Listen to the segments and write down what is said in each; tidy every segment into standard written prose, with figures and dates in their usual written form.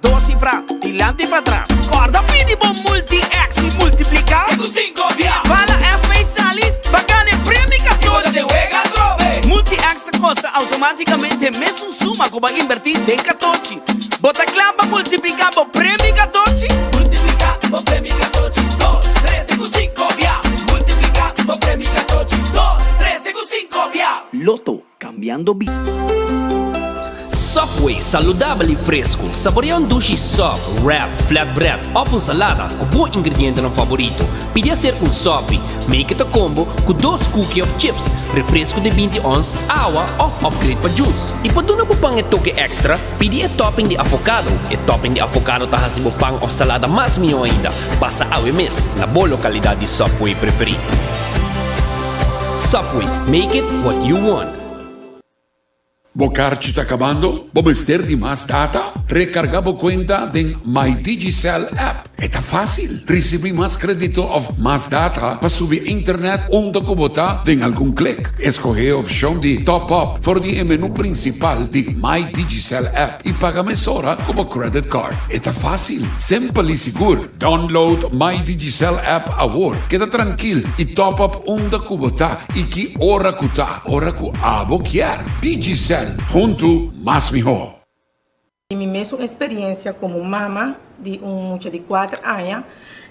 Dos cifras, tilante para atrás. Corda mínimo multi-X y multiplica. Tengo 5 via. Fala F e sali, pagane premi Y cuando 14. se juega trove. Multi-X costa automaticamente mesmo suma que vai invertir em 14. Bota clava, multiplicamos premi 14. Multiplica por premi 14. 2, 3, tengo 5 via. Multiplica por premi 14. 2, 3, tengo 5 via. Loto, cambiando vida. Subway, saludable e fresco. Saboreia um sushi soft, wrap, flatbread ou com salada com bom ingrediente no favorito. Pide a ser um sopi. Make it a combo com 2 cookies of chips, refresco de 20 ons, água ou upgrade para juice. E para dar um pão e toque extra, pide a topping de avocado. E topping de avocado tá assim pão ou salada mais melhor ainda. Passa ao mes na boa localidade de Subway preferida. Subway, make it what you want. Bocarci está acabando? Vamos ter de mais data? Recargamos conta do MyDigiCell app. Está fácil. Recebi mais crédito ou mais data para subir internet onde botar em algum clique. Escolher a opção de Top Up for o menu principal de MyDigiCell app e paga mesora como credit card. Está fácil, simples e seguro. Download MyDigiCell app agora. Queda tranquilo e top up onde botar e que hora que abo quer. Digicel. Junto más mejor. Mi mesma experiência como mama de muchacho de 4 anos,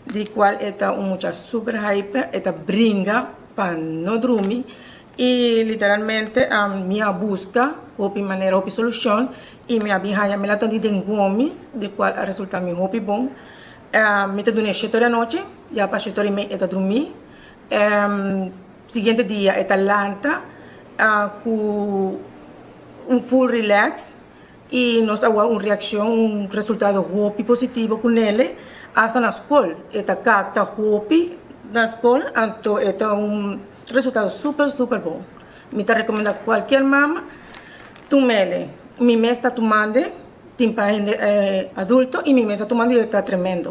de qual é muchacho super hyper, brinca para não dormir e literalmente a minha busca, hopi maneira, hopi solução e minha bihanha me latam de gomes, de qual a resulta me hopi bom. Me te dune 7 da noite, já para 7 e meia dormir. Seguinte dia é lanta, com full relax e nós temos reação, resultado hopi positivo com ele hasta na escola. Cacta hopi na escola, então é resultado super bom. Me recomendo a qualquer mama, tomele. Mi mês está tomando, tem para adulto e mi mês está tomando e está tremendo.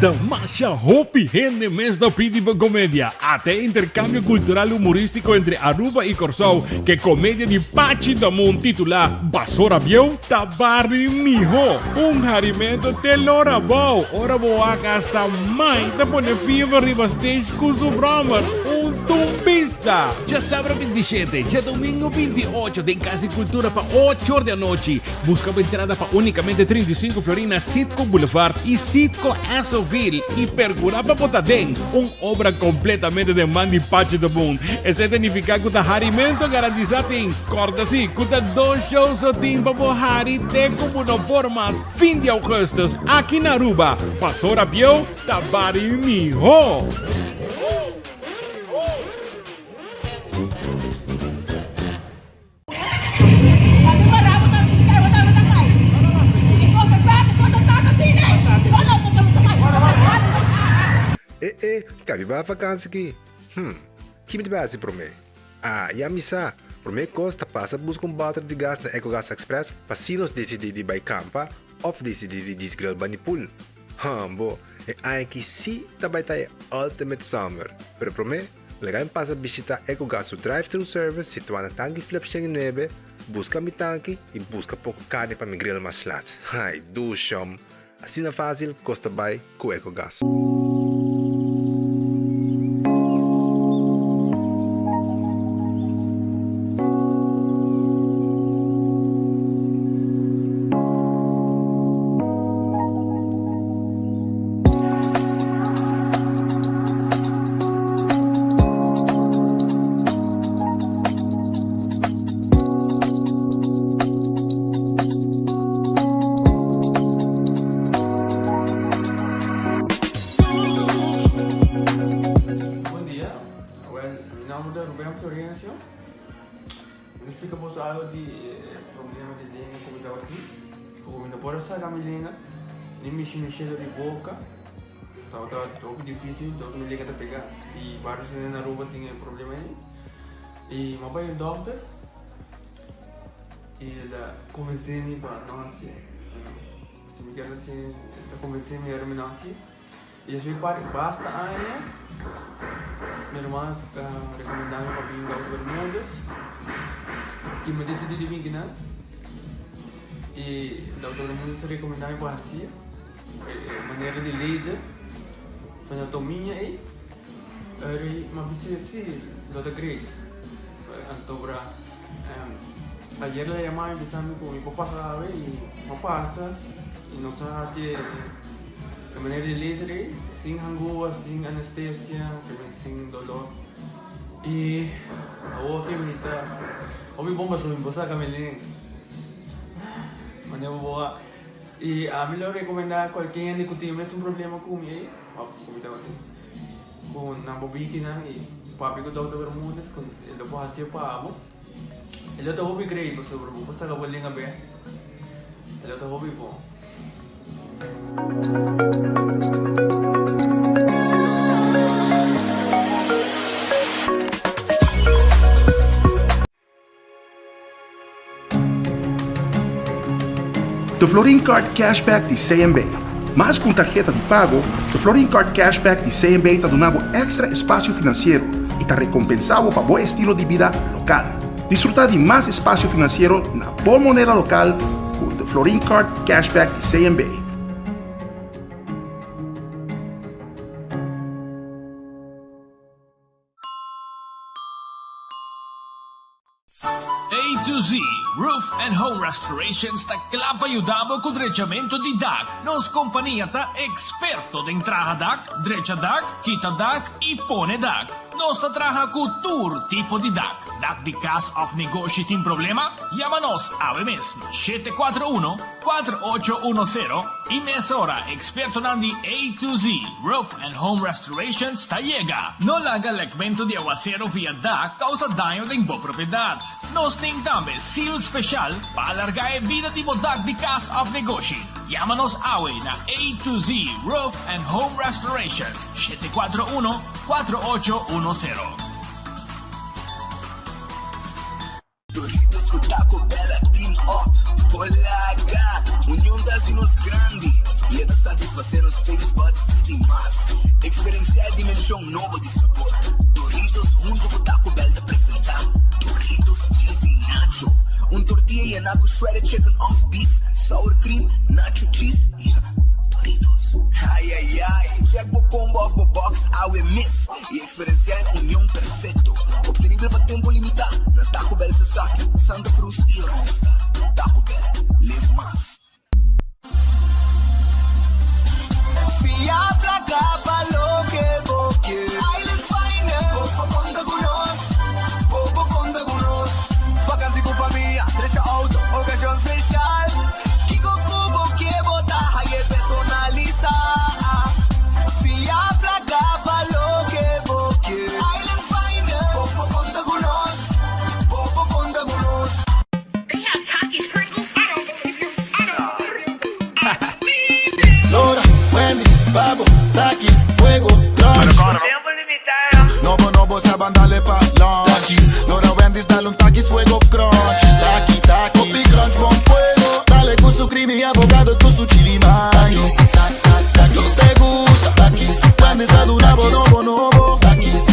Da Masha Hopi rende mês da Pídiva Comédia. Até intercâmbio cultural humorístico entre Aruba e Corsol, que comédia de Pachi Damon titular Basora Biel Tabari Miho. Harimento telora bom. Ora boa hasta mãe da pone fever riba stage com o Brahman. Tumbista. Já sábado 27, já domingo 28, tem Casa e Cultura para 8 horas da noite. Busca a entrada para unicamente 35 Florina, Citco Boulevard e Citco Assoville. E pergura para Potadem, obra completamente de Mandy Pachi do Boom. Esse significa que o harimento garantizado em corda-se, que o 2 shows o tempo para Hari te como no formas. Fim de agosto, aqui na Aruba. Passou a Biel, Tabari Miho. Cabe ba vacância aqui? Que me base para mim? Já me sa. Para mim costa passa busca balde de gás na EcoGas Express para se nós decidir de buy campa ou decidir de desgrill banipul. Bo, é que se também tá Ultimate Summer. Pero para mim, legal passa visitar EcoGas o drive-thru service situado na tanque Flip 9, busca mi tanque e busca pouco carne para me grill mais lat. Ai, do chão. Assim é fácil, costa buy com EcoGas. Explicamos algo de problema de língua como estava aqui. Como não pode sair da minha língua, nem mexer de boca. Estava todo difícil, todo me liga a pegar. E vários na Aruba tinham problema aí. E meu pai é doutor. E ele convenceu-me para não nascer. Se me quer assim, convenceu-me a não nascer. Y así basta años. Mi hermano recomendaba para ir a Bermudas. Y me decidí de venir. Y el doctor Bermudas recomendaba para así. Maneira de laser. Anatomia aí. Mas você lo da great. Antobra. Ayer le llamaba empezando con mi papá sabe y no pasa. Y nos hace de manera de laser, sin hangover, sin anestesia, sin dolor. Y ahora que me está. O mi bomba sobre mi esposa Camelín. Mañana boa. Y a mí lo recomendaba cualquier año que tiene un problema con mi con una bobina y papi con todo Bermudas con el lobo hasta pavo. El otro hobby creído sobre vos está la vuelta a ver. El otro hobby bo. The Florin Card Cashback de CMB. Mais com tarjeta de pago, the Florin Card Cashback de CMB está dando extra espaço financeiro e está recompensado para bom estilo de vida local. Disfrutar de mais espaço financeiro na boa moneda local com the Florin Card Cashback de CMB. A to Z Roof and Home Restorations ta clapa aiutavo con drecciamento di DAC. Nos compagnia ta esperto de entrada DAC, dreccia DAC, quita DAC e pone DAC. Nos ta traja con tour tipo di DAC. DAC di cas of negoci tin problema? Llámanos a mesmo 741-4810 y mesora experto nandi A to Z Roof and Home Restorations ta llega. No laga legmento di aguacero via DAC causa daño de bo propriedad. Nos ting tambe seal special para alargar vida di DAC di cas of negoci. Llámanos awe na A to Z Roof and Home Restorations 741-4810. Doritos com Taco Bella Team Up. Polaga, união das nos grande. E é da satisfazer os taste buds demais. Experienciar a dimensão nova de sabor. Doritos junto com Taco Bell te apresentar. Doritos cheesy nacho. Tortilla e nacho shredded chicken off beef. Sour cream, nacho cheese. Doritos. Ai, ai, ai. Check o combo of the box, I miss. E experienciar a união perfeito. Obtenível para tempo limitado. Na Taco Bell Sasaki, Santa Cruz e Rosta. Taco Bell, live más. Fiatra capa lo que boque. Island Finest. Bobo conta con nos. Bobo conta con nos. Vacancy con familia, derecha auto, ocasión especial. Kiko Kubo que bota, hay personaliza. Fiatra capa lo que boque. Island Finest. Bobo conta con nos. Bobo conta con nos. They have Takis Pringles. Lora, Wendy's, Babo, Takis, Fuego, Crunch. Tempo limitado. Nobo, saban darle pa' lunch. Lora, Wendy's, dale un Takis, Fuego, Crunch. Takis, Popi, Crunch, con fuego. Dale con su creamy y abogado, con su chili maíz. No te gusta, Takis. Wendy's, dale un nobo. Takis,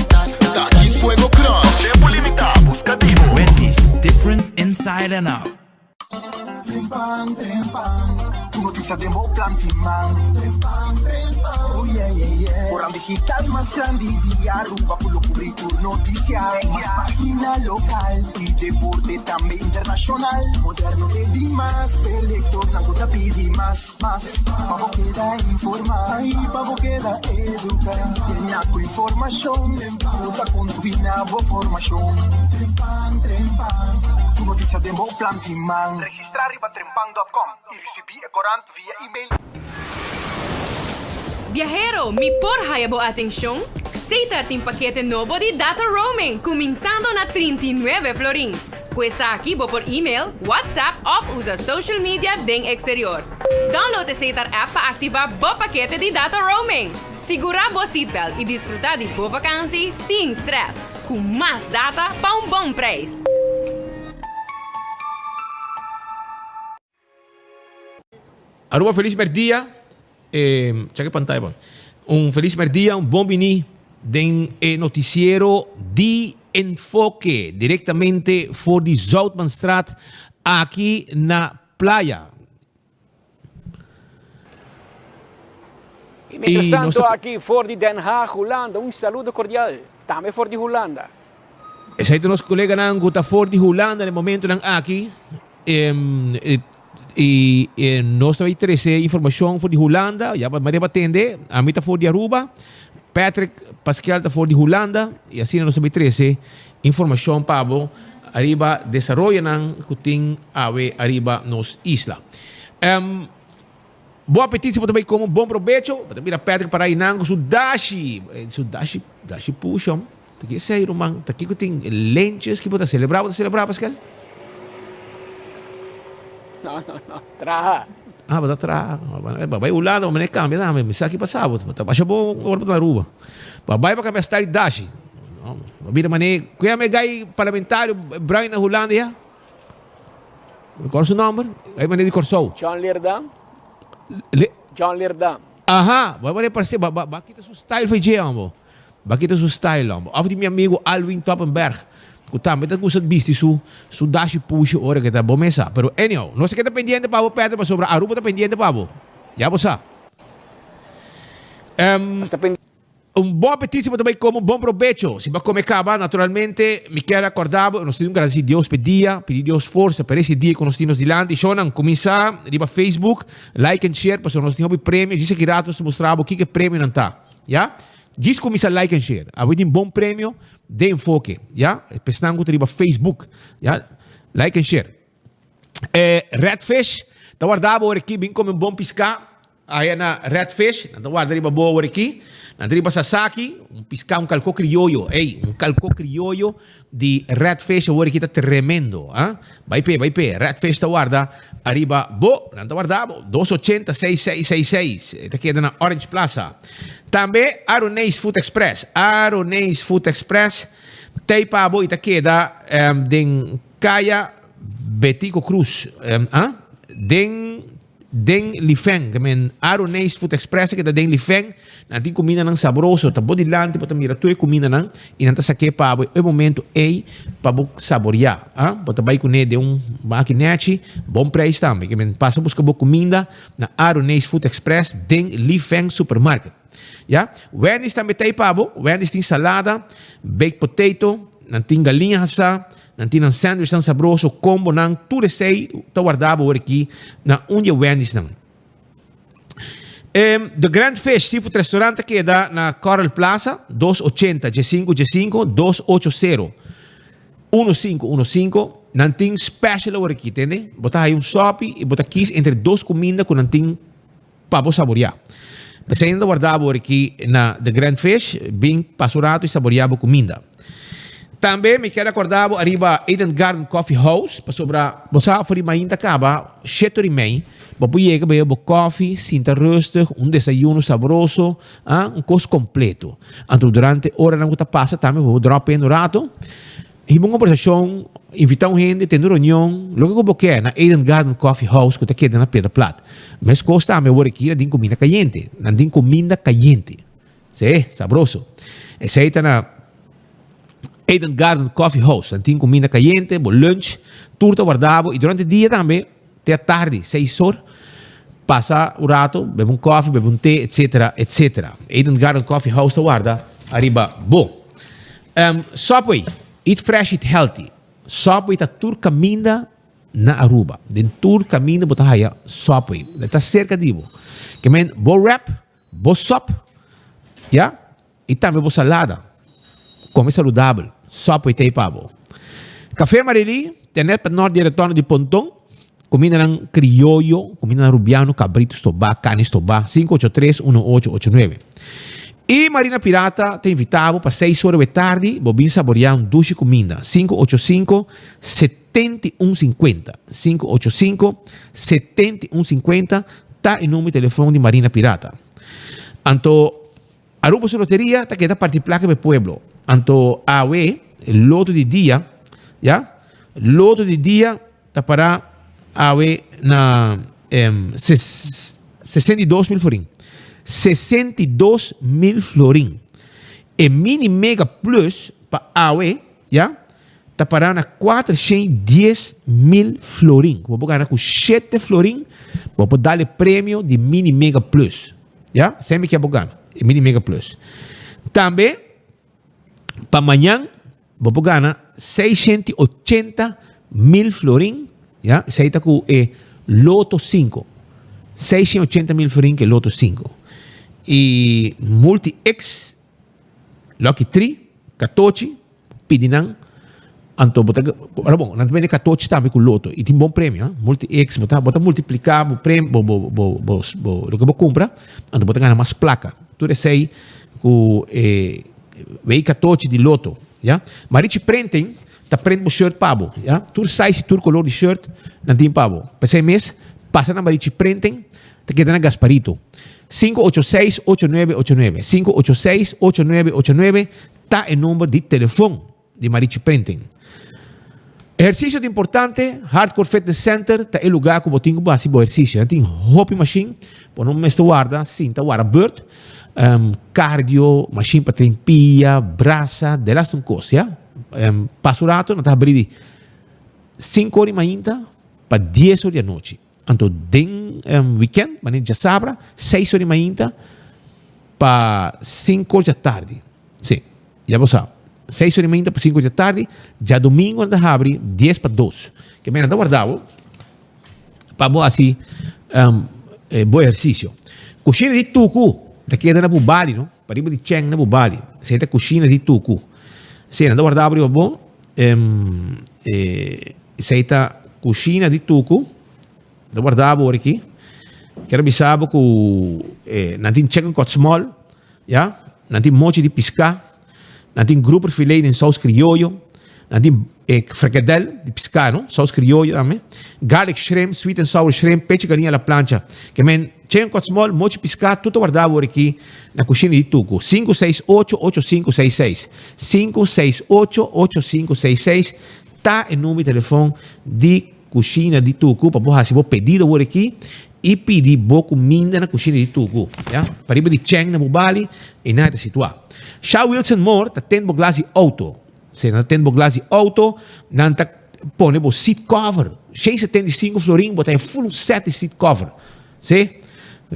Fuego, Crunch. Tempo limitado, buscativo. Wendy's, different inside and out. Trempan, tu noticia de Moplan Timán. Trempan, oh yeah, yeah, yeah. Orang digital más grande día, rumba por lo currículum noticia. Más página local y deporte también internacional. Moderno de Dimas, elector, la gota pidi más. Pavo queda informar, pavo queda educar. Tiene con información, puta con tu binabo formación. Trempan, tu noticia de Moplan Timán. Registrar riba trempan.com y recibir corant via email. Viajero, mi porhaya bo ating siyong? Seitar ting pakete novo di data roaming, cominciando na 39 florin. Questa aqui bo por email, WhatsApp o usa social media ding exterior. Download a Seitar app para activar bo pakete di data roaming. Segura bo seatbelt e disfrutar de bo vakantie sem stress, com mais data para bom preço. Aruba, feliz día. Cheque pantalla, bon. un feliz merdia, un bom bini den noticiero de Enfoque, directamente voor die Zoutmanstraat, aqui na playa. E mientras tanto, aqui voor die Den Haag, Holanda, un saludo cordial. Também voor die Holanda. Essa é o nosso colega nang guta for di Holanda no momento nang aqui. E nós também temos informação for di Holanda. Já para atender, a mim tá for di Aruba. Patrick Pascal tá for di Holanda. E assim nós também temos informação para arriba desarrollo nang kuting awe arriba nos isla. Bom apetite para também como bom provecho. Para também a Patrick para ir nang sudashi. Dashi puxa. Taki say rumang, taki ko ting lenches ki bota celebrar Pascal? No, traha. Bota traha. Babay ulado, mané cambia dame, misaki pasabot. Bota pasha bo orbo na ruba. Babay pa kami start dashi. Babida mané, kuya may gay parlamentário Brian na Hollandia. Qual o number? Ay mané di Corso. John Leerdam. John Leerdam. Aha, babay parece bakita su style foi jeambo. Bakit su style lang. Af die meu amigo Alwin Toppenberg. Kutam, met dat kusat bisti su dashi push ora que tá bomesa. Pero anyhow, não se queda pendiente para o Pedro para sobre Aruba tá pendiente para o. Já você. Bom apetite para também como bom provecho. Se vai comer caba, naturalmente, me quero acordar, nós temos que agradecer Deus pedir Deus força para esse dia que nós temos de lá. E Shonan, começar, riba Facebook, like and share, para nós temos o prêmio, diz que rato se mostrar o que é prêmio não tá. Já? Diz começa like and share. Aboi um bom prêmio de enfoque, já? Pestango triba Facebook, já? Like and share. Redfish, tá guardado aqui bem como um bom piscar. Aí na Redfish, tá guardado riba boa aqui. Na triba Sasaki, piscar calco criollo, um calco criollo de Redfish aqui tá tremendo, ah? Vai pé, Redfish tá guarda arriba bo, não tá guardado, 280 6666. Tá queda na Orange Plaza. Também Aronês Food Express. Aronês Food Express. Tem para a ita queda den Caia Betico Cruz. Den Lifeng. Aronês Food Express que da den Lifeng. Nanti comida nang saboroso. Tabo de lante para miratura comida nang. E nanta saque para o momento para saborear. Bota vai com de maquinete. Bom preço também. Que passa buscar boa comida na Aronês Food Express den Lifeng Supermarket. Ja? Wendy's também tem pabo, Wendy's tem salada, baked potato, não tem galinha assada, não tem sandwich tão saboroso, combo não, tudo isso aí está guardado aqui na onde Wendy's não. The Grand Fish Seafood Restaurant que dá na Coral Plaza, 280 G5 280 1515, não tem special aqui, entende? Botar aí sope e botar quis entre duas comidas que não tem pabo saborear. Você ainda guardava aqui na The Grand Fish, bem passurado e saboreava comida. Também me quero acordar arriba Eden Garden Coffee House, para sobrar, você foi ainda acaba, cheto mei, para chega bebe coffee, sinta rustig, desayuno saboroso, coisa completo. Então durante hora não está passa também, vou drop no rato. E uma conversação, invitar gente, ter reunião, logo que eu quero na Eden Garden Coffee House, que está aqui na Pedra Plata. Mas costa me vou aqui, tem comida caliente, não tem comida caliente. Sim, saboroso. Essa aí está na Eden Garden Coffee House, não tem comida caliente, bom lunch, turta guardado, e durante o dia também, até a tarde, 6 horas, passa o rato, bebe coffee, bebe té, etc, etc. Eden Garden Coffee House está guarda, arriba, bom. Subway. Eat fresh, eat healthy. Subway está tur caminha na Aruba. Den tur caminha bota haya Subway. Está cerca de bo. Que men bo wrap, bo sop, ya? E também bo salada. Come saudável. Subway tem pabo. Café Marili, tenet para norte de retorno de Pontão. Comida ng criollo, comida ng rubiano, cabritos toba, canis toba, 583-1889. E Marina Pirata te invitavo para 6 horas da tarde, bobin saborear duche comida. 585-7150. 585-7150 tá em nome do telefone de Marina Pirata. Anto, Aruba su loteria, tá que tá parte placa do pueblo. Anto, awe, loto de dia, ya? Loto de dia, tá para awe na 62 mil forinhos. 62.000 florin. E Mini Mega Plus para AOE, ja, tá parando a 410.000 florin. Vou ganhar com 7 florin, vou dar-lhe prêmio de Mini Mega Plus. Ja, sempre que é bom Mini Mega Plus. Também, para amanhã, vou ganhar 680.000 florin, ja, isso aí está com Loto 5. 680.000 florin que é Loto 5. E Multi-X, Lucky 3, 14, pedinan. Anto, ora bom, não tem 14 também com Loto. E tem bom prêmio, Multi-X, bota multiplicar o prêmio, o que você compra, anto, bota ganhar mais placa. Tudo isso aí, com veio 14 de Loto, ja? Marichi prendem, tá prendendo o shirt pabo, ja? Tudo size, tudo color de shirt, não tem pabo. Para mês, passa na Marichi prendem, tá quedando Gasparito. 586-8989. 586-8989 tá o número de telefone de Marichi Printing. Exercício de importante, Hardcore Fitness Center, tá o lugar que eu tenho base para exercício. Tem hopping machine, por não me guarda, cinta, guarda bird, cardio, machine para trempia, braça, de las coisa, ja? Passurato, não tá abrindo 5 horas ainda para 10 horas da noite. Então, den weekend, mas já sabra, 6 horas ainda para 5 horas da tarde. Sim, já você sabe. 6 horas ainda para 5 horas da tarde, já domingo anda abre 10 para 2. Que me anda guardado para bom assim, bom exercício. Coxina de tucu, daqui anda na bubali, não? Para ir de cheng na bubali. Você tem coxina de tucu. Sim, anda guardado para bom. Você tem coxina de tucu. Da guardavo aqui. Quero avisar que não tem chicken cut small, ja? Não tem mochi de piscar, não tem grupo filé em sauce criollo, não tem fricadel de piscar, não? Sauce criollo também. Garlic shrimp, sweet and sour shrimp, peixe galinha à plancha. Que men chicken cut small, mochi piscar, tudo guardavo aqui na coxina de Tuco. 568-8566. 568-8566. Tá o número de telefone de coxina de Tucu, para você fazer pedido por aqui e pedir boa comida na coxina de Tucu, ja? Para ir de cheng na bubali e nada situar. Shaw Wilson Moore tá tendo glass de auto. Se não tem glass de auto, não tá põe o seat cover. 675 florin, botar full set de seat cover. Se?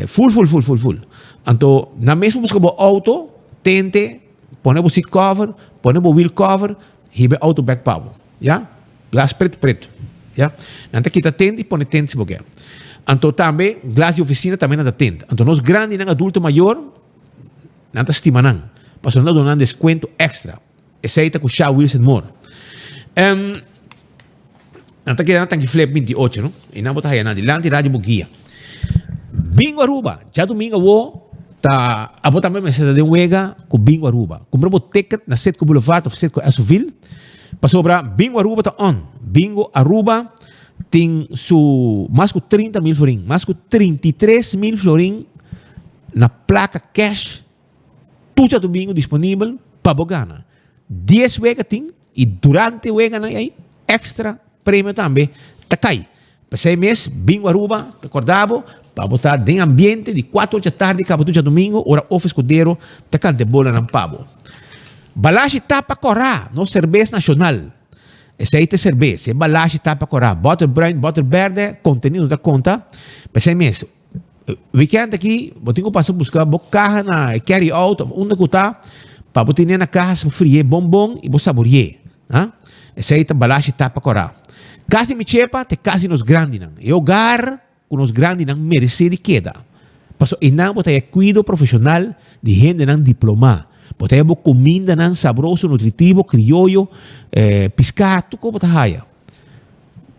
Full. Então, na mesma busca o auto, tente põe o seat cover, põe o wheel cover, hibe auto back power, ja? Glass preto. Ja? Nanti kita tende e põe tende se você. Então também, glass de oficina também não tende. Então nós grandes e adulto maior, não estima não. Passou não dando desconto extra. Esse aí está com o Shaw Wilson Moore. Nanti kita nanti flip 28, não? E não botar aí nada. Lanti rádio bugia. Bingo Aruba. Já domingo eu tá a botar mesmo essa de uega com Bingo Aruba. Compramos ticket na Setco Boulevard ou Setco Asoville. Passou para Bingo Aruba tá on. Bingo Aruba tem mais de 30.000 florin, mais de 33.000 florin na placa cash. Tudo domingo disponível para Bogana. 10 wega tem e durante wega aí extra prêmio também tá cai. Para 6 meses, Bingo Aruba, acordado, para botar de ambiente de 4 horas da tarde, cabo tudo domingo, hora off escudeiro, tá cante bola na pavo. Balashi Tapa Corá, no cerveja nacional. Esse aí é cerveja, é Balashi Tapa Corá. Butter Brand, Butter Verde, contenido da conta. Pensei mesmo, weekend aqui, eu tenho que passar a buscar carro na carry out, onde que está, para botar na casa, frio, bombom e vou saborear. Esse aí é Balashi Tapa Corá. Casa me chepa, te casa nos grandes. E hogar, com os grandes, merece de queda. Passo, e não botar cuidado profissional de gente não diplomada. Botei comida nan sabroso, nutritivo, criollo, piscato, como tá raia.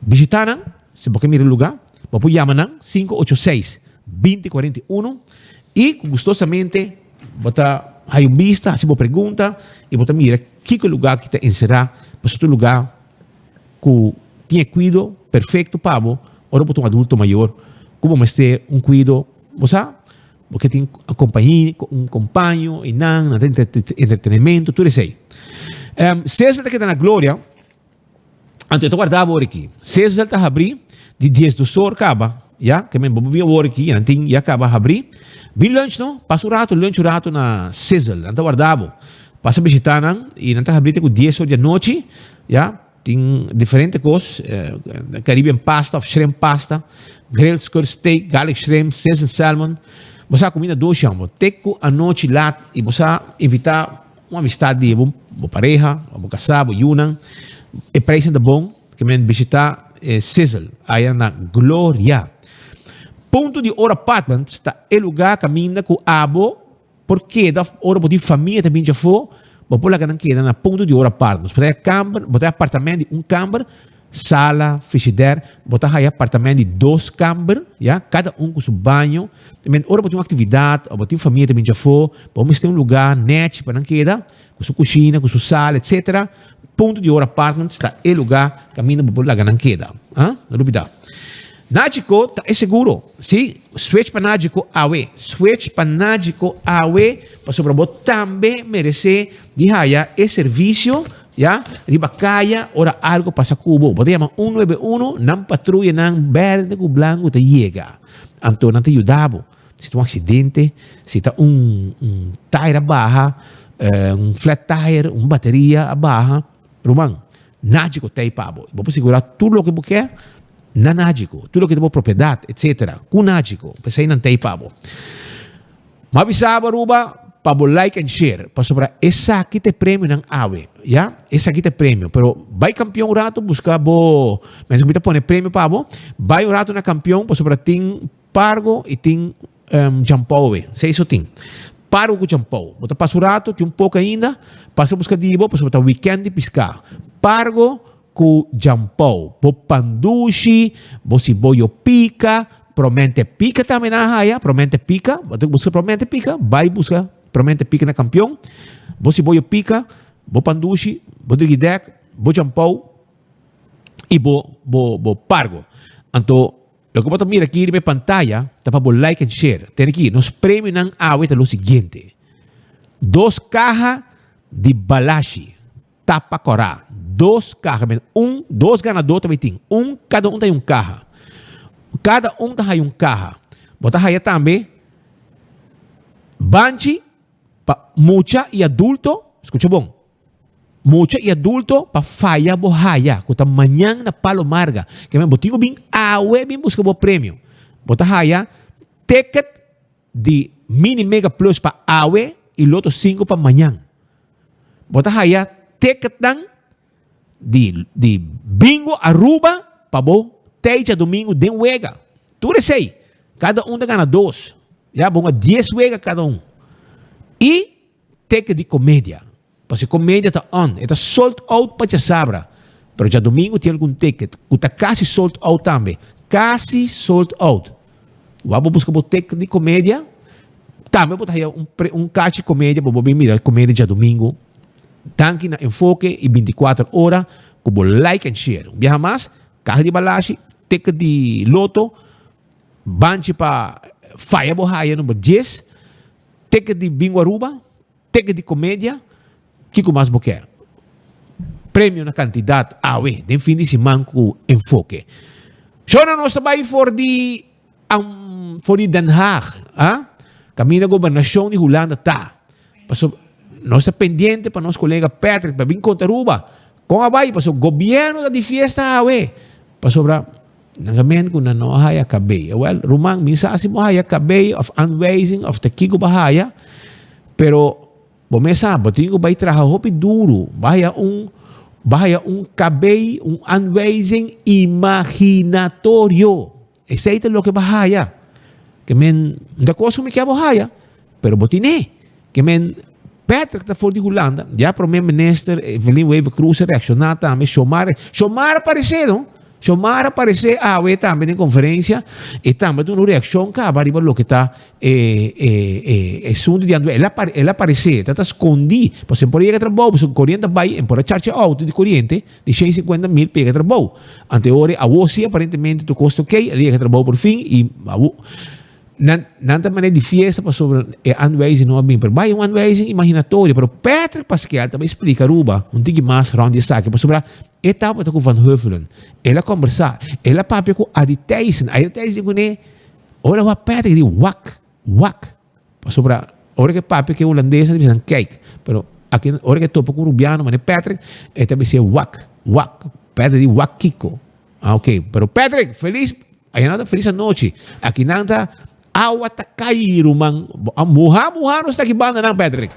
Visitar nan, se você mira o lugar, você chama nan 586-2041 e gostosamente botar aí uma vista, assim uma pergunta e botar mira que lugar que está encerrado, para outro lugar que tinha cuidado perfeito para você, ou botar adulto maior, como mas ter cuidado, você sabe? Porque tem companhia, companheiro, e não tem entretenimento, tudo isso aí. César está na glória, então eu guardava aqui. César está a abrir de 10 do sol, acaba, ya, que men bobo work aqui, anting ya acaba abrir. Bin lunch no, passo rato na Sizzle, anta guardavo. Passa visitando e nanta abrir com 10 horas da noite, ya, tem diferente coisas, Caribbean pasta, of shrimp pasta, grilled skirt steak, garlic shrimp, seasoned salmon. Você comida dois chamo, teco a noite lá e você evitar uma amistade de uma pareja, um casado, yunan, e preço de bom, que men visitar Sizzle, aí na Glória. Ponto de hora apartment está el lugar caminha com abo, porque da hora de família também já foi, vou lá que não queda na ponto de hora apartment. Botar apartamento de câmara, sala, frigideira, botar aí apartamento de 2 câmaras, já, cada com seu banho. Também hora de uma atividade, ou botar família também já foi, vamos ter lugar net para não queda, com sua cozinha, com sua sala, etc. Ponto de hora apartment está el lugar caminha por lá que não queda, não dúvida. Nágico é seguro, sim? Switch para Nágico awe. Switch para Nágico awe, para sobreviver também merece de haya esse serviço, já? Riba caia, ora algo passa cubo. Pode chamar 191, não patrulha, não verde com branco, te chega. Então, não te ajudava. Se tem um acidente, se tem tire barra, flat tire, bateria barra, Roman, Nágico te pago. Vou segurar tudo o que você quer. Na Nágico, tudo que tem propriedade, etc. Com Nágico, pensei não tem pabo. Mas avisava, Ruba, para like and share, para sobrar essa aqui tem prêmio não awe, já? Essa aqui tem prêmio, pero vai campeão rato buscar bo, mas como põe prêmio pabo, vai o rato na campeão, para sobrar tem pargo e tem jampau, sei isso tem. Pargo com jampau, bota passo rato, tem pouco ainda, passa buscar dibo, para sobrar weekend de piscar. Pargo com jampau, bo pandushi, bo siboyo pica, promente pica também na raia, promente pica, busca promente pica, vai buscar promente pica na campeão, bo siboyo pica, bo pandushi, bo drigidec, bo jampau e bo pargo. Então, o que você mira aqui na pantalla, tá para like and share. Tem aqui, nos prêmios não awe é o seguinte: 2 cajas de balashi, tapa corá. 2 carros, 2 ganadores também tem. Cada tem carro. Cada tem carro. Bota aí também. Banchi, para mucha e adulto, escucha bom. Mucha e adulto, para faia bohaya. Kuta manhã na Palomarga. Que me botinho bem, awe bem busca bo prêmio. Bota aí, ticket de Mini Mega Plus para awe e Loto 5 para manhã. Bota aí, ticket dan de bingo Aruba para bo teja domingo de wega. Tudo sei. Cada tem ganha 2. Já bom 10 wega cada E ticket de comédia. Porque comédia está on. Está sold out para sabra. Pero já domingo tem algum ticket. Está quase sold out também. Quase sold out. Vamos buscar o ticket de comédia. Também botar aí caixa de comédia. Vou mirar comédia já domingo. Tanque na enfoque e 24 horas como like and share. Viaja mais, carro de balashi, ticket de loto, banchi para faia bohaya número 10, ticket de bingo Aruba, ticket de comédia, que mais você quer? Prêmio na quantidade, de fim de semana com enfoque. Shona nós também for de Den Haag, caminho da governação de Holanda tá. Passou nós estamos pendentes para nosso colega Patrick, para vir contra Aruba. Com a vai, para o governo da fiesta, para sobrar, nangamento com não haya cabay. Well, Rumang, minsan asi mo haya cabay of unwasing of tekigo bahaya, pero bomesa, botingo bay trabajo duro, bahaya cabay, unwasing imaginatorio. Ese es lo que bahaya. Que men, da cosa me queda bahaya, pero botine, que men, Patrick está voor die Holanda. Ja, premier-minister Evelyn Wever Cruz reaccionar também. Xomar apareceu. Xomar apareceu. We também em conferência. E também uma reação que vai o que está assunto de andar. Ela apareceu. Está escondido. Por exemplo, por aí que trabalha. Por corrente vai. Por a charge auto de corrente. De 150,000 pega trabalho. Anterior, a você aparentemente tu custa ok. Ali que trabalha por fim. E nanta maneira de fiesta para sobre aanwijzing não bem, pero vai aanwijzing imaginatória, pero Patrick Pascal também explica Aruba, tique mais round de saque, para sobre etapa com Van Huffelen, ela conversar, ela papi com Adi Thijssen, Adi Thijssen com ne, ora wa Patrick di wak, para sobre ora que papi que holandesa dizem cake, pero aqui ora que topa com Rubiano, mas Patrick, também se wak, Patrick di wak Kiko, ok, pero Patrick, feliz, aí nada feliz a noite, aqui nada awa ta kairo mang muha no está aqui banda não Patrick.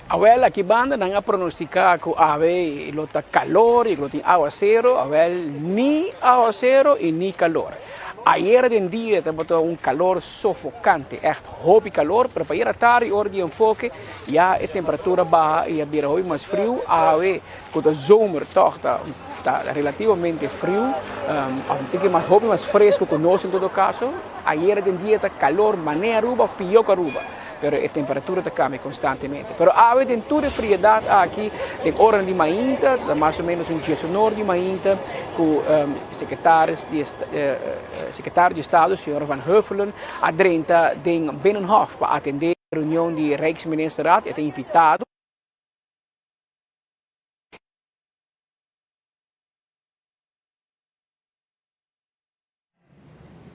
Awel aqui banda não pronostica que ave lota calor e lota aguacero, awel ni aguacero e ni calor. Ayer en día estamos un calor sofocante, echt hoop calor, pero para ir a tarde, hora de enfoque, ya a temperatura baja y a hoy más frío, con el zomer toch está relativamente frío, un más hoop más fresco con nosotros en todo caso. Ayer en día está calor, manera Aruba, pior que Aruba. Pero la temperatura cambia constantemente. Pero a veces en toda friedad aquí, en hora de mainta, más o menos un 19 de mainta, con secretario de Estado, señor Van Huffelen, a 30 de Binnenhof para atender la reunión de Rijksministerraad, está invitado.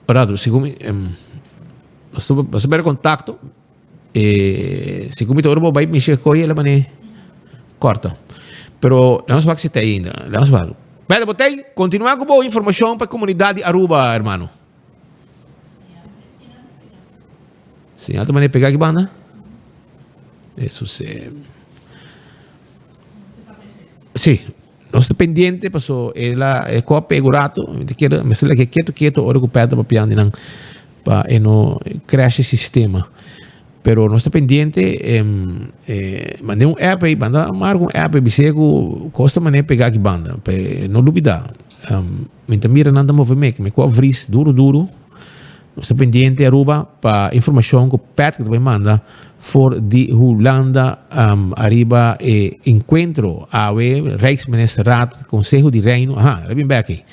Orado, segundo, nós tivemos contato. Se como todo vai mexer com ele, mas corta. Pero vamos ver se tem ainda. Vamos ver. Pero botei, continuar com boa informação para a comunidade Aruba, hermano. Sim, alta maneira pegar aqui banda. Isso se. Sim, nós estamos pendiente, passou ela é copia gurato, quero, mas ela que quieto, ora que pede para piano não para não crash sistema. Pero nós estamos pendiente, mandei app aí, banda marco app, bisego, custa maneira pegar aqui banda, para não duvidar. Então mira nada movimento, me cobris duro. Nós estamos pendiente Aruba para informação que o Patrick também manda for de Holanda arriba encontro a Rijksministerraad, Conselho de Reino. Aha, bem aqui.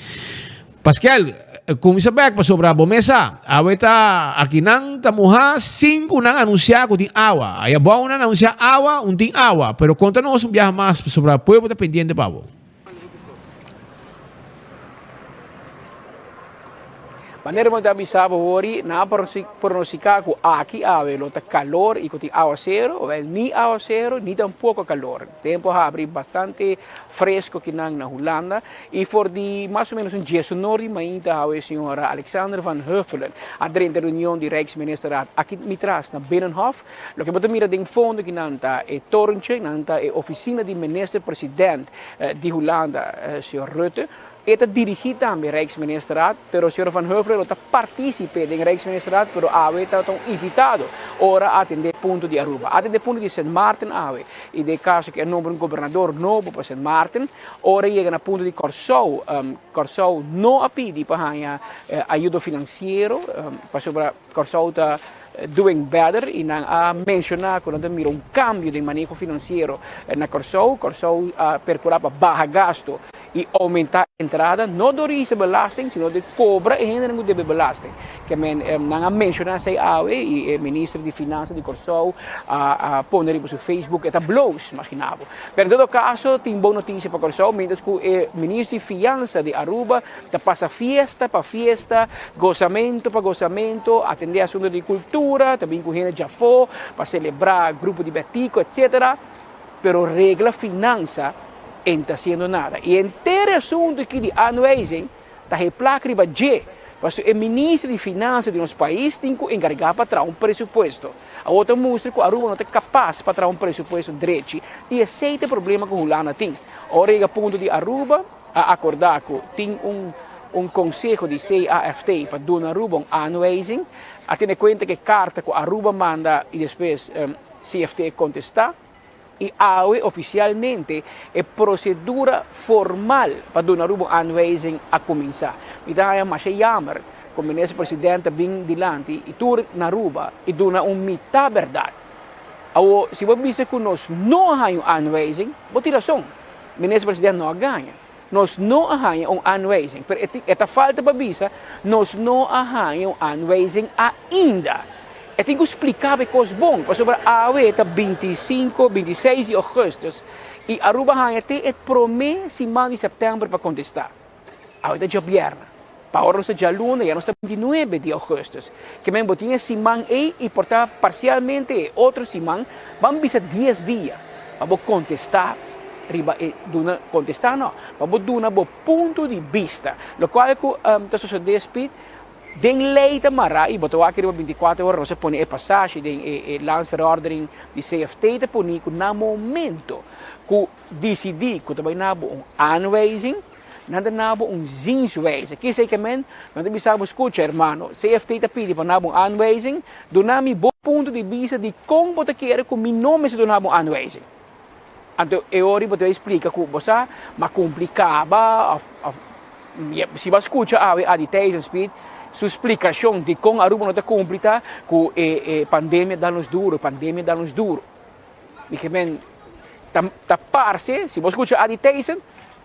Pascal, kung isa back pa sobra bomesa, aweta akinang tamuha 5 nang anunciar ko ting awa. Ay abaw na anunciar awa, unting awa. Pero contanos un viaje más sobra pueblo pendiente pavo. Maneira mo tabi sabo hori na pronostica ko aqui ave lota calor e com aguacero, ou ni aguacero, ni tampouco calor. Tempo abri bastante fresco aqui na Holanda e for di mais ou menos um 19 mainta a senhora Alexander Van Huffelen a dentro da reunião de Rijksministerraad aqui mitras na Binnenhof. Lo que bota mira den fundo que nanta e torntje, nanta e oficina di minister-president di Holanda, senhor Rutte. Eta dirigit também Rijksministerraad, pero o senhor Van Huffelen está participe do Rijksministerraad, pero ave está invitado ora a atender ponto de Aruba, atender ponto de Sint Maarten ave. E de caso que é nome um governador novo para Sint Maarten, ora chega na ponto de Corsou, Corsou não a pedir para ajuda financeiro, para sobre Corsou está doing better e não a mencionar quando mira um cambio de manejo financeiro na Corsou percurar para baixar gasto e aumentar a entrada, não do risco belasting, sino de cobra e ainda não deve belasting. Que não a mencionar sei e o ministro de Finanças de Corsou a pôr no seu Facebook eta blows, imaginavo. Pero em todo caso, tem boa notícia para Corsou, mientras que o ministro de Finanças de Aruba está passa fiesta para fiesta, gozamento para gozamento, atender assuntos de cultura, também com gente já foi, para celebrar grupo de betico, etc. Pero regla finança não está sendo nada. E inteiro assunto aqui de aanwijzing está replaca riba G. Mas o ministro de Finanças de nosso país tem que encarregar para trazer presupuesto. A outra mostra que a Aruba não é capaz para trazer presupuesto direito e aceita o problema que o Holanda tem. Ora, é a ponto de Aruba a acordar que tem conselho de CAFT para dar a Aruba aanwijzing, a ter em conta que carta que a Aruba manda e depois CFT contestar. E AUE oficialmente é procedura formal para dar uma aanwijzing a começar. Então é mais jammer que o ministro-presidente vem dilante e tur na Aruba e dá mitad verdade. Se você diz que nós não temos aanwijzing, você tem razão. O ministro-presidente não ganha. nós não arranhamos aanwijzing. Pero esta falta para visa, nós não arranhamos aanwijzing ainda. Eu tenho que explicar because bom, sobre a AWE 25, 26 de agosto e Aruba arranha até promete semana de setembro para contestar. A AWE já vierna. Para nós já luna, já nós 29 de agosto. Que men botinha semana e portar parcialmente outro semana, vamos bisa 10 dias para contestar. Contestar não, para dar um ponto de vista. O qual é que a sociedade speed den lei de mara e botou aqui 24 horas, você põe a passagem, a landsverordening de CFT, te põe que no momento que decidi que também não aanwijzing, não zienswijze. Que sei que men, não te bisa escuta, irmão, CFT te pede para não aanwijzing, donami bom ponto de vista de como você quer que meu nome se donava aanwijzing. Então, eu vou explicar que você mas complicava, se você escuta a detention speed, sua explicação de como a Aruba não está cumprida, que a pandemia dá nos duro, E que men, tá parse, se você escuta a detention,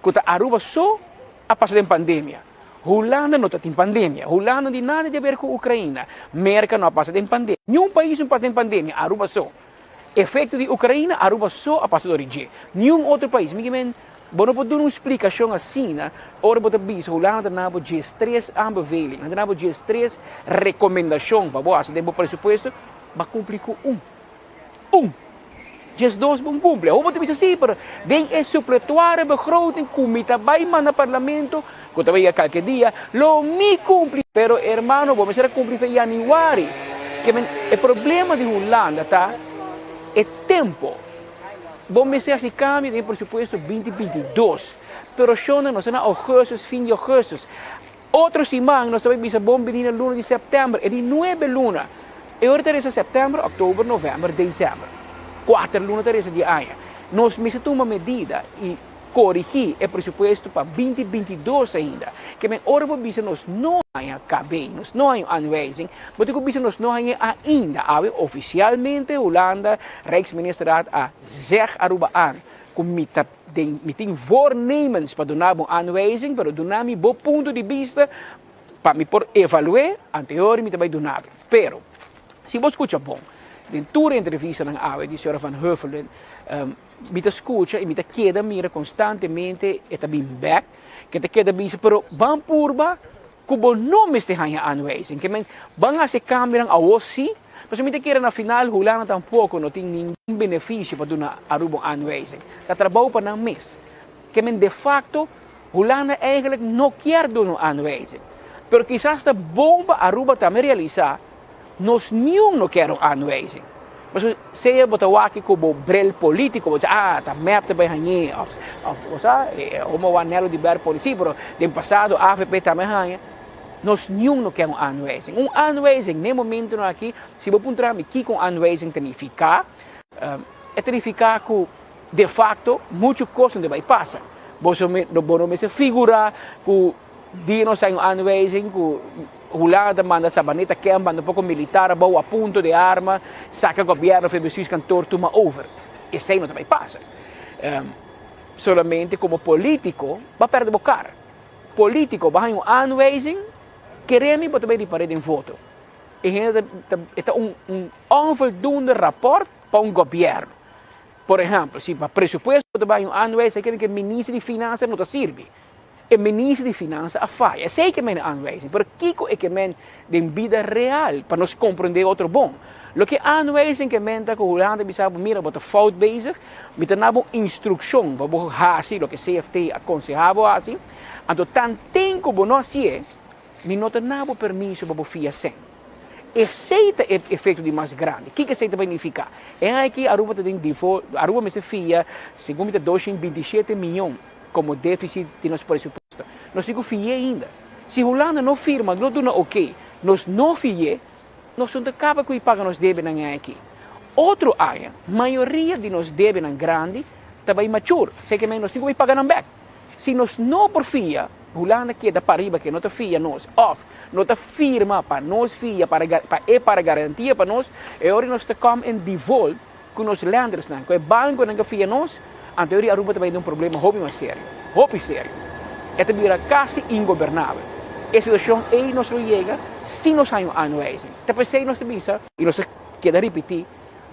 que a Aruba só a passar em pandemia. Holanda não está em pandemia. Holanda não tem nada a ver com a Ucrânia. América não passa em pandemia. Nenhum país não passa em pandemia. Aruba só. Efeito de Ucrânia, Aruba só a passar de origem. Nenhum outro país. Mas, não pode dar uma explicação assim, né? Ora, você diz, Holanda não tem três aanbevelingen, não tem três recomendações para você, tem pressuposto, mas cumprir com Just dois vão cumprir. Hoe moet je zeggen, pero den é suppletoire begroting, comita vai no parlamento, que também qualquer dia, lo mi cumpri. Pero hermano, vamos a cumprir em januário. Que o problema de Holanda, tá? É tempo. Vamos a esse cambio de presupuesto 2022. Pero só não será agosto, fim de agosto. Outro semana, nós também vamos venir no luna de setembro, é de 9 luna. E agora é setembro, outubro, novembro, dezembro. 4 lunas de ano. Nós precisamos tomar medida e corrigir o presupuesto para 2022 ainda. Que men ora nós não cabem, nós não há aanwijzing, mas nós não há ainda. Oficialmente, Holanda, Rijksministeriat, a zeg Aruba aan. Tem voornemens para dar uma aanwijzing, para dar um bom ponto de vista, para me por evaluar, anterior me também dar. Pero, se você escuta bom, de toda entrevista na AWE, de senhora Van Huffelen, me escuta e me queda mira constantemente e também back, que te queda bisa, pero van purba, kubo não me este hanya aanwijzing, que men van a se cambiar a você, mas me queda na final, Holanda tampouco não tem nenhum benefício para dar Aruba aanwijzing. Dat trabalho para não mês. Que men de facto, Holanda eigenlijk não quer dar uma aanwijzing. Pero quizás está bom para Aruba também realizar, nós não queremos aanwijzing. Mas se eu botar aqui como brel político, tá map também hanhê, ou anelo de brel político, pero no passado a AFP também hanhê. Nós não queremos aanwijzing. Aanwijzing, no momento aqui, se eu apontar aqui com aanwijzing significa, significa que de facto muitas coisas não vai passar. Você não se figura que dia nós temos aanwijzing, que Holanda manda sabaneta que manda um pouco militar, boa a ponto de arma, saca o governo, faz bestuurs kantoor, toma over. Isso aí não também passa. Solamente como político, vai perder o cara. Político, vai uma aanwijzing, queremos para também reparar em voto. E é onvoldoende rapport para governo. Por exemplo, se para presupuesto vai uma aanwijzing, que o ministro de Finanças não serve. O ministro de Finanças a falha. Sei que men aanwijzing, pero kiko é que men de vida real para nós compreender outro bom. Lo que aanwijzing que men tá com Holanda bisabo mira bota fout bezig, met een instrução, vamos assim, lo que CFT aconsejava assim. Então tan tempo bo nós é, me não tem nada permisso para fia sem. Aceita o efeito de mais grande. O que aceita significa? É aqui a Aruba tem default, Aruba me se fia, segundo 227 milhões como déficit de nosso presupuesto. Nós não fié ainda. Se Holanda não firma, não dá ok, nós não fié, nós não acaba que paga nos débitos aqui. Outro área, maioria de nós débitos grande, também mature, sei que nós não pagar back. Se nós não porfia, Holanda que é da pariba que não te fia nós off, não te firma para nós fia para garantia para nós, é hora nós te come em default com os lenders não, com o banco não fia nós. A teoria Aruba também tem problema, hobby mais sério. Esta vira casi ingobernable. A situação aí nós chega, se nós temos aanwijzing. Depois se nós visa, e nós quer repetir,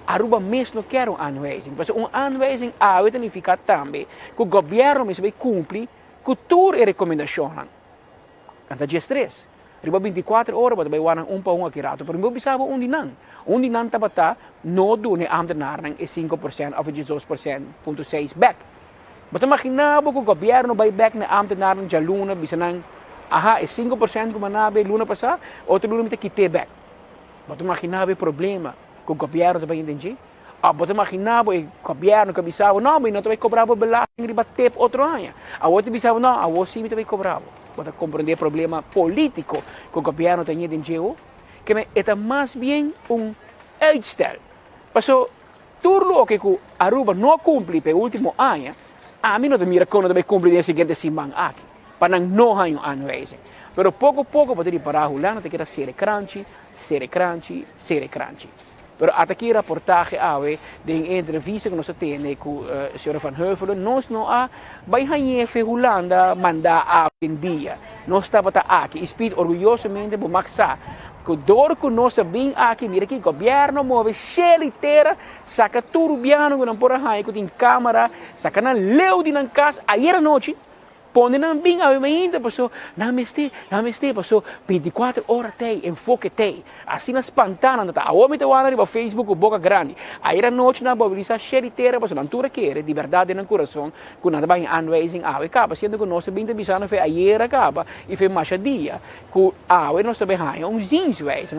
Aruba mesmo não quer aanwijzing. Mas aanwijzing significa também que o governo mesmo cumpre com todas as recomendações. Canta dia 3. Riba 24 horas, mas vai wanang pa aqui rato. Pero mo bisaba dinan tabata no do ne ambtenaren is 5% of 2%.6 back. But imaginabo que o governo vai back na ambtenaren ja luna bisanang aha is 5% como nabe luna passa, outro luna te kite back. But imaginabo problema que o governo vai entender. But imaginabo o governo que bisaba não, mas não vai cobrar belasting riba tep outro ano. A outro bisaba não, a outro sim vai cobrar. Para compreender o problema político que o governo tem em Geo, que é mais bem uitstel. Passou tudo o que Aruba não cumpre no último ano, a mim não mira como vai cumprir no seguinte semana aqui, para não ter aanwijzing. Pero pouco a pouco pode ir para a Holanda, te queda ser crunchy. Pero até aqui reportagem de entrevista que nós temos com o senhor Van Heuvelen, nós não há vai hanhefe Holanda mandar a dia. Nós estava aqui, espírito orgulhosamente por maxar. Que dor que nós vim aqui, mira aqui, o governo move cheia saca tudo biano que não por aí, que tem câmera, saca na leu de na casa, aí era noite. Ponen een bing aan ainda passou nameste passou 24 horas tem enfoque tem assim nas pantanas tá a homem tá lá no Facebook o boca grande aí era noite na mobilização cheritera passou natura que de verdade no coração com nada bem aanwijzing acaba sendo que nós bem bisano foi ayer acaba e foi mais dia com nós também há zienswijze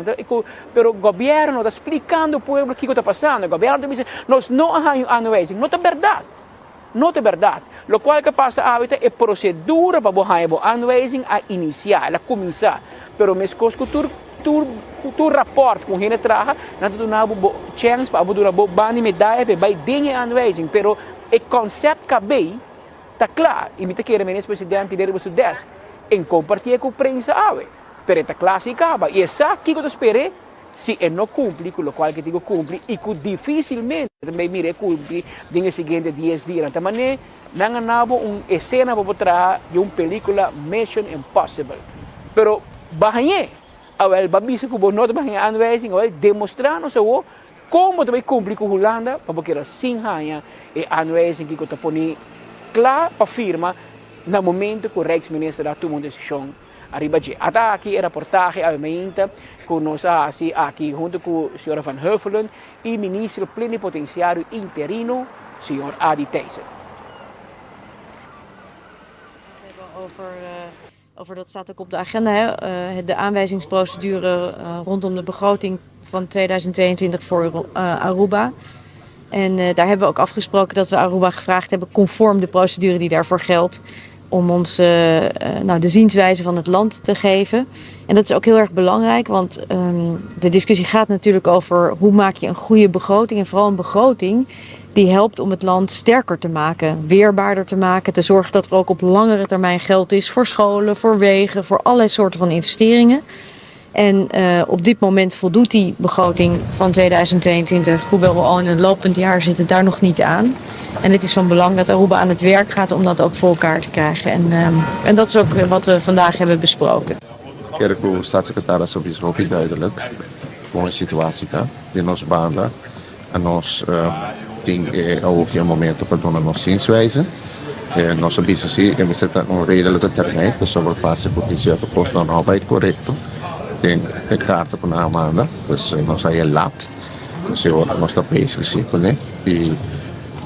pero o governo está explicando ao povo o que está passando o governo diz nós não há aanwijzing não é verdade. Não é verdade. O qual que passa é procedura para a aanwijzing a iniciar, a começar. Pero mes coisas que tu rapport com quem traga, não tu na chance para botar bani medalha para vai dinhe aanwijzing. Pero o conceito que bem tá claro. E me te querer menos presidente dele do Sudeste em compartilhar com a prensa Pero esta classe acaba. E essa que eu espero se não cumpre com o qual que digo cumpre e que dificilmente também mire cumpre nos seguintes 10 dias. De maneira, não há uma cena para botar de uma película Mission Impossible. Pero, bahaya, awal babisa ko bo not bahaya aanwijzing, awal demonstrar no sao como também cumpre com Holanda, para porque sim hanya e aanwijzing que eu poni claro para firma no momento que o Rijksminister da tomou decisão. Arriba de até aqui a reportagem obviamente conosco aqui junto com o senhor Van Heuvelen e ministro plenipotenciário interino, senhor Adi Thijssen. Over dat staat ook op de agenda, de aanwijzingsprocedure rondom de begroting van 2022 voor Aruba. En daar hebben we ook afgesproken dat we Aruba gevraagd hebben, conform de procedure die daarvoor geldt, om ons de zienswijze van het land te geven. En dat is ook heel erg belangrijk, want de discussie gaat natuurlijk over hoe maak je een goede begroting. En vooral een begroting die helpt om het land sterker te maken, weerbaarder te maken. Te zorgen dat er ook op langere termijn geld is voor scholen, voor wegen, voor allerlei soorten van investeringen. En op dit moment voldoet die begroting van 2022, hoewel we al in een lopend jaar zitten, daar nog niet aan. En het is van belang dat Aruba aan het werk gaat om dat ook voor elkaar te krijgen. En dat is ook wat we vandaag hebben besproken. Quero que o staatssecretaris is ook duidelijk voor een situatie die ons behandelt. En ons ook een moment op het nos zienswijze. Nosso business é um redelijke termijn, dus over passe por 18 posto não arbeid correto. Tem carta para a Amanda, dus nós aí é lat, dus nós está bezig sim, né? E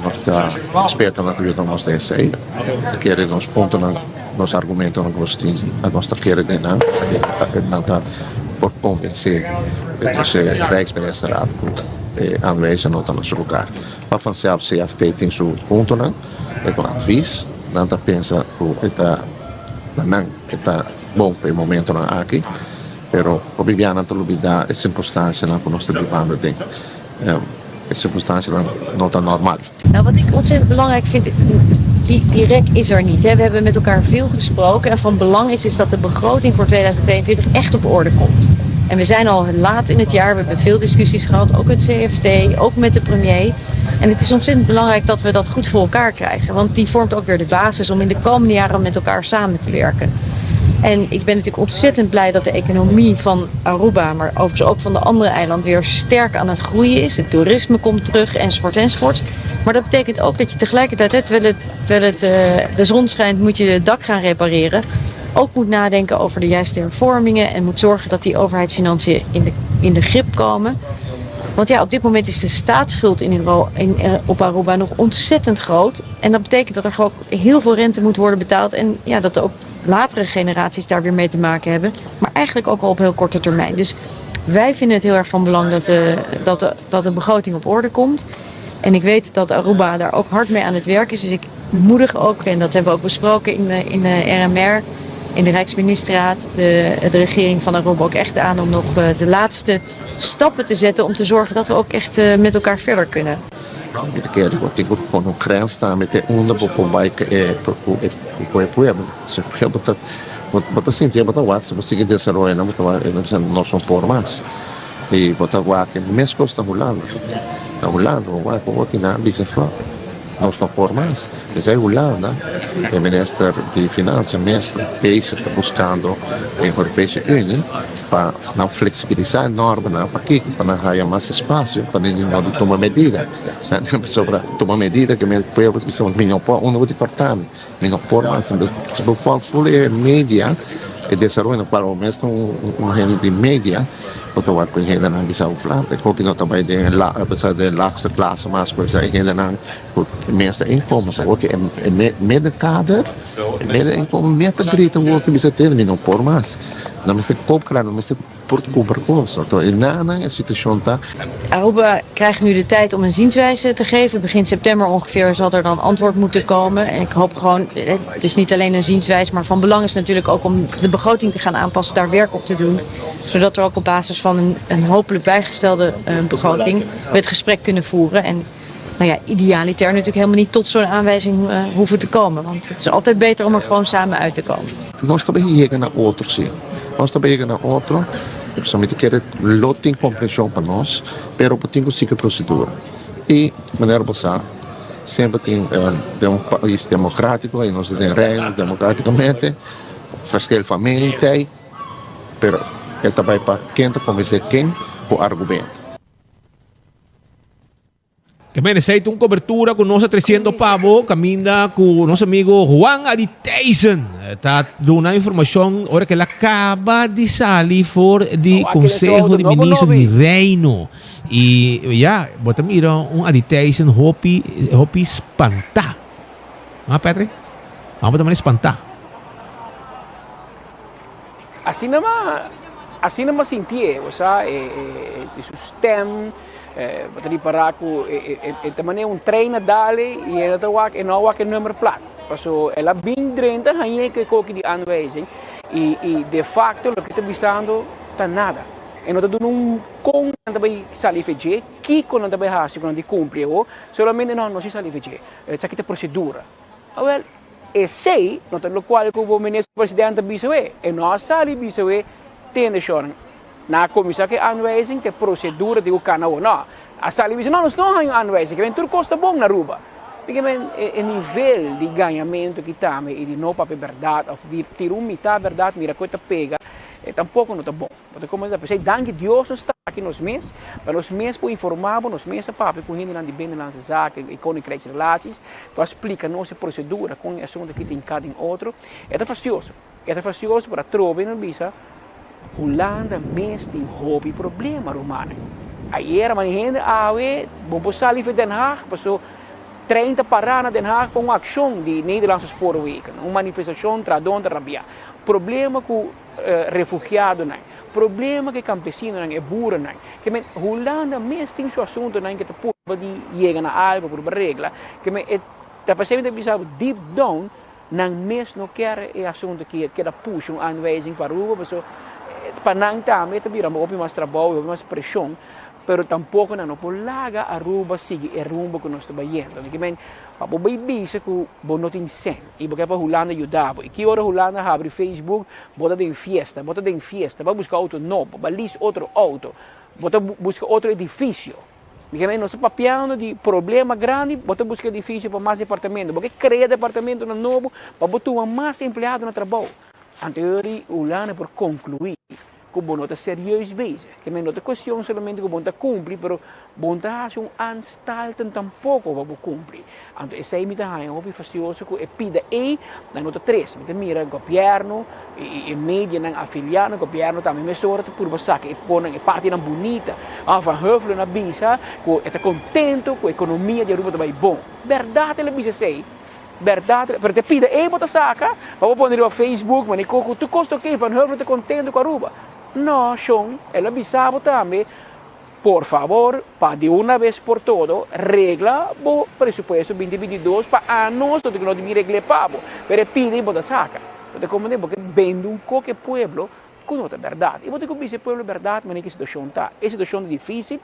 nós está esperando natuurlijk dat nós desse aí, querer nos pontos nos argumentos nós temos, nós está querendo não tá por convencer esse Rijksministerraad aanwijzen no nosso lugar. Para fazer a CFT tem seu ponto né, é com advies, não tá pensa que está bom para o momento aqui. Pero probabilmente não olvidar as circunstâncias que nós estamos vivendo tem. As circunstâncias não tão normaal. Nou, wat ik ontzettend belangrijk vind, die rek is er niet. Hè. We hebben met elkaar veel gesproken en van belang is dat de begroting voor 2022 echt op orde komt. En we zijn al laat in het jaar, we hebben veel discussies gehad, ook met CFT, ook met de premier. En het is ontzettend belangrijk dat we dat goed voor elkaar krijgen. Want die vormt ook weer de basis om in de komende jaren met elkaar samen te werken. En ik ben natuurlijk ontzettend blij dat de economie van Aruba, maar overigens ook van de andere eilanden, weer sterk aan het groeien is. Het toerisme komt terug, enzovoort. Maar dat betekent ook dat je tegelijkertijd, terwijl de zon schijnt, moet je het dak gaan repareren. Ook moet nadenken over de juiste hervormingen en moet zorgen dat die overheidsfinanciën in de grip komen. Want ja, op dit moment is de staatsschuld op Aruba nog ontzettend groot. En dat betekent dat er gewoon heel veel rente moet worden betaald. En ja, dat ook latere generaties daar weer mee te maken hebben. Maar eigenlijk ook al op heel korte termijn. Dus wij vinden het heel erg van belang dat de begroting op orde komt. En ik weet dat Aruba daar ook hard mee aan het werk is. Dus ik moedig ook, en dat hebben we ook besproken in de RMR, in de Rijksministerraad, de regering van Aruba ook echt aan om nog de laatste stappen te zetten om te zorgen dat we ook echt met elkaar verder kunnen. Eu quero quando o CREA está meter onda para vai para pueblo se bota sentir bota wax se você desarrollar não são por mais e bota wax que mesmo está rolando vai por que na dice fala não estão por mais mas é Holanda o ministro de finanças mestre país está buscando a Europeia União para não flexibilizar a norma para que para ganhar mais espaço para não tomar medida sobre tomar medida que o povo precisa não pode não pode cortar não pode mais se for full media e desenvolvendo para o mesmo gênero de mídia ou a coisa ainda não bisa uflante porque não também de apesar de laagste klasse mas coisa ainda não meeste inkomens ook middenkader middeninkomen meer te breed ook bisa ter não por mais não mesmo koopkraam não mesmo por tuberculose então na situatie tá Aruba krijgt nu de tijd om een zienswijze te geven. Begin september ongeveer zal er dan antwoord moeten komen. En ik hoop gewoon, het is niet alleen een zienswijze, maar van belang is natuurlijk ook om de begroting te gaan aanpassen, daar werk op te doen. Zodat we ook op basis van een hopelijk bijgestelde begroting we het gesprek kunnen voeren. En nou ja, idealiter natuurlijk helemaal niet tot zo'n aanwijzing hoeven te komen. Want het is altijd beter om er gewoon samen uit te komen. Nós também chegamos na outro sim. Nós também chegamos na outro. Principalmente que não tem compreensão para nós, pero tem que seguir a procedura. E, de maneira passada, sempre tem país democrático, e nós temos reino democraticamente, faz que a família tem, pero ele também para quem convencer quem com argumento. Que bene, sei una cobertura con nossa 300 pavo, caminda con nosso amigo Juan Aditeysen. Está dando informação, ora que ela acaba de sair for de Conselho de Ministros de Reino. E já, bota mira, Aditeysen hopi espantar. Ah, Patrick? Vamos também espantar. Assim não sentir, sabe, de stem. Wat die paraku het maneira treina dali e ela tá o número plat. Passo ela bem drenta aí que coque de aanwijzing e de facto o que está visando tá nada. E não tá dando com também salifeje que quando também há quando de cumpre o solamente não se salifeje. Essa aqui é procedura. Well, e sei não tá no qual o ministro presidente bisoe e nós sali bisoe tem de chorar. Na comissão que aanwijzing, que procedura de o canal não. A sali diz não há aanwijzing, que tudo custa bom na Aruba. Porque o nível de ganhamento que está e de não papel verdade, ou de ter metade verdade, mira coisa pega, tampouco não está bom. Porque como eu pensei, danke Deus está aqui nos meses, para nos meses por informar, nos meses para com gente de bem nas zaken, e com relações, para explicar nossa procedura com o assunto que tem cada outro. É fastidioso. É fastidioso para trovar no visa. Holanda meest die hobby problema romano. Ayer man gente vamos sair de Den Haag, passou 30 paradas Den Haag com uma ação de Nederlandse spoorwegen, uma manifestação tradonda rabia. Problema com refugiados não, problema com campesinos não, e boeren não. Que men Holanda meest tem seu assunto não que te pode de chegar na alba por regla, que men tá passando de deep down, não meest não quer é assunto que da push aanwijzing para Aruba, passou panangta meta bira mo opi mas trabalho, opi mas pressão, pero tampouco não polaga Aruba sigue e rumbo que nós estamos yendo. Que men papo baby se que bo não tem sen, e porque para Holanda ajudava. E que hora Holanda abre Facebook, bota de fiesta, vai buscar outro novo, balis outro auto, bota busca outro edifício. Porque nós estamos papiando de problema grande, bota buscar difícil para mais departamento, porque cria departamento novo para botar mais empregado no trabalho. Anteriormente, o ano por concluir, que o não está serioso bezig. Que não é questão somente que o está cumprir, mas o está fazendo anstalten tampouco para cumprir. Então, essa é a minha opinião, facioso que pida aí, na nota 3, mira, governo, e mídia, afiliado, governo também, mas sorte por você, que põe parte na bonita, Van Huffelen na bisa, que está contento com a economia de Aruba também bom. Verdade, ele bisa sei. Verdade, porque pida aí, bota saca, para pôr no Facebook, mas tu custa que Van Huffelen está contento com Aruba. Não, Sean, ela avisava também, por favor, para de uma vez por todo, regla o presupuesto 2022 para anos, que não devia reglar para, mas pide e bota saca. Porque como digo, porque vende qualquer pueblo com outra verdade. E você que diz pueblo verdade, mas nem que situação está. A situação é difícil,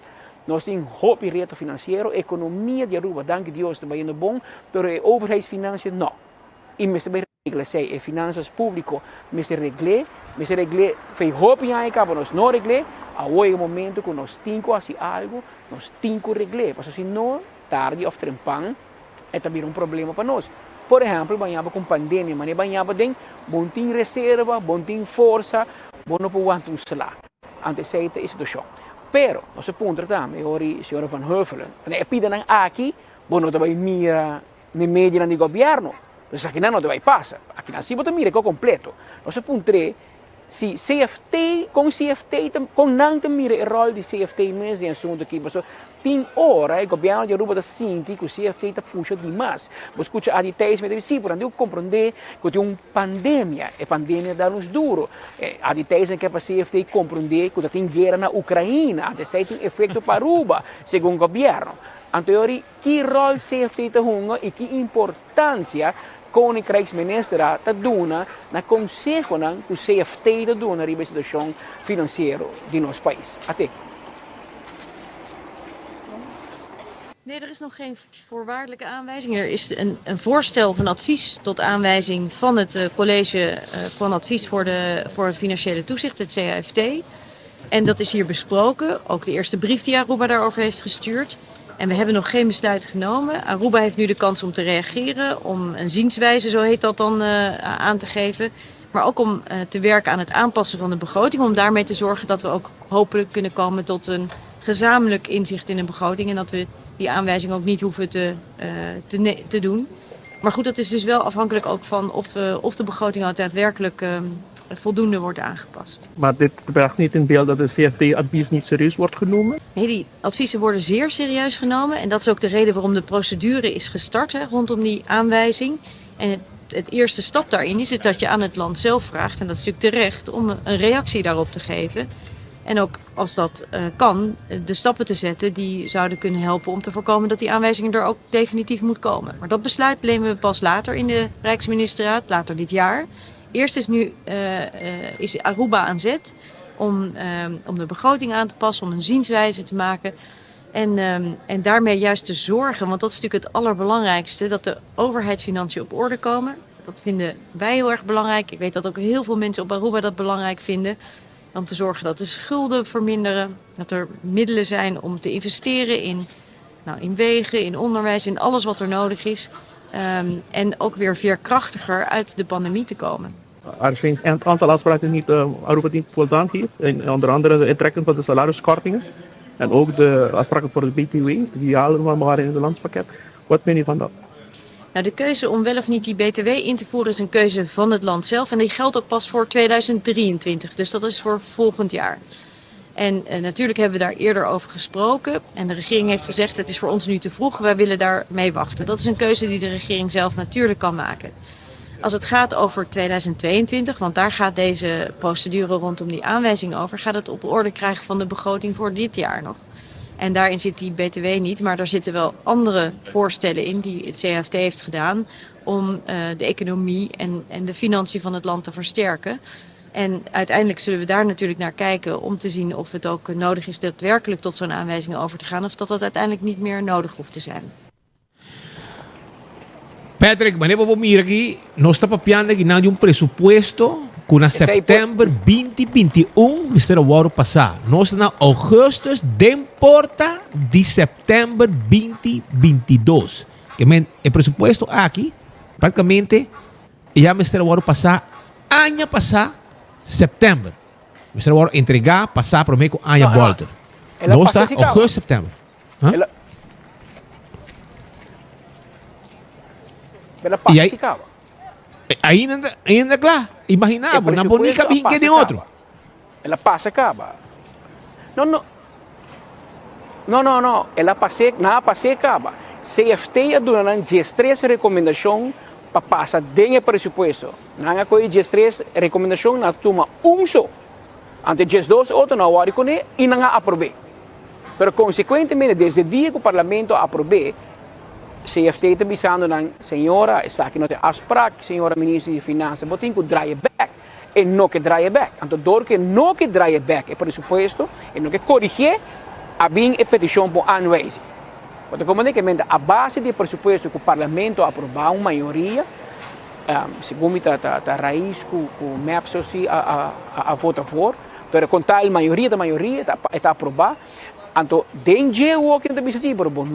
nós temos hoop e reto financeiro, a economia de Aruba, dank Deus, está indo bom, mas a overheidsfinanciën não. E me se regla sei, e finanças públicas me se regle, fez hoop em aí, para nós não regle, a hoje momento que nós temos assim algo, nós temos que regle, porque se não, tarde ou trempang, é também problema para nós. Por exemplo, banhava com pandemia, mas banhava tem bom tem reserva, bom tem força, bom não pode aguentar um salário. Antes essa situação. Pero, nosso ponto também, a senhora Van Huffelen, a pida aqui, bom não vai mira na média do governo, mas aqui não vai passar. Aqui não se pode mirar completo. Nosso ponto 3, se CFT, com não mira o rol de CFT mesmo em assunto aqui, mas tem hora o governo de Aruba da sinti que o CFT está puxa demais. Você escuta a details, mas sim, por eu compreender que tem uma pandemia, e a pandemia dá-nos duro. A details que é para o CFT compreender que tem guerra na Ucrânia, até tem efeito para Aruba, segundo o governo. Então, que rol o CFT está jogando e que importância Koninkrijksminister está dando na consejo que o CFT está dando na situação financeira de nosso país. Até. Nee, er is nog geen voorwaardelijke aanwijzing. Er is een voorstel van advies tot aanwijzing van het college van advies voor het financiële toezicht, het CAFT. En dat is hier besproken. Ook de eerste brief die Aruba daarover heeft gestuurd. En we hebben nog geen besluit genomen. Aruba heeft nu de kans om te reageren, om een zienswijze, zo heet dat dan, aan te geven. Maar ook om te werken aan het aanpassen van de begroting. Om daarmee te zorgen dat we ook hopelijk kunnen komen tot een gezamenlijk inzicht in de begroting. En dat we die aanwijzing ook niet hoeven te doen. Maar goed, dat is dus wel afhankelijk ook van of de begroting ook daadwerkelijk voldoende wordt aangepast. Maar dit bracht niet in beeld dat de CFT-advies niet serieus wordt genomen? Nee, die adviezen worden zeer serieus genomen. En dat is ook de reden waarom de procedure is gestart rondom die aanwijzing. En het eerste stap daarin is dat je aan het land zelf vraagt, en dat is natuurlijk terecht, om een reactie daarop te geven. En ook als dat kan, de stappen te zetten die zouden kunnen helpen om te voorkomen dat die aanwijzing er ook definitief moet komen. Maar dat besluit nemen we pas later in de Rijksministerraad, later dit jaar. Eerst is nu is Aruba aan zet om de begroting aan te passen, om een zienswijze te maken. En daarmee juist te zorgen, want dat is natuurlijk het allerbelangrijkste, dat de overheidsfinanciën op orde komen. Dat vinden wij heel erg belangrijk. Ik weet dat ook heel veel mensen op Aruba dat belangrijk vinden. Om te zorgen dat de schulden verminderen, dat er middelen zijn om te investeren in wegen, in onderwijs, in alles wat er nodig is. En ook weer veerkrachtiger uit de pandemie te komen. Er zijn een aantal afspraken die Aruba niet voldaan heeft. Onder andere de intrekking van de salariskortingen. En ook de afspraken voor de BTW, die halen we maar in het landspakket. Wat vind je van dat? Nou, de keuze om wel of niet die BTW in te voeren is een keuze van het land zelf. En die geldt ook pas voor 2023. Dus dat is voor volgend jaar. En natuurlijk hebben we daar eerder over gesproken. En de regering heeft gezegd, het is voor ons nu te vroeg. Wij willen daarmee wachten. Dat is een keuze die de regering zelf natuurlijk kan maken. Als het gaat over 2022, want daar gaat deze procedure rondom die aanwijzing over, gaat het op orde krijgen van de begroting voor dit jaar nog. En daarin zit die BTW niet, maar daar zitten wel andere voorstellen in die het CAFT heeft gedaan om de economie en de financiën van het land te versterken. En uiteindelijk zullen we daar natuurlijk naar kijken om te zien of het ook nodig is daadwerkelijk tot zo'n aanwijzing over te gaan of dat uiteindelijk niet meer nodig hoeft te zijn. Patrick, manevo po mira aqui, nós está papiando aqui de um presupuesto Com na setembro 2021, Mr. Waro passar. Nós na augustus, demporta de setembro 2022. Que men, o presupuesto aqui, praticamente, já Mr. Waro passar, ano passar, setembro. Mr. Waro entregar, passar para mim com ano volta. Nós está agosto, setembro. E aí, ainda claro, imaginava, na bonica vinha de outro. Ela passa acaba. Não. Ela passa acaba. CFT é dando 13 recomendação para passar dentro do presupuesto. Não é coisa 13 recomendação na toma só. Antes 12 outro não hora com ele e não aprovei. Pero consequentemente desde o dia que o parlamento aprovei, CFT está avisando na senhora, está aqui no ASPRAC, senhora ministra de Finanças, botem que dry back e não que dry back. Então, dor que não que dry back é presupuesto, e não que corrigir a bem a petição para annuais. Porque como é que a base do presupuesto que o parlamento aprovou, uma maioria, segundo a raiz que o MEPS a vota for, pero com tal maioria da maioria está aprovado. Então, dentro o que está assim, mas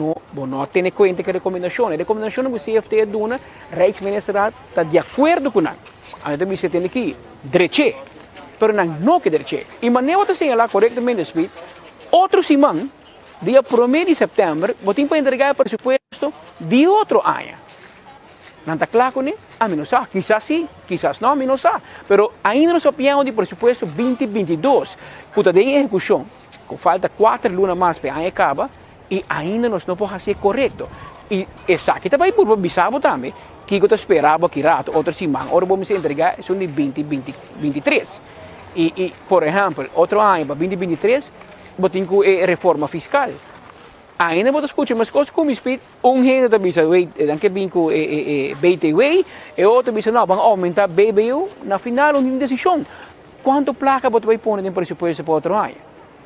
não tem conta que a recomendação que o CFT dona, o Rijksminister está de acordo com ela. Então, você tem que direito, mas não que direito. E maneira de señalar corretamente, outro semana, dia 1 de setembro, você vai entregar o presupuesto de outro ano. Não está claro com ele? A mim não sabe. Quizás sim, quizás não, a mim não sabe. Mas ainda não sabemos do presupuesto 2022, que está em execução. Com falta 4 lunas mais para a acaba e ainda nós não podemos fazer correto. E essa aqui também por avisar também que eu esperava que rato outra semana, agora vamos entregar são de 2023. E por exemplo, outro ano para 2023, vou ter que reforma fiscal. Ainda vou escutar mas coisas como speed, gente está dizendo que vem com BTW e outro diz não, vamos aumentar BBU, na final uma decisão. Quanto placa você vai pôr no presupuesto para outro ano?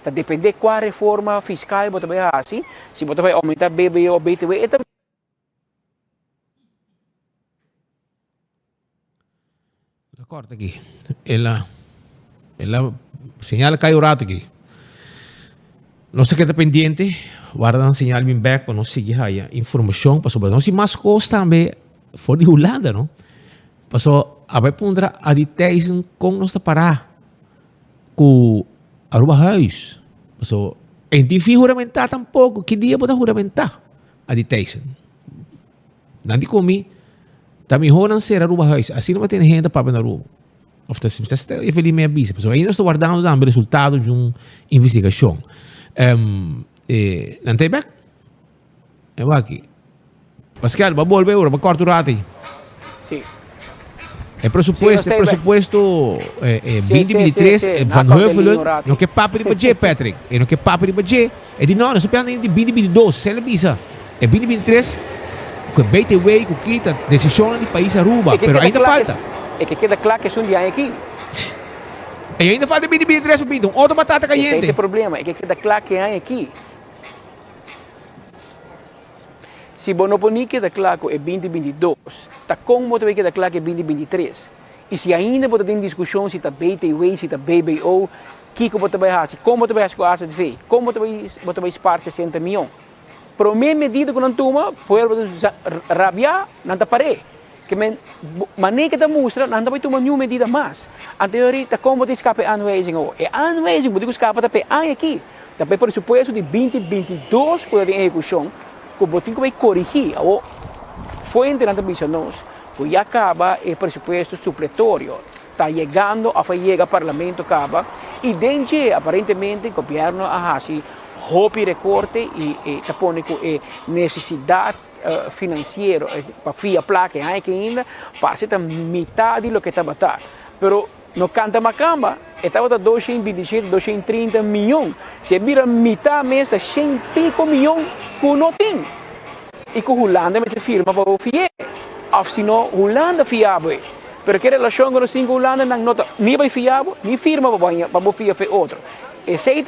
Tá depende qual reforma fiscal você vai fazer, se você vai aumentar BBU ou BTW, corta aqui. Ela señala caiu rato aqui. Não sei que está pendiente, guarda um sinal bem back para nós seguir aí informação para sobre nós e mais coisas também fora de Holanda, não? Passou a vai pondra a detalhes com nós parar com Aruba Reis. Passou em difícil juramentar tampouco. Que dia pode juramentar a detalhes? Não de comi. Também não ser Aruba Reis. Assim não vai ter gente para ver na Aruba. Infelizmente me avisa. Pessoal, ainda estou guardando o resultado de uma investigação. Não tem back? Eu vou aqui. Pascal, vai volver agora, vai cortar o rato aí. Sim. É pressuposto 2023, Van Heuvelen, não quer papo de budget, Patrick. Não quer papo de budget. É de não, nós estamos de 2022, você não visa. É 2023, com BTW, com kita, decisão de país Aruba, mas ainda falta. É que queda claro que é um dia aqui. E ainda falta 2023, então, outra batata caliente. Esse é o problema, é que queda claro que é aqui. Se você não queda claro que é 2022, está como você queda claro que é 2023. E se ainda você tem discussão se está BTW, se está BBO, o que você vai fazer, como você vai fazer de feio, como você vai spar 60 milhões. Para a mesma medida que não toma, pode rabiar, não está parede. Que maneira que está mostra, não vai tomar nenhuma medida mais. A teoria está como você escapa a annuaging. É annuaging, você escapa da PA aqui. Também por suposto de 2022, quando tem execução, que você vai corrigir. Foi entrando a nós, que já acaba o pressuposto supletório. Está chegando, a chegar ao parlamento, acaba. E dentro, aparentemente, o governo a fazer roupa recorte e está pondo necessidade financeira para fiar placa ainda passa a metade do que estava tá. Pero no canta macamba estava 227, 230 milhões. Se vira metade mês 100 e pico milhões que não tem. E que Holanda se firma para o fiar. Ou se não, Holanda fiável. Pero que relação com o Holanda não nota nem vai fiável, nem firma para o fiar outro. Esse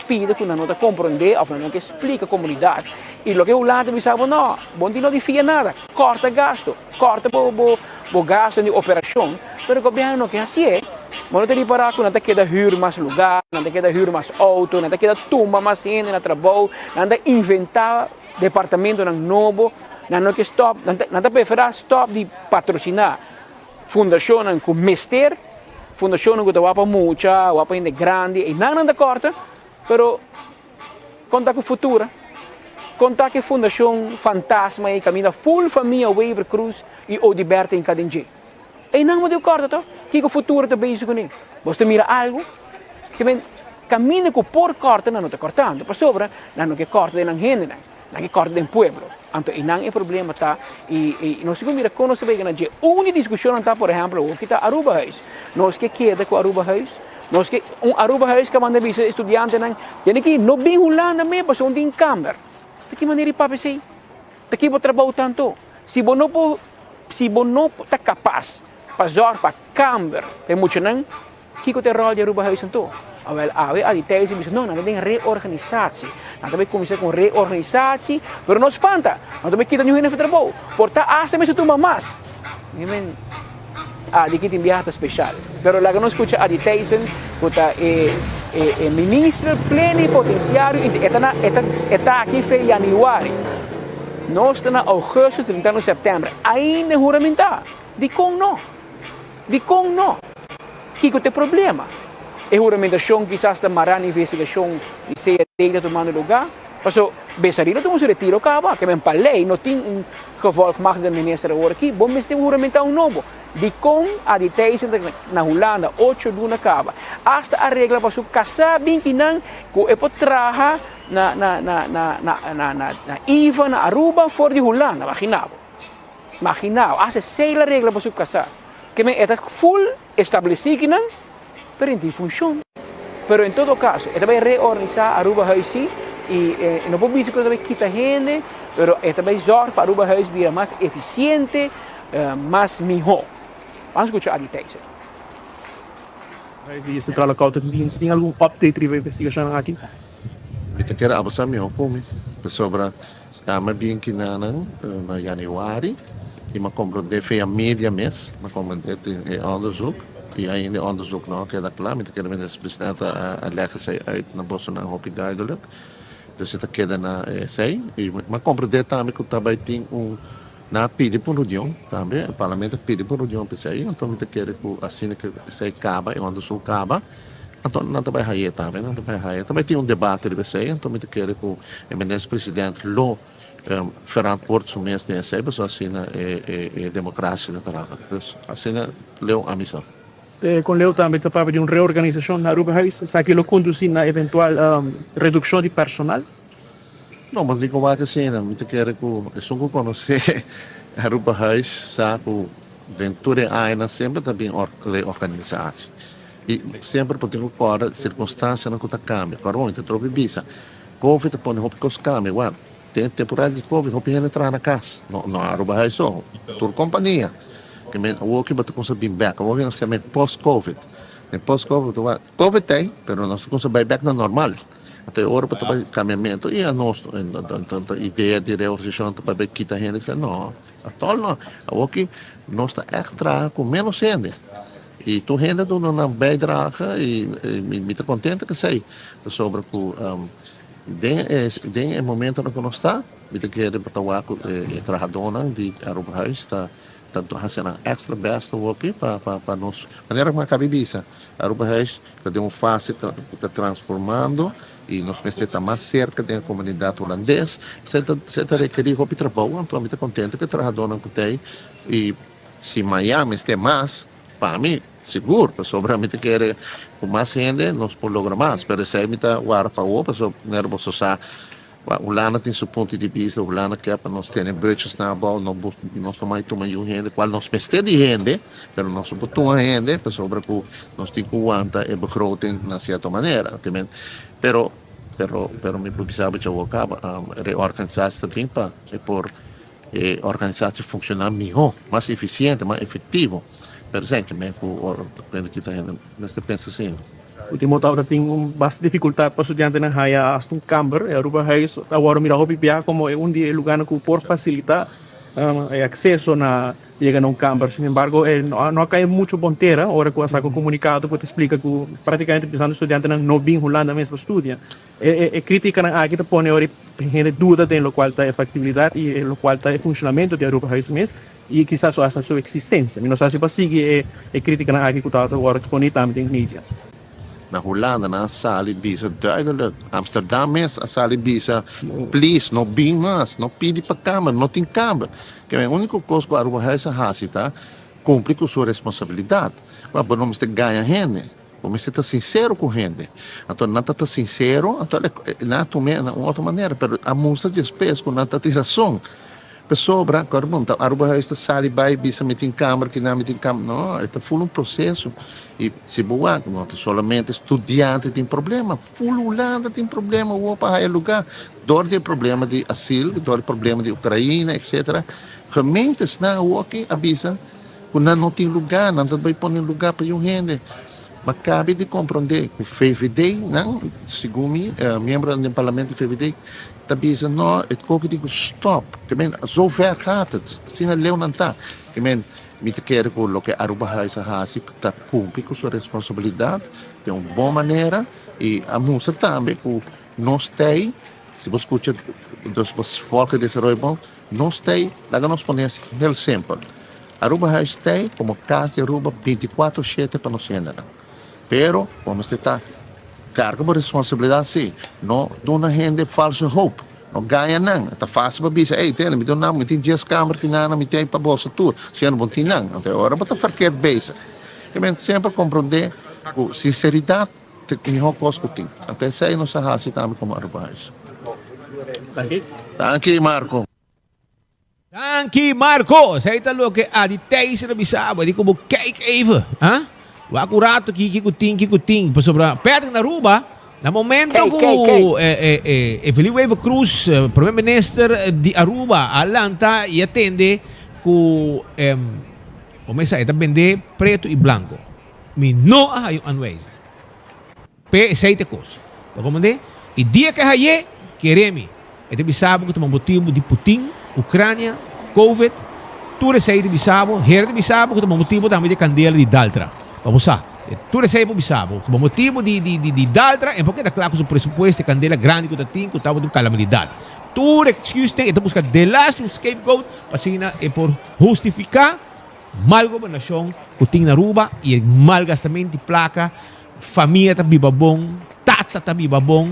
pide que não compreender, ou não que explica a comunidade. E o que o lado pensava, não, bom dia não defia nada, corta gasto, corta o gasto de operação, Pero o governo não quer assim, mas não tem parar com nada que da hyr mais lugar, nada que da hyr mais auto, nada que da tumba mais gente na trabalho, nada inventar departamento ng novo, nada que stop, nada preferar stop de patrocinar fundação com mester, fundação que wapa mucha, wapa ainda grande, e nada corta, pero conta com o futuro. Conta que fundação fantasma e caminha full família Weaver Cruz e Odiberta em Cadinje. E não me corta, to? Que o futuro está bem com ele. Você mira algo que vem caminha com por corta não está cortando, para sobra não que corta de não gente, não que corta de pueblo. Então, e não é problema tá e nós se mira quando se vê que na única discussão tá, por exemplo, o que está Aruba House. Nós que queda com Aruba House. Nós que Aruba House que manda visa estudante não, tem que não bem Holanda mesmo, passou um dia em câmara. De que maneira para pensar? De que vou trabalhar tanto? Se você não está capaz para jogar para câmara, é muito não, que tem rol de Aruba House então? A details diz não, nós temos reorganização, nós também começar com reorganização, mas não espanta, nós também quita nenhum para trabalho, porta hasta mesmo tu mamás, de que tem viagem especial, pero lá que nós escuta a details, puta ministro plenipotenciário está aqui em janeiro. Nós estamos em agosto, 30 de setembro. Ainda juramentar. De como não? De como não? Que tem problema? É juramentação que está marando investigação e se é tomando lugar. Paso, besarina tu se retiro acaba, que me empalei, não tem gevolg mag de minister agora aqui, bom mas tem juramentar novo. De com a details na Holanda, 8 luna acaba. Hasta a regra para su casar bem que não, que é para trabalhar na IVA, na Aruba, fora de Holanda, imaginava. Hasta 6 a regra para su casar. Que me é full estabelecido que não, pero não funciona. Pero em todo caso, é também reorganizar a Aruba House e não pode dizer que também quita gente, pero é também zorg para a Aruba House vira mais eficiente, mais melhor. Vamos escutar a details. E Central Accountant tem algum update de investigação aqui? Eu quero avançar melhor comigo. Sobre a bem que na janeiro e me compreender a média mês, me compreender onderzoek. E ainda onderzoek não queda claro, mas quero ver se presidente a leggen zij uit naar Boston en hoop duidelijk. Dus het queda na zij. Maar compreender também que também tem na pedir por união também, o parlamento pede por união para zij. Então me quero que assim que zij acaba e onderzoek acaba. Então não vai raia também, não vai raia. Também tem debate de zij. Então me quero que o presidente lo verantwoord zo'n mensen in zij, zoals assim democratie dat raken. Dus assim leu a missão. Com Leo também estava de uma reorganização na Aruba House, será que ele conduzir na eventual redução de personal? Não, mas digo que sim, me quero que só conhecer a Aruba House, sabe, dentro de aina sempre também reorganizados. E sempre podemos correr circunstâncias não que cambia. Agora vamos ter troca visa. Covid põe roupa que os cambia, ué. Tem temporada de Covid, roupa entrar na casa. Não Aruba House só, toda companhia. Que o que bato com bem back, o que nós chamamos post-Covid. Post-Covid, Covid tem, mas nós conseguimos back na normal. Até agora para o caminhamento e a nossa ideia de reorganização para ver que a gente diz não, atual não, o que nós está extra com menos gente. E tu gente tu não bem draga e me está contente que sei sobre o den momento que nós está, me te quer para o trabalhador de Aruba House está tanto fazendo extra best work para nós. Maneira que cabe bisa. Aruba House está de fase está transformando e nós estamos mais cerca da comunidade holandesa. Você requer roupa trabalho, então me está contente que o trabalhador não tem e se Miami tem mais, para mim seguro, sobre a mim quer com mais gente nós podemos lograr mais, mas se a mim está guarda para o outro, so nervoso só. O Lana tem seu ponto de vista, o Lana quer para nós terem budgets na bola, nós tomamos gente, qual nós precisamos de gente, mas nós não botamos gente, sobre que nós temos que aguentar e begroting na certa maneira, pero me precisava de reorganizar também para a organização funcionar melhor, mais eficiente, mais efetivo. Por exemplo, que nós pensa assim. Último tahun tem bastante dificuldade para estudiantes na Haya hasta Camber, Aruba House, agora mira hopi como um dia lugar que por facilitar acesso na llegan a un campo. Sin embargo, no cae mucho ponteira. Ahora que saco comunicado, pues te explica que prácticamente los estudiantes no vienen Holanda mesmo estudian. Crítica aquí te pone ahora gente duda de lo cual está factibilidad y lo cual está el funcionamiento de Aruba Huis mes y quizás hasta su existencia. No sé si para seguir crítica aquí que está ahora disponível también en media. Na Holanda, na sali bisa duidelijk. Amsterdam is a sali bisa, please, no bing mas, no pedi para câmara, não tem câmara. Que é a única coisa que a Aruba Huis tá, cumpre com sua responsabilidade. Mas não me ganha gente. Você está sincero com a gente. Então, não está sincero, então, não tomei de outra maneira. Mas a música de espécie, não está de razão. Pessoa branca, a Aruba Huis está sali, vai, bisa, me tem câmara, que não me tem câmara. Não, está full processo. E se boa, não é somente estudante tem problema, full Holanda tem problema, o para lugar, dor de problema de asilo, dor de problema de Ucrânia, etc. Gemeentes na aqui avisam que não tem lugar, não vai pôr lugar para a gente. Mas cabe de compreender que o FVD, não, segundo membro do parlamento do FVD, avisa não, é que digo stop, que men zo ver gaat het, assim não não está, que men me quer que o que Aruba Huis está cumpre com sua responsabilidade de uma boa maneira e a música também que nós tem, se você escuta dos folks desse roibão, nós tem, lá nós podemos heel simples. Aruba Huis tem como casa de Aruba 24/7 para nós generar. Pero vamos tentar carga de responsabilidade sim, não dona gente falsa hope. Não ganha não, está fácil para dizer, ei, tem, me dá não, me tem 10 câmeras que não me tem para bolsa tudo, se não tem não, até agora para verkeerd bezig. Eu sempre compreender com sinceridade tem uma coisa que tem. Até sei não sabe se também como Aruba Huis. Danke, Marco. Danke, Marco. Zei het al ook, die Thijs er bisabo, die kom kijk even, hè? Wakurato kikuting pa sobra perto na Aruba. Na momento ko Evelio Eva Cruz, primeiro-ministro de Aruba, alanta e atende com o mesa eta vender preto e branco. Mi no hay anway. Pe seite cos. Tá comande? E dia que haye queremi. Eta bisabo que motivo de Putin, Ucrânia, Covid, tudo seite bisabo, herde bisabo que motivo também de candela de Daltra. Vamos lá. Tu recebe bisabo. Por motivo de Daltra, é porque está claro que o pressuposto é candela grande que tem, que estava de calamidade. Tu excuse tem, então busca de last um scapegoat, para é por justificar mal governação que tem na Aruba e mal gastamento de placa, família tá biba bom, tata tá biba bom,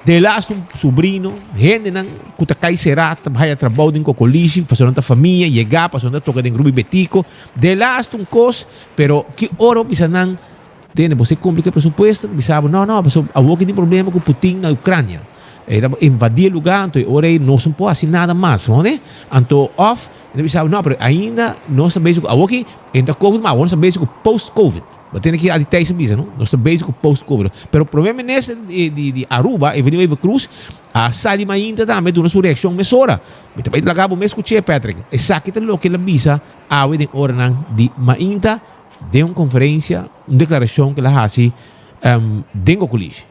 de last um sobrinho, gente não que tá cai será, vai trabalhar em colégio, fazendo a família, chegar, fazendo toca em grupo betico, de last um cos, pero que oro bisa não tem, você cumpre o presupuesto, bisa não, mas a que tem problema com Putin na Ucrânia. Era invadir o lugar, então ora não se pode assim nada mais, né? Então off, ele bisa não, pero ainda não sabemos o que entra Covid, mas não sabemos o post-Covid. Mas tem aqui a detalhe bisa, não? Nós sabemos o post-Covid. Pero o primeiro-ministro de Aruba, Evelio Eva Cruz, a sali ainda também de uma sua reação mesora. Mas também lagabo me escutei, Patrick. Exatamente o que ele bisa, a de hora de ainda de uma conferência, uma declaração que ela faz dentro do colégio.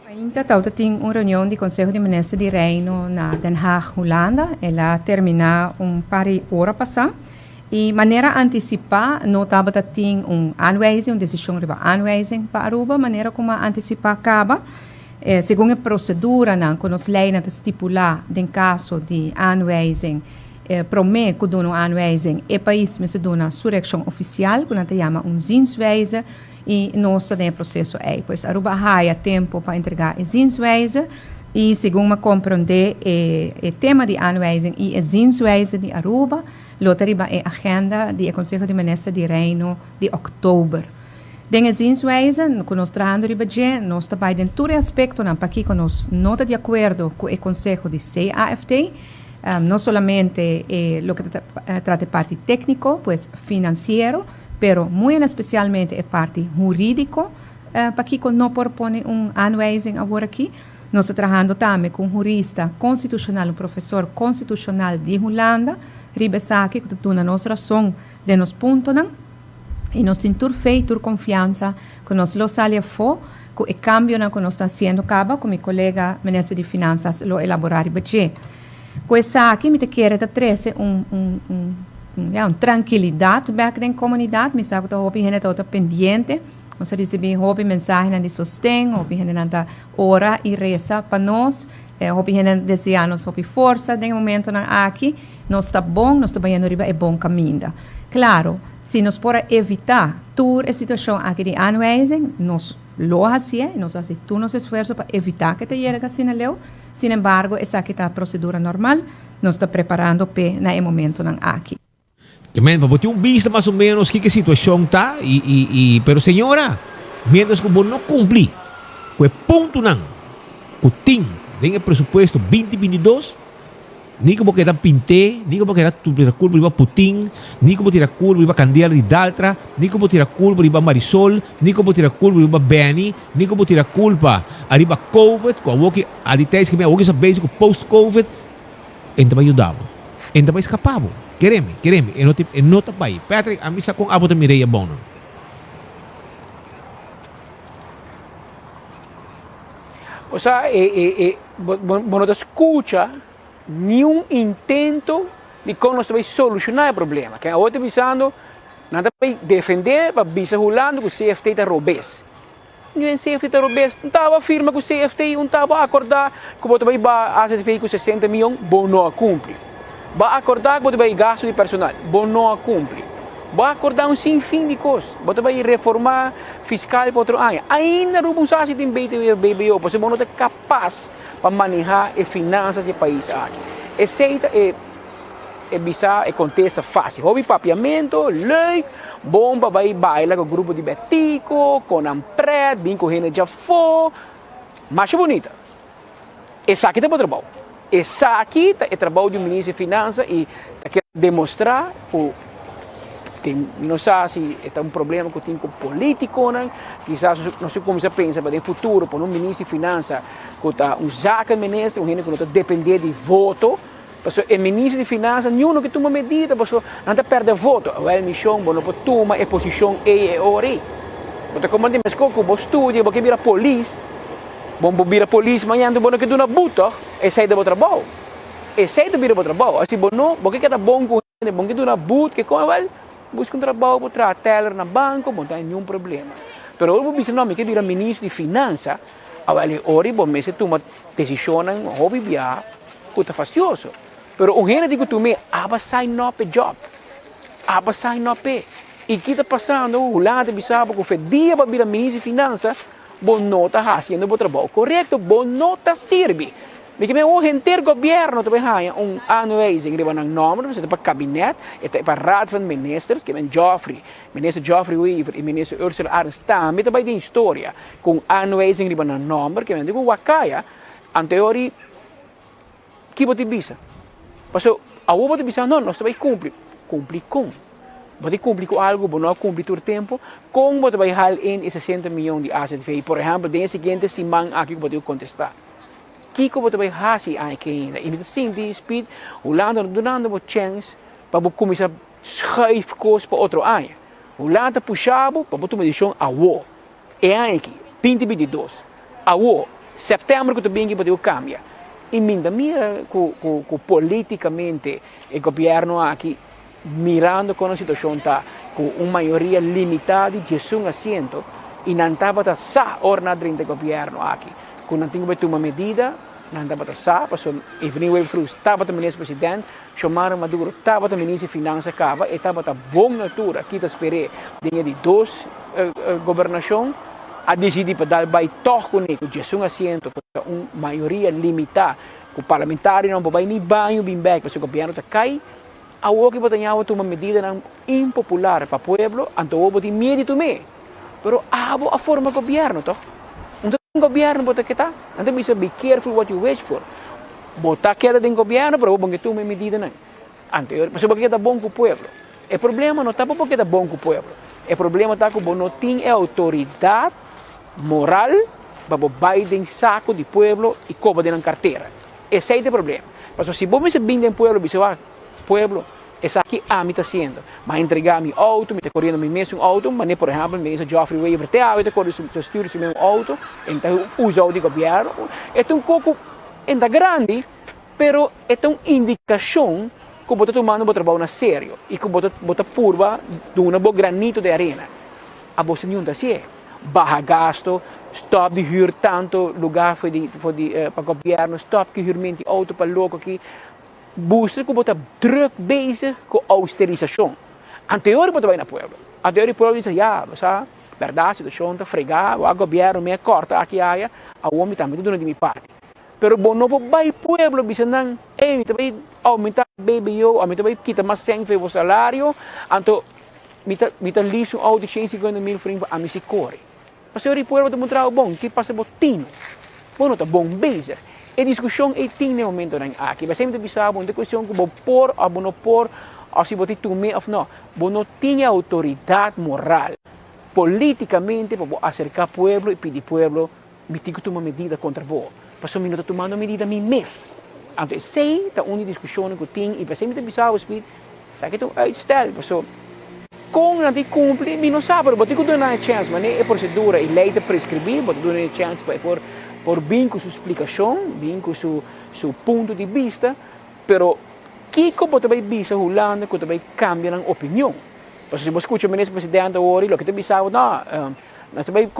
Ainda tem uma reunião do Conselho de Ministros de Reino na Den Haag, Holanda. Ela termina par de horas passar. E maneira antecipar, não estava tem aanwijzing, uma decisão de aanwijzing para Aruba, maneira como antecipar acaba. Segundo a procedura, que nos leina a estipular, em caso de aanwijzing, promete que dona aanwijzing, o país me se dona sua reação oficial, que nós chama zienswijzer, e nós temos processo aí. Pois Aruba há tempo para entregar a zienswijzer, e segundo compreender o tema de aanwijzing e a zienswijzer de Aruba, lotariba é a agenda do Conselho de Ministros de Reino de outubro. Den zienswijze, que nós trazendo de budget, nós trabalhamos em todo aspecto, para que nós não estamos de acordo com o Conselho de CAFT, não somente lo que trata parte técnico, pues financeiro, pero muito especialmente a parte jurídico, para que não propõe aanwijzing agora aqui. Nós estamos trabalhando também com um jurista constitucional, um professor constitucional de Holanda, Ribesaki, que tem a nossa razão de nos pontos, e nós temos fé e confiança que nós lo salia for, que o cambio que nós estamos fazendo acaba, com meu colega ministro de Finanças, lo elaborar o budget. Com essa aqui, me quero trazer tranquilidade back na comunidade. Me sabe que o hobby é todo pendiente. Nós recebemos hobby mensagem de sustento, hobby é ora e reza para nós. Hobby é desejamos hobby força no momento aqui. Nós está bom, nós está indo riba é bom caminho. Claro, se nós podemos evitar toda a situação aqui de aanwijzing, nós lo hacemos, nós fazemos todo nosso esforço para evitar que te llegue assim na lei. Sin embargo, essa aqui é a procedura normal, nós está preparando para no momento aqui. Que men, para botar vista mais ou menos que situação está pero senhora, mientras que não cumprir, que ponto não, que tem, tem o presupuesto 2022, ni como que era Pinté, ni como que era tirar culpa riba Putin, ni como tirar culpa riba Candial de Daltra, ni como tirar culpa riba Marisol, ni como tirar culpa riba Benny, ni como tirar culpa riba COVID, com a que a details que me a basic post-COVID, ainda vai ajudar, ainda vai escapar. Queremos, e não está aí. Patrick, a missa com a bota mireia bom. O sea, bueno, te escucha nenhum intento de como nós vamos solucionar o problema. Que agora está pensando, nada para defender, para bisa rolando que o CFT está robês. Ninguém CFT está robês, não estava firme com o CFT, não estava a acordar que o vai a CFT com 60 milhões, bom não cumpre. Vai acordar que o vai gasto de personal, bom não cumpre. Vai acordar sinfim de coisas, vai reformar fiscal para outro ano. Ainda não usar se tem BBO, porque não é capaz para manejar as finanças do país aqui. Aceita é contesta fácil. Houve papiamento, lei, bomba vai bailar com o grupo de Betico, com a Ampred, bem com o René Jafó, mais bonita. Essa aqui é o trabalho. Essa aqui é o trabalho do ministro de Finanças e quer demonstrar que não sei se é um problema que tem com o político, né? Quizás não sei como se pensa, mas no futuro, para um ministro de Finanças, que está zaken ministro, que não está depender de voto, porque o ministro de Finanças, nenhum que toma medida, porque não está perde voto. A missão, não pode tomar a posição e ori. Porque como tem mesmo que você estuda, você vira polícia, você vira polícia, amanhã você não tem buta, e sai do trabalho. E sai do trabalho. Assim, você quer bom com ele, você tem uma buta, que como ele, busca um trabalho para trazer teller na banco, não tem nenhum problema. Mas eu vou dizer, não, que vira ministro de Finanças, ali ori bom mês toma decisão hobby bia que fastioso pero o gente digo tu me aba sign up job aba sign up e que está passando o lado bisaba que foi dia para vir a ministra de Finanças bom nota fazendo o trabalho correto bom nota serve porque o gente governo também há aanwijzing riba ng número para cabinet e para raad van ministers que minister Geoffrey Weaver e minister Ursula Arns também também tem história com aanwijzing riba ng número que digo wakaya ang teoria que você bisa paso a você bisa não nós também cumprir com você cumprir com algo você não cumprir todo tempo com você vai hal em 60 milhões de asset fee por exemplo den seguinte simang aqui que você contestar Kiko wat bij hasi aankijken. In het zin die speed, hoe later donando wat chance, para você começar schuif coisas para outro ano. Hoe later puxado, para você medição a wo. É aqui, 2022. A wo, setembro que tu bem que pode cambiar. E minda mira com politicamente o governo aqui mirando com a situação tá com uma maioria limitada de 100% e não estava a sa ordenado do governo aqui. Quando não tinha uma medida não estava a sa, porque Evelyn Wave Cruz estava o ministro presidente, chamaram Maduro estava o ministro de Finanças acaba e estava a bom natura aqui está esperando de duas governação a decidir para dar vai toque com ele de 100% uma maioria limitada o parlamentar não vai nem banho bem back porque o governo está cai a o que botar uma medida não impopular para o povo então o botar medo também pero a forma do governo toch o governo bota que tá então precisa be careful what you wish for botar queda do governo para o bom que tome medida não anterior porque porque tá bom com o povo o problema não tá porque tá bom com o povo o problema tá que não tem autoridade moral para Biden saco de povo e cobra de na carteira esse é o problema porque se você bem do povo você vai povo essa aqui a mim está sendo mas entregar meu auto me está correndo meu mesmo auto mas por exemplo me diz Geoffrey Weaver te eu te corro seu estúdio seu auto então usa o de governo é um pouco ainda grande pero é uma indicação que bota tomando o trabalho na sério e que bota purva de um granito de arena. A bolsa não está assim. Baja gasto, stop de huur tanto lugar para o governo, stop que huur mente auto para louco aqui. Booster que bota druk bezig com austerização. Anterior bota bem na pueblo. Anterior o pueblo diz, verdade, situação está fregada, o governo me corta aqui a homem também tudo de minha parte. Pero bom não vai pueblo bisa nang vai aumentar BBO, vai quitar mais 100 o salário, então mita liso auto 150 mil francs a mim se corre. Mas o pueblo tem um trabalho bom, que passa botino. Bom, está bom bezig. A discussão é tem momento aqui. Mas sempre bisa uma questão que vou pôr ou não pôr, ou se botar tu me ou não. Bom não tem autoridade moral politicamente para acercar o pueblo e pedir pueblo me tem que tomar medida contra você. Passou minuto tomando medida mi mês. Então, sei, está uma discussão que tem e sempre bisa o speed. Sabe que tu uitstel, passou com a cumpre, mi não sabe, mas eu dou uma chance, mas é procedura e lei de prescrever, mas dou uma chance por bem com sua explicação, bem com seu ponto de vista, pero que como também bisa Holanda, que também cambia a opinião. Mas se você escuta o ministro presidente hoje, o que te bisa, nós também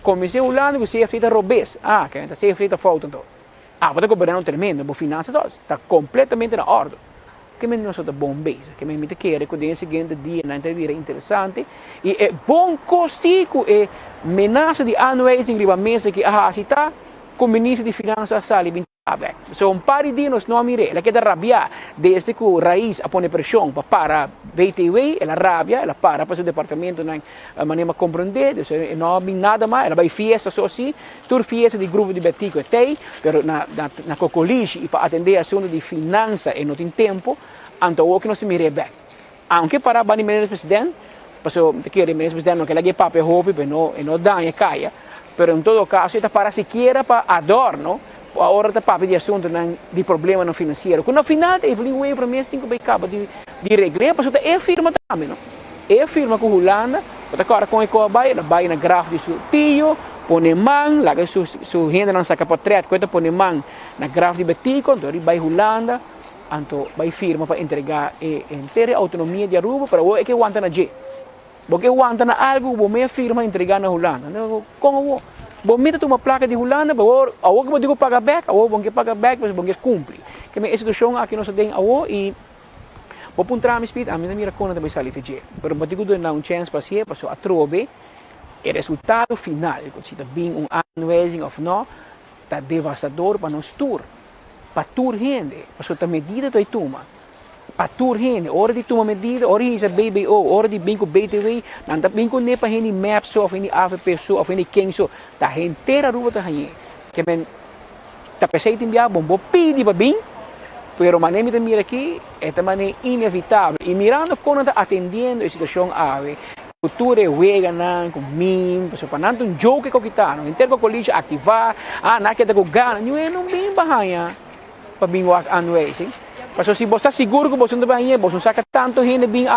comecei Holanda, que CFT está robês. Que a CFT está falta então. Mas o governo tremendo, a finança está completamente na ordem. Que me não sou bom base, que me quer que o dia seguinte dia na entrevista interessante e é bom consigo é ameaça de anúncio de mesa que se está com o ministro de finanças sali bem aberto. So par de dias não mire, ela quer rabiar desde que o raiz a pôr pressão para BTW, ela rabia, ela para o departamento na maneira compreender, não há nada mais, ela vai fiesta só assim, tur fiesta de grupo de betico é tem, pero na cocoliche e para atender a assunto de finanças e não tem tempo, então o que não se mire bem. Aunque para o ministro presidente, passou que o ministro presidente não quer levar papel roupa, não dá e caia, pero em todo caso está para sequer para adorno. A hora de papo de assunto de problema no financeiro. Quando no final ele veio para mim tem que cabo de regresso, porque é firma também, não? É firma com Holanda, porque agora com a vai na graf de seu tio, põe mão, lá que seu renda não saca portrait, quando põe mão na graf de Betico, então ele vai Holanda, então vai firma para entregar a inteira autonomia de Aruba para o que aguenta na G. Porque aguanta na algo, o minha firma entregar na Holanda. Como bom, meta uma placa de Holanda, a o que eu digo paga back, a o bom que paga back, mas bom que cumpre. Que a instituição aqui nós tem a o e vou puntar me speed, a minha mira conta também sali fije. Pero eu digo dar um chance para ser, para a trobe, o resultado final, quando se está bem anúncio ou não, está devastador para nós tour, para tour gente, para a medida que toma. Para tour gente, hora de tomar medida, hora de BBO, hora de bem com BTW, não está bem com nem para gente map só, para gente AVP só, para gente quem só, tá gente inteira rua tá gente, que men, tá pensei em enviar bom pedir para bem, pero maneira de mirar aqui é também inevitável e mirando como está atendendo a situação ave, cultura é wega não, com mim, pessoal para não um jogo que kita, não inteiro com colégio ativar, na que tá com gana, não bem bahaya, para bem o anuência. Mas se você está seguro que você não vai ir, você não saca tanto gente bem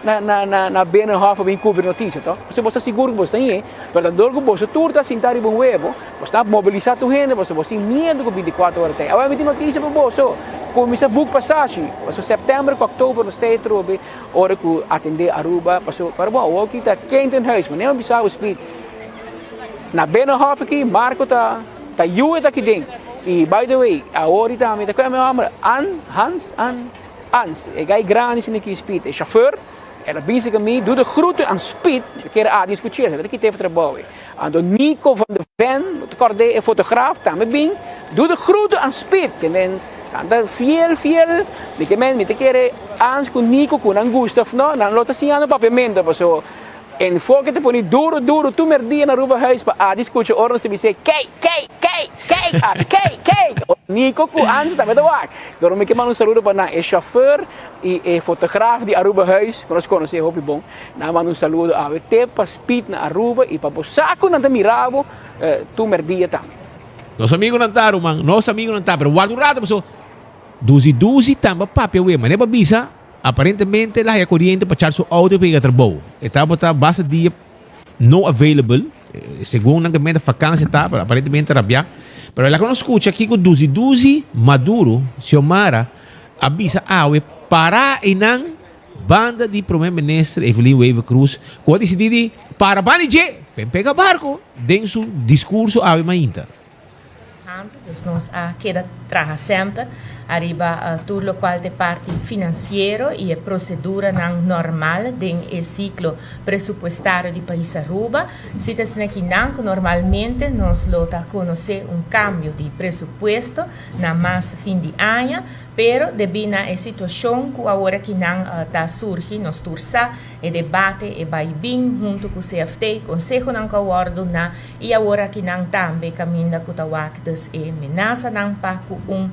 na Binnenhof bem cobrir notícia, então? Se você está seguro que você está aí, verdade que você turta sentar em bom webo, você está mobilizado gente, você tem medo que 24 horas tem. Agora me tem notícia para você, começa a book passagem, você setembro, outubro, você está trobe, hora que atender Aruba, para bom, o que está quente em huis, mas nem bisa o speed. Na Binnenhof aqui, Marco está Yue aqui dentro. E, by the way, agora também, tá com a minha nome, Hans, é gai grande sem que speed, é chauffeur, ela pensa que me doe de groeten aan speed, que era discutir, dat ik even trabalho. Ando Nico van de Ven, de corde é fotograaf, também bem, doe de groeten aan speed, que men, anda fiel, de que men, me te quer Hans com Nico com Gustaf, não, não lota assim ando papiamento, passou. En voor que te põe duro, tu merdia na Aruba huis para discutir, ora se dice, kei, Nico com Hans também do ar. Agora me queimar saludo para é chauffeur e fotógrafo de Aruba huis, que nós conhecemos, hope bom. Na mano saludo a te para speed na Aruba e para saco na mirabo, tu merdia também. Nosso amigo não tá, Roman, nosso amigo não tá, pero guarda rato, pessoal. Duzi também papel, mas não é para bisa. Aparentemente lá é corrente para echar seu auto para ir trabalho. Está base dia não available, segundo a mente vacância está, aparentemente rabiar. Mas ela não escuta aqui com Duzi Maduro, Xiomara, avisa awe para inang banda di primeiro-ministro Evelyn Wever Cruz quando decididi para banije pempega barco den su discurso awe mainta. Dus nós queda traga sempre arriba tudo o qual de parte financeiro e a procedura não normal den e ciclo pressupostário de país Aruba. Se tem aqui não normalmente nós lota conhecer cambio de presupuesto na mais fim de ano, pero devido a situação que agora que não está surgindo, nós tursa e debate e vai bem junto com o CFT, Conselho não acordo na e agora que não também caminha com tawakdas e ameaça não para com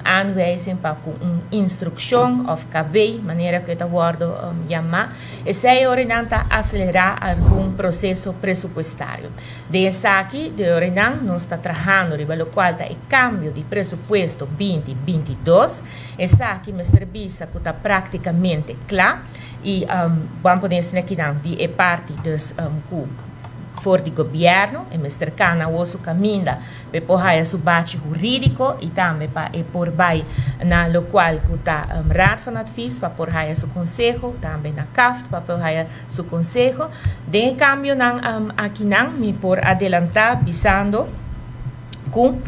aanwijzing para com instrução of KB, maneira que está acordo chamar, e se agora não está acelerar algum processo pressupostário. Desde aqui, de agora não, nós está trabalhando riba o qual está o cambio de presupuesto 2022, essa aqui me serviço que está praticamente claro e vamos poder dizer aqui não de parte dos for de governo e Mr. Cana o caminha para porrar o bate jurídico e também para por vai na local que está raad van advies para porrar o conselho também na CAFT para porrar o conselho de cambio não aqui não me por adelantar visando com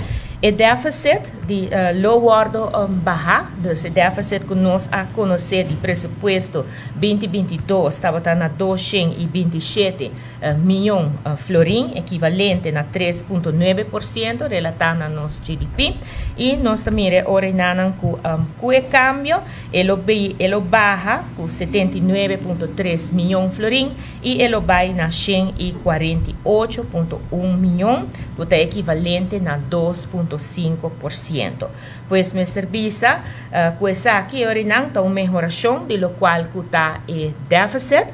o déficit de low order baixar, dus o déficit que nós a conhecer de pressuposto 2022 estava na 227 milhões florim, equivalente a 3,9% relatado ao nosso GDP, e nós também ordenamos com o câmbio, ele baixa com 79,3 milhões florim e ele vai na 148,1 milhões, que é equivalente a 2,5%. Pois me serviça com essa aqui ordenando uma melhoração de lo qual que está o déficit,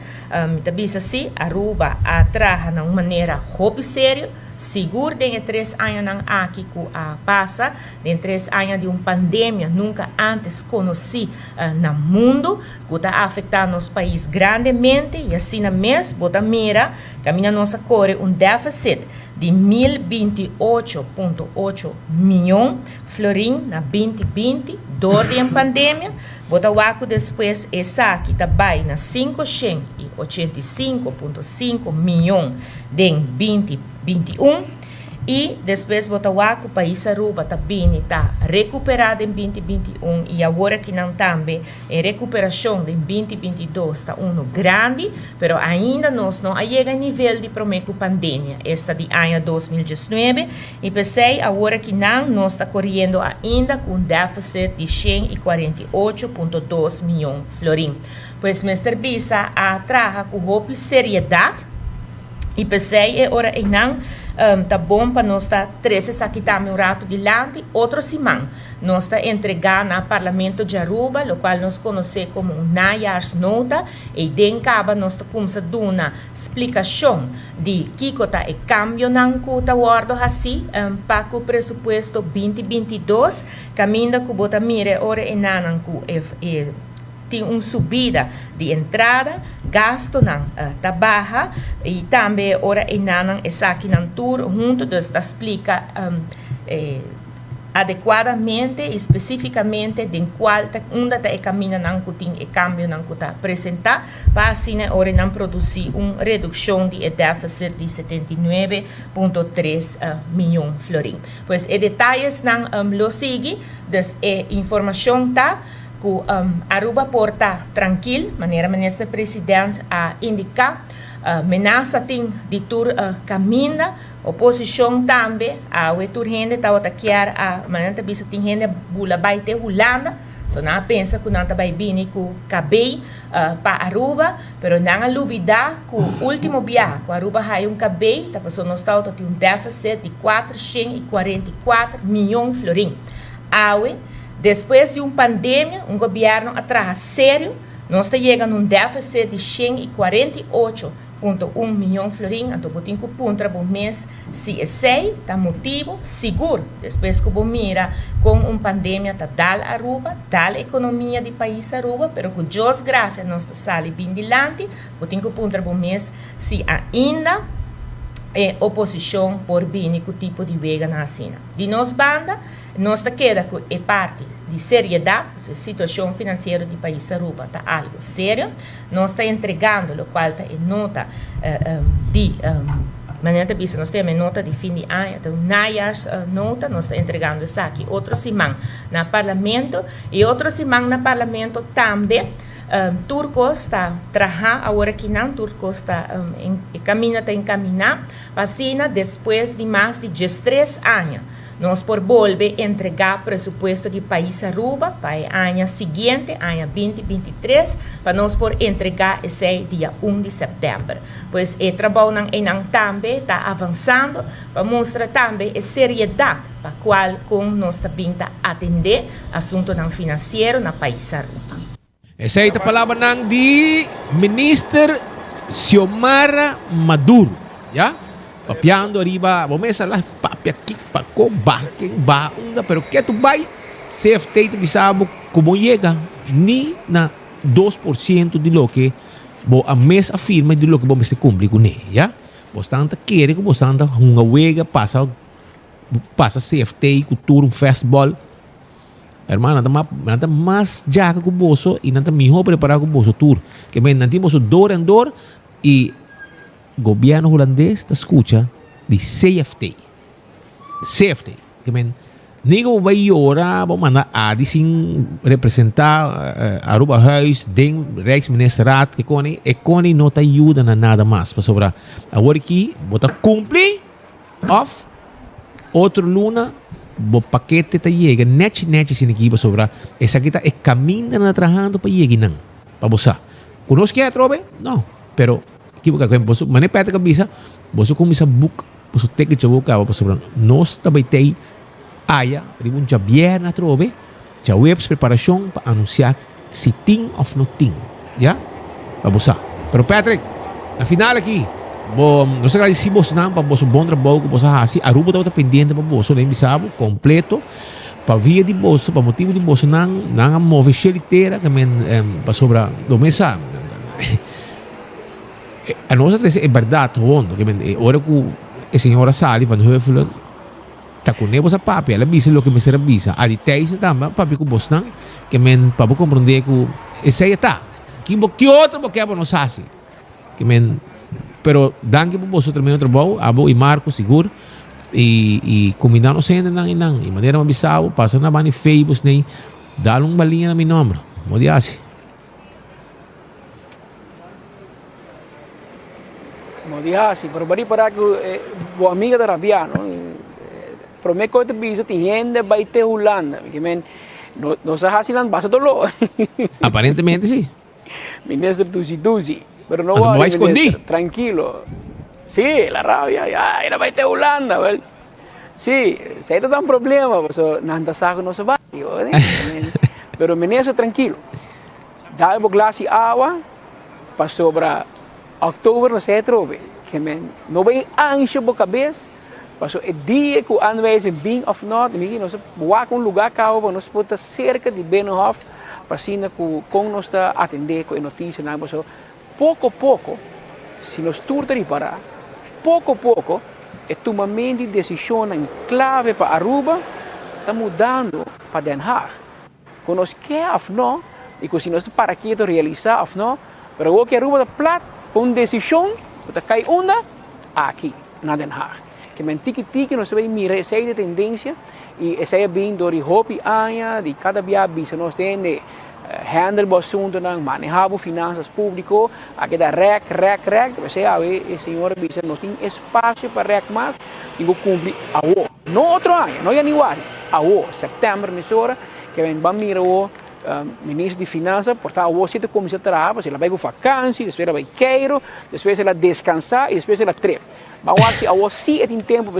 me serviça se Aruba a trabalhar de uma maneira muito séria, seguro de 3 anos aqui que passa, de 3 anos de uma pandemia nunca antes conheci no mundo, que está afetando os países grandemente, e assim mesmo, bota mira, caminha nossa corre déficit de 1.028,8 milhões florim na 2020, durante a pandemia, bota o aco depois essa aqui também na 585,5 milhões de 2021, e depois bota o aco país Aruba também está recuperado em 2021 e agora que não também a recuperação de 2022 está grande, pero ainda nós não chega a nível de prometo pandemia esta de ano 2019 e pensei agora que não nós está correndo ainda com déficit de 148,2 milhões florim. Pois Mr. Bisa a traga com seriedade e pensei é hora e não tá bom para nós estar 13 aqui também rato de lante, outro semana nós está entregando ao Parlamento de Aruba, o qual nós conhecemos como najaarsnota, e den caba nós está começando uma explicação de que está o cambio não que está guardo assim para o pressuposto 2022, caminho que bota mire ora e nanan que tem uma subida de entrada, gasto não está baixa e também ora e nanan essa aqui não tour junto dus explica adequadamente e especificamente de qual onde está o caminho não que tem o cambio não que está apresentar para assim ora não produzir uma redução de déficit de 79,3 milhões florim. Pois e detalhes não lo sigue, dus informação tá que Aruba porta tranquilo, maneira ministro presidente a indicar, menaça tem de tur caminha, oposição também, a tur gente está a querer a maneira bisa tem gente bula baite Holanda, so não pensa que não está vai bem com cabei para Aruba, pero não alubida que o último viagem que Aruba hai cabei, tá passou nós está tem déficit de 444 milhões florim. Awe depois de uma pandemia, governo atrás sério, nós está chegando a déficit de 148,1 milhões florim, então botem que punta por mês, se esse está motivo seguro, depois que mira com uma pandemia está dal Aruba, dal economia do país Aruba, pero com Deus graças nós está sali bem dilante, botem que punta por mês, se ainda oposição por bem que tipo de vega na assina. De nós banda nós queda com a parte de seriedade, a situação financeira do país Aruba está algo sério. Nós está entregando, o qual está em nota de maneira de nós temos nota de fim de ano, então najars nota, nós está entregando isso aqui. Outro semana no parlamento e outro semana no parlamento também. Turco está trabalhando agora que não, Turco está encaminhar vacina depois de mais de 13 anos. Nós por volver entregar presupuesto do país Aruba para o ano seguinte, ano 2023, para nós por entregar esse dia 1 de setembro. Pois o trabalho também está avançando para mostrar também a seriedade para a qual nós também está atender assunto financeiro no país Aruba. Essa é a palavra de Minister Xiomara Maduro, ya? Papiando arriba, vamos a las papia aqui, paco, baquem, baunda, pero que tu vai, CFT tu bisabo como chega, ni na 2% de lo que a mês afirma de lo que vamos se cumprir com ele, ya? Bastante quer que bastante uma wega passa CFT, cultura, um festival. Hermano, nada mais jaca com o bolso e nada melhor preparado com o bolso tour. Que bem, nada bolso dor em dor e o governo holandês está escuta de CFT. CFT. Que bem, ninguém vai chorar, vamos mandar a assim representar Aruba Huis, den Rijksministeraat, que Cone não te ajuda na nada mais. Para sobrar, agora aqui, bota cumprir, off, outro luna, o paquete tá chega net sin aqui para sobrar essa aqui tá caminhando trabalhando para chegar não para você conosco que é trobe não pero aqui porque você mané peta cabeça você começa book você tem que jogar para sobrar nós também tem aya ribun já vierna trobe já web preparação para anunciar se tem ou não tem já para você pero Patrick na final aqui nós agradecemos para você bom trabalho que você faz. Aruba está pendente para você, nem bisabo, completo. Para via de você, para motivo de você, não move inteira, que para sobrar do mesa. A nossa é verdade, hondo, que hora que a senhora Sally van Heuvel está com ele, você papi, ela visa o que me será visa. A detalhes também, papi com você, que para você compreender que essa aí está. Que outra porque não sabe, que pero danke po po sa tremendo trabaho, abo e Marco seguro e combinando sempre nang inang e maneira mabisaw passa na ba ni Facebook nem dalong balinha na mi número mo diasi pero bari para que o amiga da Rabiano prometo que bisa tiende vai te Holanda que men no sa hasilan basa dolo aparentemente sí ministro Duzi pero no va a esconder. Tranquilo. Sí, la rabia, ya, era para Holanda, ¿verdad? Sí, se hay un problema, pues nada saco no se va, pero menesa tranquilo. Da el glass y agua, para sobra octubre no se trobe, que no ve ansia por cabeça, pasó el día que aanwijzen bien of not, no se va un lugar cabo, no se puede cerca de Binnenhof, para si con nos está atender con noticias, nada, pues pouco a pouco, se nós turta reparar, pouco a pouco, é tomamento de decisão em clave para Aruba, está mudando para Den Haag. Quando nós queremos ou não, e se nós para aqui realizar ou não, mas o que Aruba está plat, com uma decisão, está cai uma aqui, na Den Haag. Que mentiki nós vamos mirar essa tendência, e essa é bem do hobby anya, de cada viagem, se nós temos handle o assunto, manejar as finanças públicas, aqui da rec, você a senhora diz não tem espaço para rec mais, e vou cumprir a o. No outro ano, não é januário, a o, setembro, mesora, que vem para mirar o ministro de finanças, portanto, o você começa a trabalhar, você vai com vacância, depois ela vai queiro, depois ela descansar e depois ela trepa. Mas a o sim tem tempo,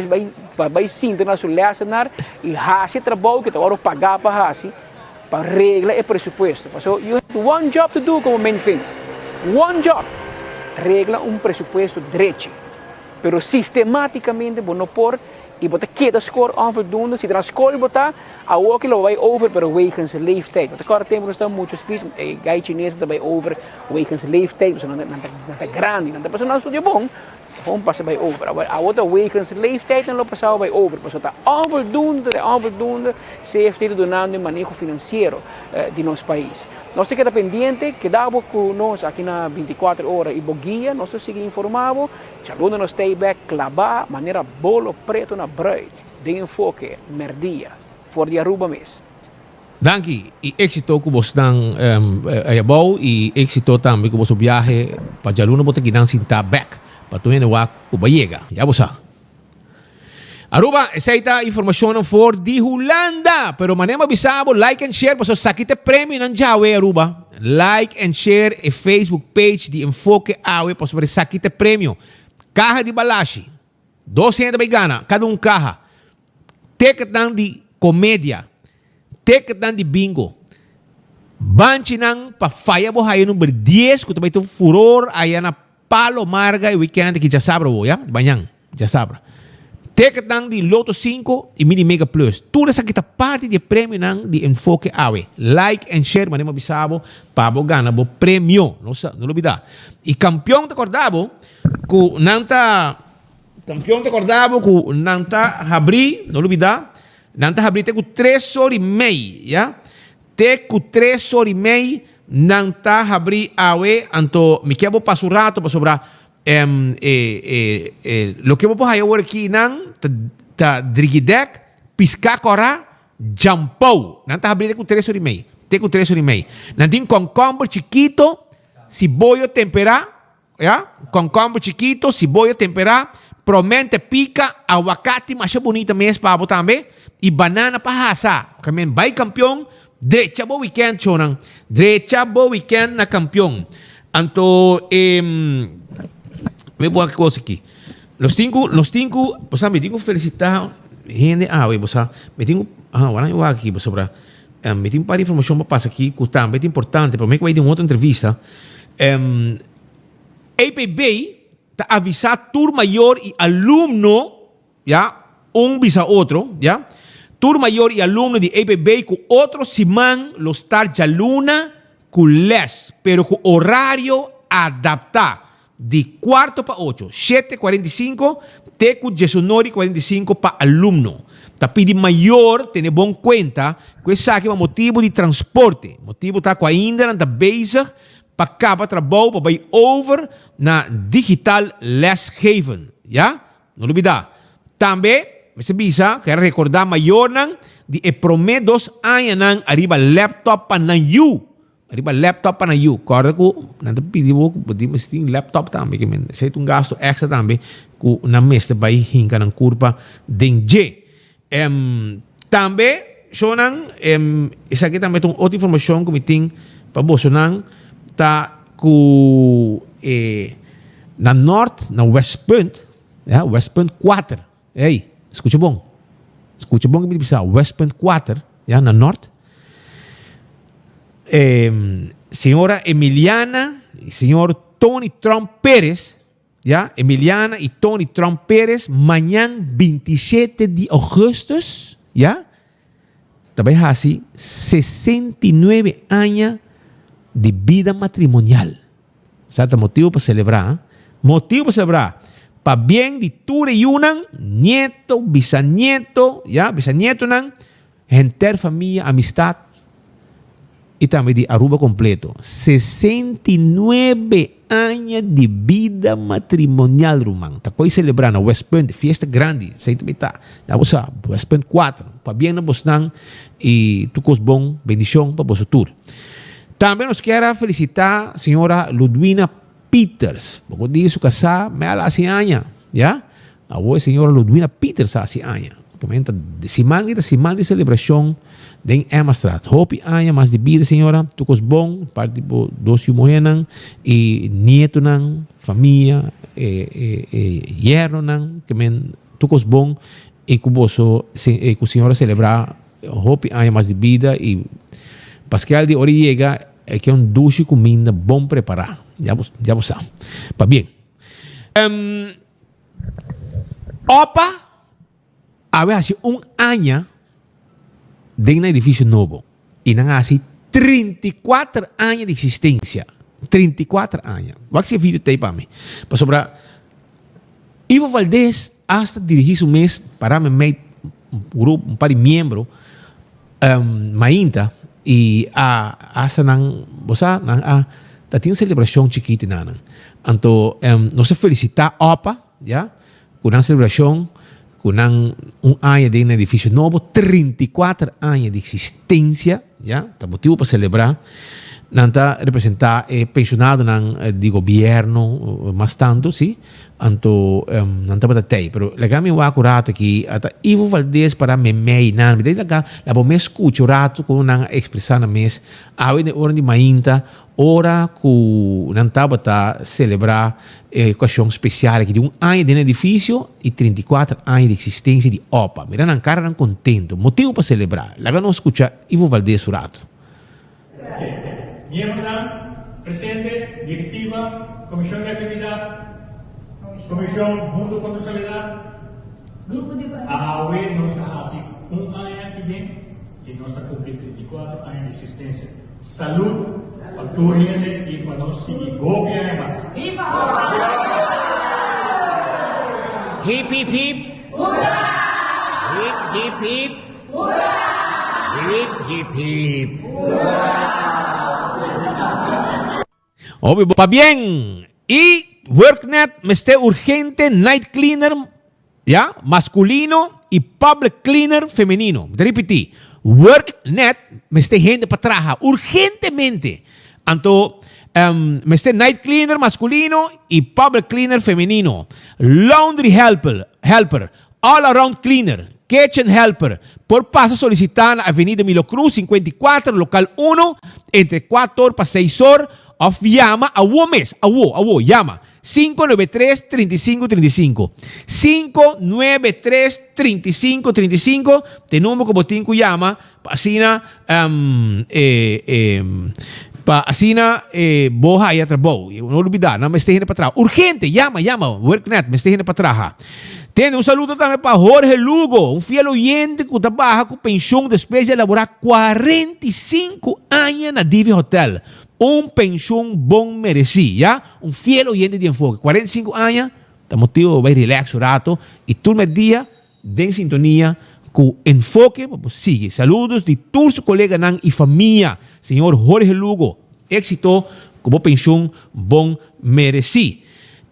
vai sim, internacional, e fazer trabalho que agora pagar para fazer, para regla e presupuesto. So you have one job to do como main thing. One job. Regla presupuesto direito. Pero sistematicamente, não por e botar cada score onvoldoende. Se a escola botar, a outra lo vai over, pero wegens leeftijd. Want agora temos muito espírito, gai chinês também over wegens leeftijd. Dus não é grande, não é pessoa não estuda bom. Gewoon passen bij over. A outra weekends leeftijd en lopen zou bij over. Pas dat onvoldoende se está donando en manejo financiero de nosso país. Nós temos que estar pendiente que dá com nós aqui na 24 horas e boguia, nós temos que seguir informado. Chaluda nos stay back clavar maneira bolo preto na bruid. De enfoque merdia voor die Aruba mes. Danke e éxito com você dan ayabau e éxito também com você viaje para Jaluna botar que dan sinta back para tu hene wa ku bayega. Ya bosa. Aruba, essa aí tá informação for de Holanda. Pero manema bisabo, like and share, para sakite prêmio nan jawe Aruba. Like and share e Facebook page de Enfoque Awe para sobre sakite prêmio. Caja de balashi. 200 begana, cada caja. Ticket dan de comédia. Ticket dan de bingo. Banchi nang pa faya bo hayo número 10, que também tu furor aí na Palo Marga e weekend que já sabra bo, ya? Banhang, já sabra. Ticket nang de Loto 5 e Mini Mega Plus. Tudo essa kita parte de prêmio nang de Enfoque Awe. Like and share, manema bisabo, pabo gana bo prêmio. Não olvidar. E campeão te acordavo, ku nanta campeão te acordavo, ku nanta abri, não olvidar. Nanta abri te ku 3 horas e meia, ya? Te ku 3 horas e meia, nanta abri Awe, anto me quebo pasurato para sobrar. Lo que vamos a hacer aquí nan ta drigidek piscacora jampou nan ta abrir com 3 horas e meia te com 3 horas e meia nan tem concombre chiquito cibollo temperado ya concombre chiquito cibollo temperado promente pica aguacate mais bonita mesmo para também e banana para assar camen vai campeão derecha bo weekend chonan derecha bo weekend na campeão anto me voy a cosa aquí. Los cinco, pues me tengo felicitar gente pues me tengo ahora yo aquí pues sobre me tengo para información para pasar aquí que también es importante, pero me voy a ir en otra entrevista. APB está avisar tur mayor y alumno, ya, un visa otro, ya. Tur mayor y alumno de APB con otro simán los tar Jaluna con les, pero con horario adaptado. De 4:08, 7:45, tecu 19:45 para alumno. Tapi de maior, tem bom conta, que esse aqui é um motivo de transporte. Motivo tá com ainda na bezig para cá para trabalho para ir over na digital lesgeven, ja? Não olvidar. Também, você bisa, quero recordar maior nan de promet 2 anos nan arriba laptop para nan you. Arriba laptop para you. Corda ko nanti pidi mo pwede mas ting laptop também que men. Sa itong gasto extra também ko na mes bay hinka ng kurpa ding J. Também so nang isa kita também itong outra informação ko miting paboso nang ta ko na north na West Point, ya West Point 4. Hey, escucha bom. Escucha bom que bisa West Point 4, ya na north. Señora Emiliana y señor Tony Trump Pérez, ¿ya? Emiliana y Tony Trump Pérez, mañana 27 de agosto, ¿ya? También así, 69 años de vida matrimonial. O sea, motivo para celebrar, ¿eh? Motivo para celebrar. Para bien de Ture y Yunan, nieto, bisanieto, ¿ya? Bisanieto, nan, gente, familia, amistad. Y también de Aruba completo. 69 años de vida matrimonial, Rumán. Está hoy celebrando West Point, fiesta grande. Ya vos sabes, West Point 4. Para bien nos bostan y tu cosbón, bendición para vos tour. También nos quiero felicitar a señora Ludwina Peters. Porque dice su casa, me da hace años. ¿Ya? La voz señora Ludwina Peters hace años. Comenta de simán de celebración de Amstrad. Hopi aña más de vida, señora. Tukos bon, parte por dos yumohenan y nieto nan, familia, yerno nan, que men tukos bon y cuboso, ku señora celebrar hopi aña más de vida y Pascal de ori llega que un duche comida bom preparar. Ya vos sabes. Pa bien. Opa a ver, hace un año de un edificio nuevo y han hace 34 años de existencia. 34 años. Voy a hacer video tape para mí. Para sobre Ivo Valdés hasta dirigir un mes para un grupo, un par de miembros, mainta, y hasta tiene celebración chiquita nana. Anto, no se felicita OPA, ya, con una celebración, con un año de un edificio nuevo, 34 años de existencia, ya, está motivo para celebrar. Nanta representa pensionado di governo mas tanto sì anto nanta batatei però la gami wa accurato che ata Ivo Valdés para me nan mi la bo me scuccio rato con una espressana mes ave ora di mainta ora cu nanta bata celebrar occasione speciale che di un anno di un edificio e 34 anni di esistenza di OPA mi erano ancora non contento motivo per celebrare la gano scuccia Ivo Valdés rato. Miembro presidente, directiva, comisión de actividad, comisión Mundo contra Soledad, grupo de AOE nos hace un año que viene y nos está cumpliendo 34 años de existencia. Salud, para tu gente y para nos seguir gobierno además. Hip hip hip. Hurra! Hip hip hip. Hurra! Hip hip hip. Hurra! Obvio, va bien. Y WorkNet me esté urgente night cleaner, ¿ya? Masculino y public cleaner femenino. Te repetí. WorkNet me esté gente para trabajar urgentemente. Anto, me esté night cleaner masculino y public cleaner femenino. Laundry helper, all around cleaner. Kitchen helper. Por paso solicitar Avenida Milo Cruz 54, local 1, entre 4 horas para 6 horas. Of llama a WOMES, llama 593-3535. 593-3535. Te número que botín que llama, asina, asina, boja y atrabó. No olvidar, no me esté para atrás. Urgente, llama, WorkNet, me esté para atrás. Tiene un saludo también para Jorge Lugo, un fiel oyente que trabaja con pensión después de elaborar 45 años en la Divi Hotel. Un pensión bon merecido, ¿ya? Un fiel oyente de enfoque. 45 años, estamos motivo de relax un rato y tú el día de sintonía con enfoque, pues sigue. Saludos de todos sus colegas y familia, señor Jorge Lugo. Éxito como pensión bon merecido.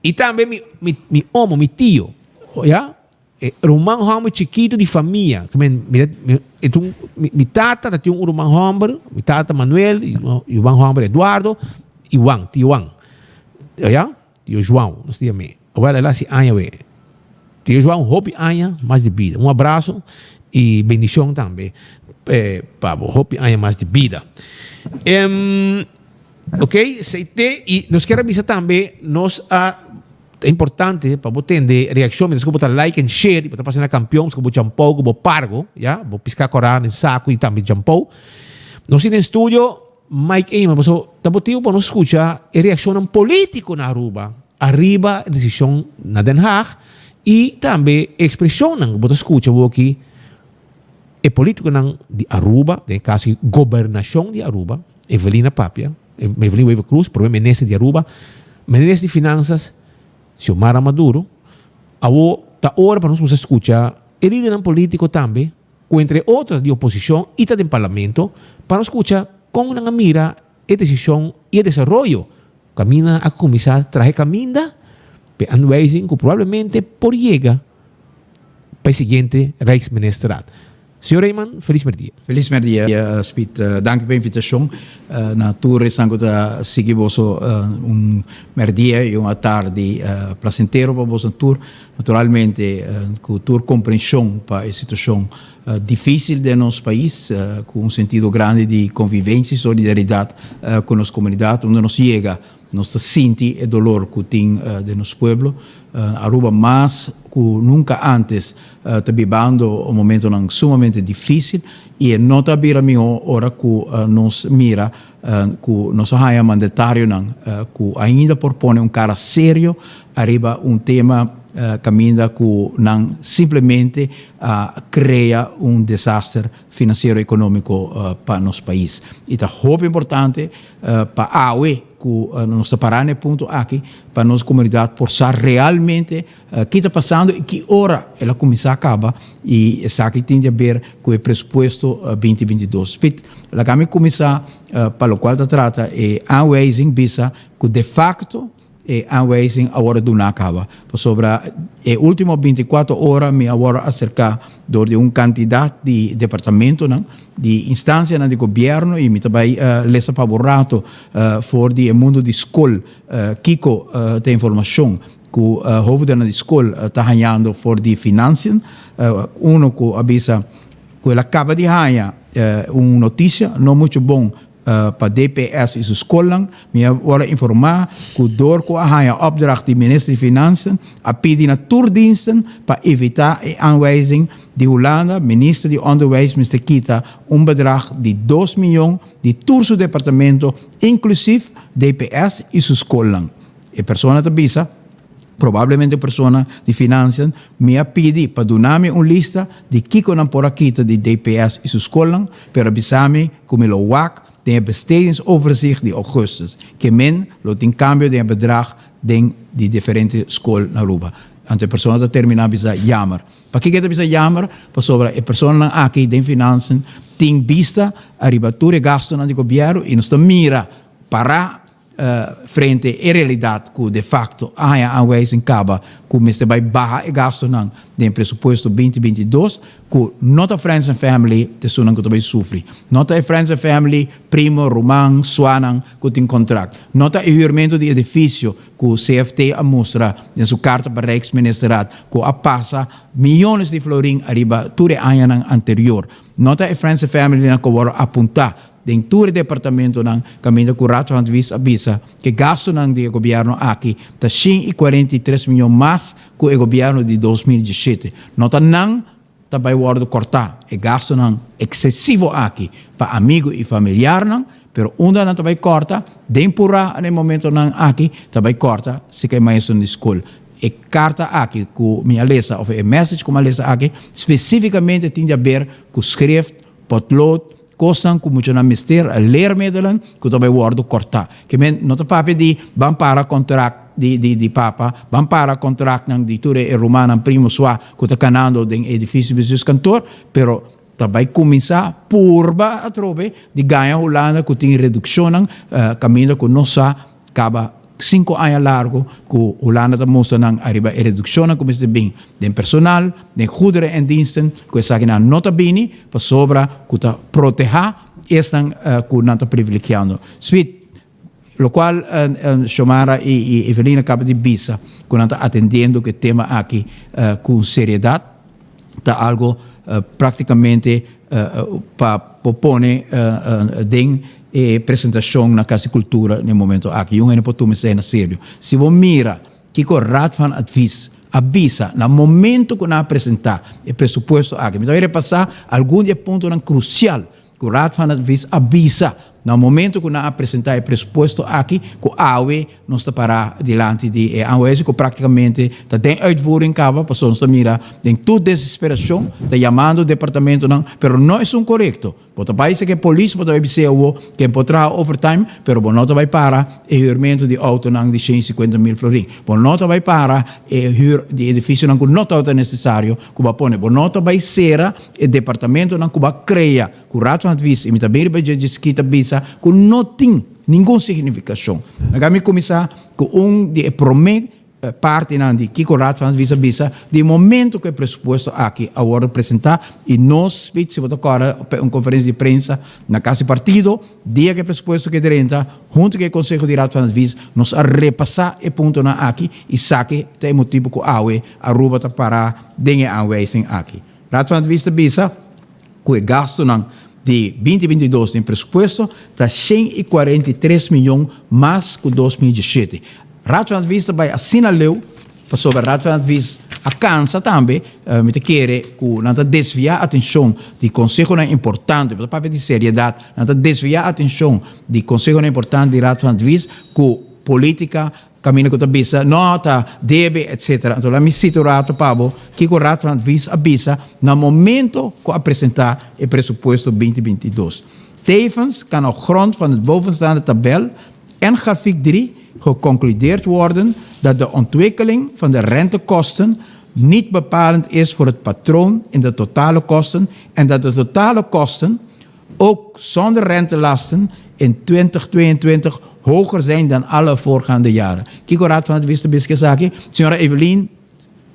Y también mi tío, ¿ya? Román hombre chiquito de familia. Mi tata tiene un román hombre, mi tata Manuel, y un hombre Eduardo, y Juan, tío Juan. ¿Ya? Tío João, no sé me. Ahora la si año ve. Tío João, hopi año más de vida. Un abrazo y bendición también. Pablo, hopi año más de vida. Ok, y nos quiere avisar también, é importante para você ter reação, mas botar like and share, para passar na campeão, para jampou, para pargo, já, para piscar coragem em saco e também jampou. Nós em estúdio, Mike Eman, mas tá motivo para nós escutar a reação político na Aruba, arriba a decisão na Den Haag e também a expressão na você escuta aqui é político na de Aruba, no caso governação de Aruba, Evelina Papia, Evelina Weaver Cruz, problema ministro de Aruba, ministro de Finanças Xiomara Maduro, está hora para nós escuchar el líder político também, entre outras de oposição e do parlamento, para nós escuchar com uma mira a decisão e o desenvolvimento. Camina a começar a trazer caminho para aanwijzing que provavelmente por llegar para o seguinte Rijksministeraat. Senhor Raymond, feliz merdia. Feliz merdia, Speed. Dank pela invitação. Na tour sangue da seguiboso merdia e uma tarde placentero para você tour. Naturalmente, com tour compreensão para a situação difícil de nosso país, com um sentido grande de convivência e solidariedade com as comunidades, onde nos chega, nós sentimos o dolor que tem de nosso povo. Aruba mais que nunca antes está vivendo um momento sumamente difícil e não está vivendo hora que nos mira que nosso raio mandatário que ainda propõe cara sério arriba tema caminha que não simplesmente cria desastre financeiro e econômico para nosso país. E é muito importante para a AUE que que nós está parando ponto aqui para nossa comunidade forçar realmente que está passando e que hora ela começar a acabar e essa aqui tem a ver com o pressuposto 2022. La kami começar para o qual está trata é aanwijzing bisa que de facto aanwijzing agora do na acaba. Sobre as últimas 24 horas me agora acerca de quantidade de departamento, de instância de governo e me também lesa favorato for de mundo de escola kiko de informação que o hoofd de escola está ganhando for de financiën. Uno que avisa que ela acaba de ganhar uma notícia não muito bom para DPS e sua escola, me agora informar que door com a opdracht de minister de Financiën a pedir na toerdiensten para evitar a aanwijzing de Holanda, minister de Onderwijs, Mr. Kita, bedrag de 2 miljoen de toerse departamento, inclusive DPS e sua escola. E persona te bisa, provavelmente persona de Financiën, me pedi para donar-me uma lista de kiko na por aqui de DPS e sua escola, para avisar-me como lo WAC tem bestedingsoverzicht de augustus, que men lot in cambio de bedrag de diferentes escolas na Aruba. Ante a pessoa está terminando bisa jammer. Para que está bisa jammer? Para sobre a pessoa aqui de finanças tem vista a ribatura gasto na governo e nos mira para frente à realidade que de facto há a aanwijzing caba que me vai barra e gasto não de pressuposto 2022 que nota friends and family te sunan que também sofre nota friends and family primo romang swanan que tem contrato nota o huurmento de edifício que o CFT a mostra em sua carta para Rijksministeriat que a passa milhões de florin arriba tudo ano anterior nota friends and family na que vou apontar dentro do departamento ng caminho curado ang avisa que gasto ng do governo aqui está 143 milhões mais que o governo de 2017. Nota não também vou cortar e gasto ng excessivo aqui para amigo e familiar não, pero onda não também corta, dempura no momento ng aqui também corta se que mais na escola. E carta aqui que minha lesa of a message como lesa aqui especificamente tem a ver com schrift, potlood costam como já na mister a ler medelan que também word cortar que men não tá de van para contract de papa van para contract ng diture e romana primo sua que tá canando den edifício business cantor pero também começar purba a trove de ganha Holanda que tem redução ng caminho que não sa acaba 5 anos largo que Holanda mostra ng arriba e redução como se bem den personal, den goederen en diensten que sa na nota bene para sobra que ta proteger estão que não tá privilegiando. Sweet lo qual Xomara e Evelina acaba de bisa que não tá atendendo que tema aqui com seriedade tá algo praticamente para propone den apresentação na Casa Cultura no momento aqui. Eu não posso me ser sério. Se você mira que o Raad van Advies avisa no momento que nós apresentar o pressuposto aqui, então vai passar algum ponto crucial que o Raad van Advies avisa no momento que nós apresentar o pressuposto aqui, que a AUE não está para diante de AUE, que praticamente está em uitvoering, para pessoas que mira, tem toda desesperação, está chamando o departamento, não, pero não é correto. Porque parece que a polícia pode dizer que pode trabalhar overtime, pero não vai para o huurmento de auto de 150 mil florin. Não vai para o huur de edifício que não é necessário, que vai pôr. Não vai ser o departamento que vai criar, que o Raad van Advies, e também vai dizer que que não tem nenhuma significação. Agora, começar com de prometer parte de que o Raad van Advies avisa de momento que o pressuposto aqui agora apresentar e nós, se você agora uma conferência de prensa na Casa de Partido, dia que o pressuposto que renta, junto com o Conselho de Raad van Advies, nós a repassar o ponto na aqui e saque tem motivo que a AUE Aruba para dengue aanwijzing aqui. Raad van Advies avisa que o gasto de 2022 em pressuposto está 143 milhões mais que 2017. Raad van Advies vai assinalar sobre Raad van Advies alcança também me quer que não desviar a atenção de conselho importante para papel de seriedade não desviar a atenção de conselho importante de Raad van Advies que política caminho que avisa nota deve etc. Então lá me cito rato Pablo que o Raad van Advies avisa no momento que apresentar o pressuposto 2022. Tevens kan op grond van het bovenstaande tabel en grafiek 3 geconcludeerd worden dat de ontwikkeling van de rentekosten niet bepalend is voor het patroon in de totale kosten en dat de totale kosten, ook zonder rentelasten, in 2022 hoger zijn dan alle voorgaande jaren. Kiko Raad van het Wist-Biskesaki, signora Evelien,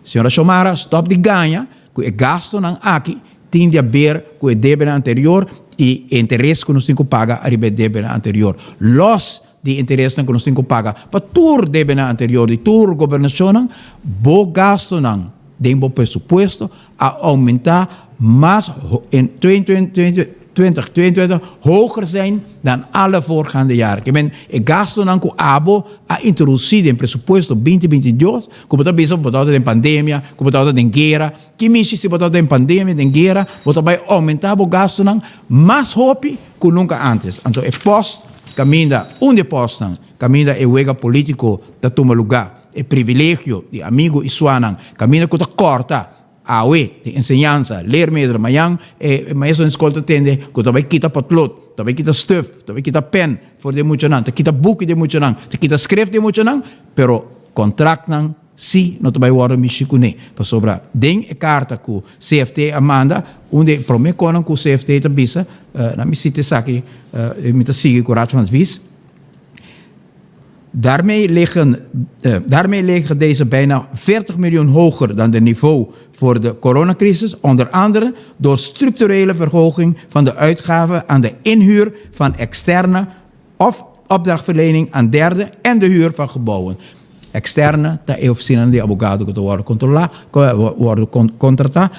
signora Shomara, stop die ganja, que gasto ng aki, tindi a ber, que debene anterior, e interesse que nos tinha paga arriba debene anterior. Los de interesse que nos tinha paga, pa tur debene anterior, de tur governação, bo gasto ng dembo presupuesto a aumentar mais in 2022 hoger zijn dan alle voorgaande jaren. Ik ben gasto ng ko abo a introducir in presupuesto 2022, como tá bisa botado de pandemia, como botado de guerra, que misi se botado de pandemia, de guerra, botado vai aumentar o gasto ng mais hopi que nunca antes. Então, post caminha onde postam, caminha e wega político da toma lugar, e privilégio de amigo e suanang, caminha que tá corta awe de enseñanza, leer medra mayang maestro en escola tende que também kita patlot, também kita stuf, também kita pen for de mucho nan, kita boek de mucho nan, kita schrift de mucho nan, pero contract nan si no também worden michikune. Pa sobra den e carta ku CFT Amanda, onde prome konan ku CFT ta bisa, na mi site saki mi ta sigi ku raad van advies. Daarmee liggen deze bijna 40 miljoen hoger dan het niveau voor de coronacrisis, onder andere door structurele verhoging van de uitgaven aan de inhuur van externe of opdrachtverlening aan derden en de huur van gebouwen. Externe, dat is oficina de abogado que worden contratar,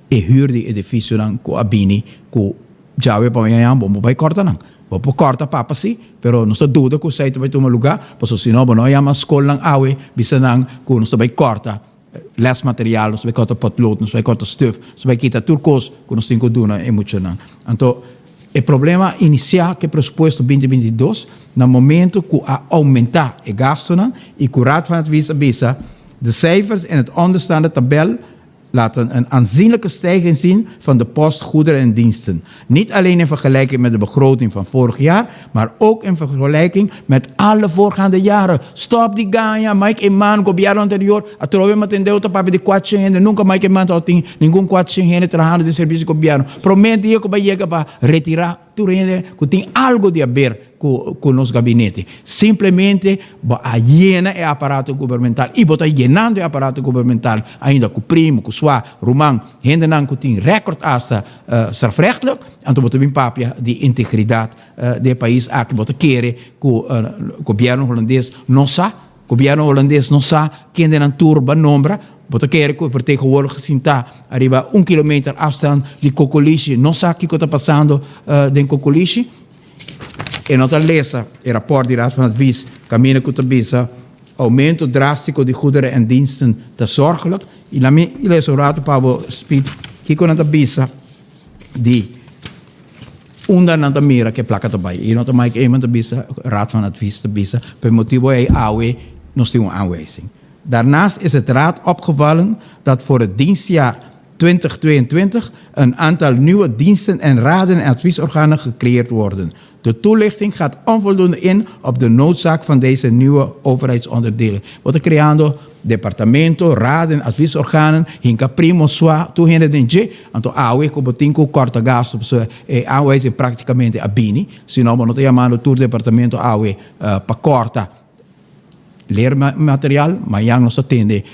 e huur die edificio dan ko abini ko jawe pa mayayang bombo bay korta nang. Bopo corta papa si, pero non sta duda kung sa ito ba'y tumaluga, paso sinobo no, yaman skol ng awe, bisa nang kung non sta ba'y corta, les material, non sta ba'y corta potlood, non sta ba'y corta stuff, non sta ba'y kita turcos, kung non sta inko duna, emosyon nang. Anto, il problema inicial che presupposto 2022, na momento ku a aumenta e gasto nang, i Raad van Advies bisa, de cijfers in het onderstaande tabel laten een aanzienlijke stijging zien van de post goederen en diensten. Niet alleen in vergelijking met de begroting van vorig jaar, maar ook in vergelijking met alle voorgaande jaren. Stop die ganja, Mike Eman, gobierno anterior, atrove matendeu ta papi de 400, nunca Mike Eman tem nenhum 400 trabajando de serviço gobierno. Promete eu que vai chegar para retirar que tem algo de a ver com nosso gabinete. Simplesmente a llena o aparato governamental e botar llenando o aparato governamental ainda com primo, com sua, romang, gente não que tem recorde hasta strafrechtelijk, então botar bem papia de integridade do país aqui botar querer que o governo holandês não sabe, quem de turba nombra. Bota quer que o vertegenwoordiger sinta arriba 1 kilometer afstand de Cocoliche, não sabe o que está passando em Cocoliche. E nota lezen, o rapport de Raad van Advies, caminho que bisa, aumento drástico de goederen en diensten te zorgelijk. E lá me lees o rato para o speed, que nota bisa de nanta mira que placa erbij. E nota mais iemand te bisa, Raad van Advies te bisa, per motivo é AOE, nós temos uma aanwijzing. Daarnaast is het Raad opgevallen dat voor het dienstjaar 2022 een aantal nieuwe diensten en raden en adviesorganen gecreëerd worden. De toelichting gaat onvoldoende in op de noodzaak van deze nieuwe overheidsonderdelen. Wordt creando departamento, raden, adviesorganen, hinka primo sua, tu hende denje, anto awe ko botinko corta gasto, so aanwijzing praticamente abini, sino mo te llamando tu departamento awe pa corta leermateriaal, maar yang nos atende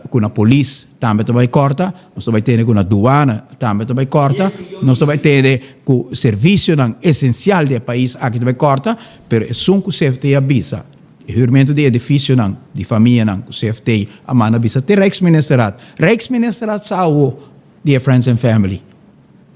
con a police também vai corta, nos vai ter com a douana também vai corta, nos vai ter com serviço não essencial do país aqui vai corta, pero são com CFT avisa. O huurmento de edifício não, de família não, com CFT a mana avisa te Rijksministeraat. Rijksministeraat sao de Friends and Family.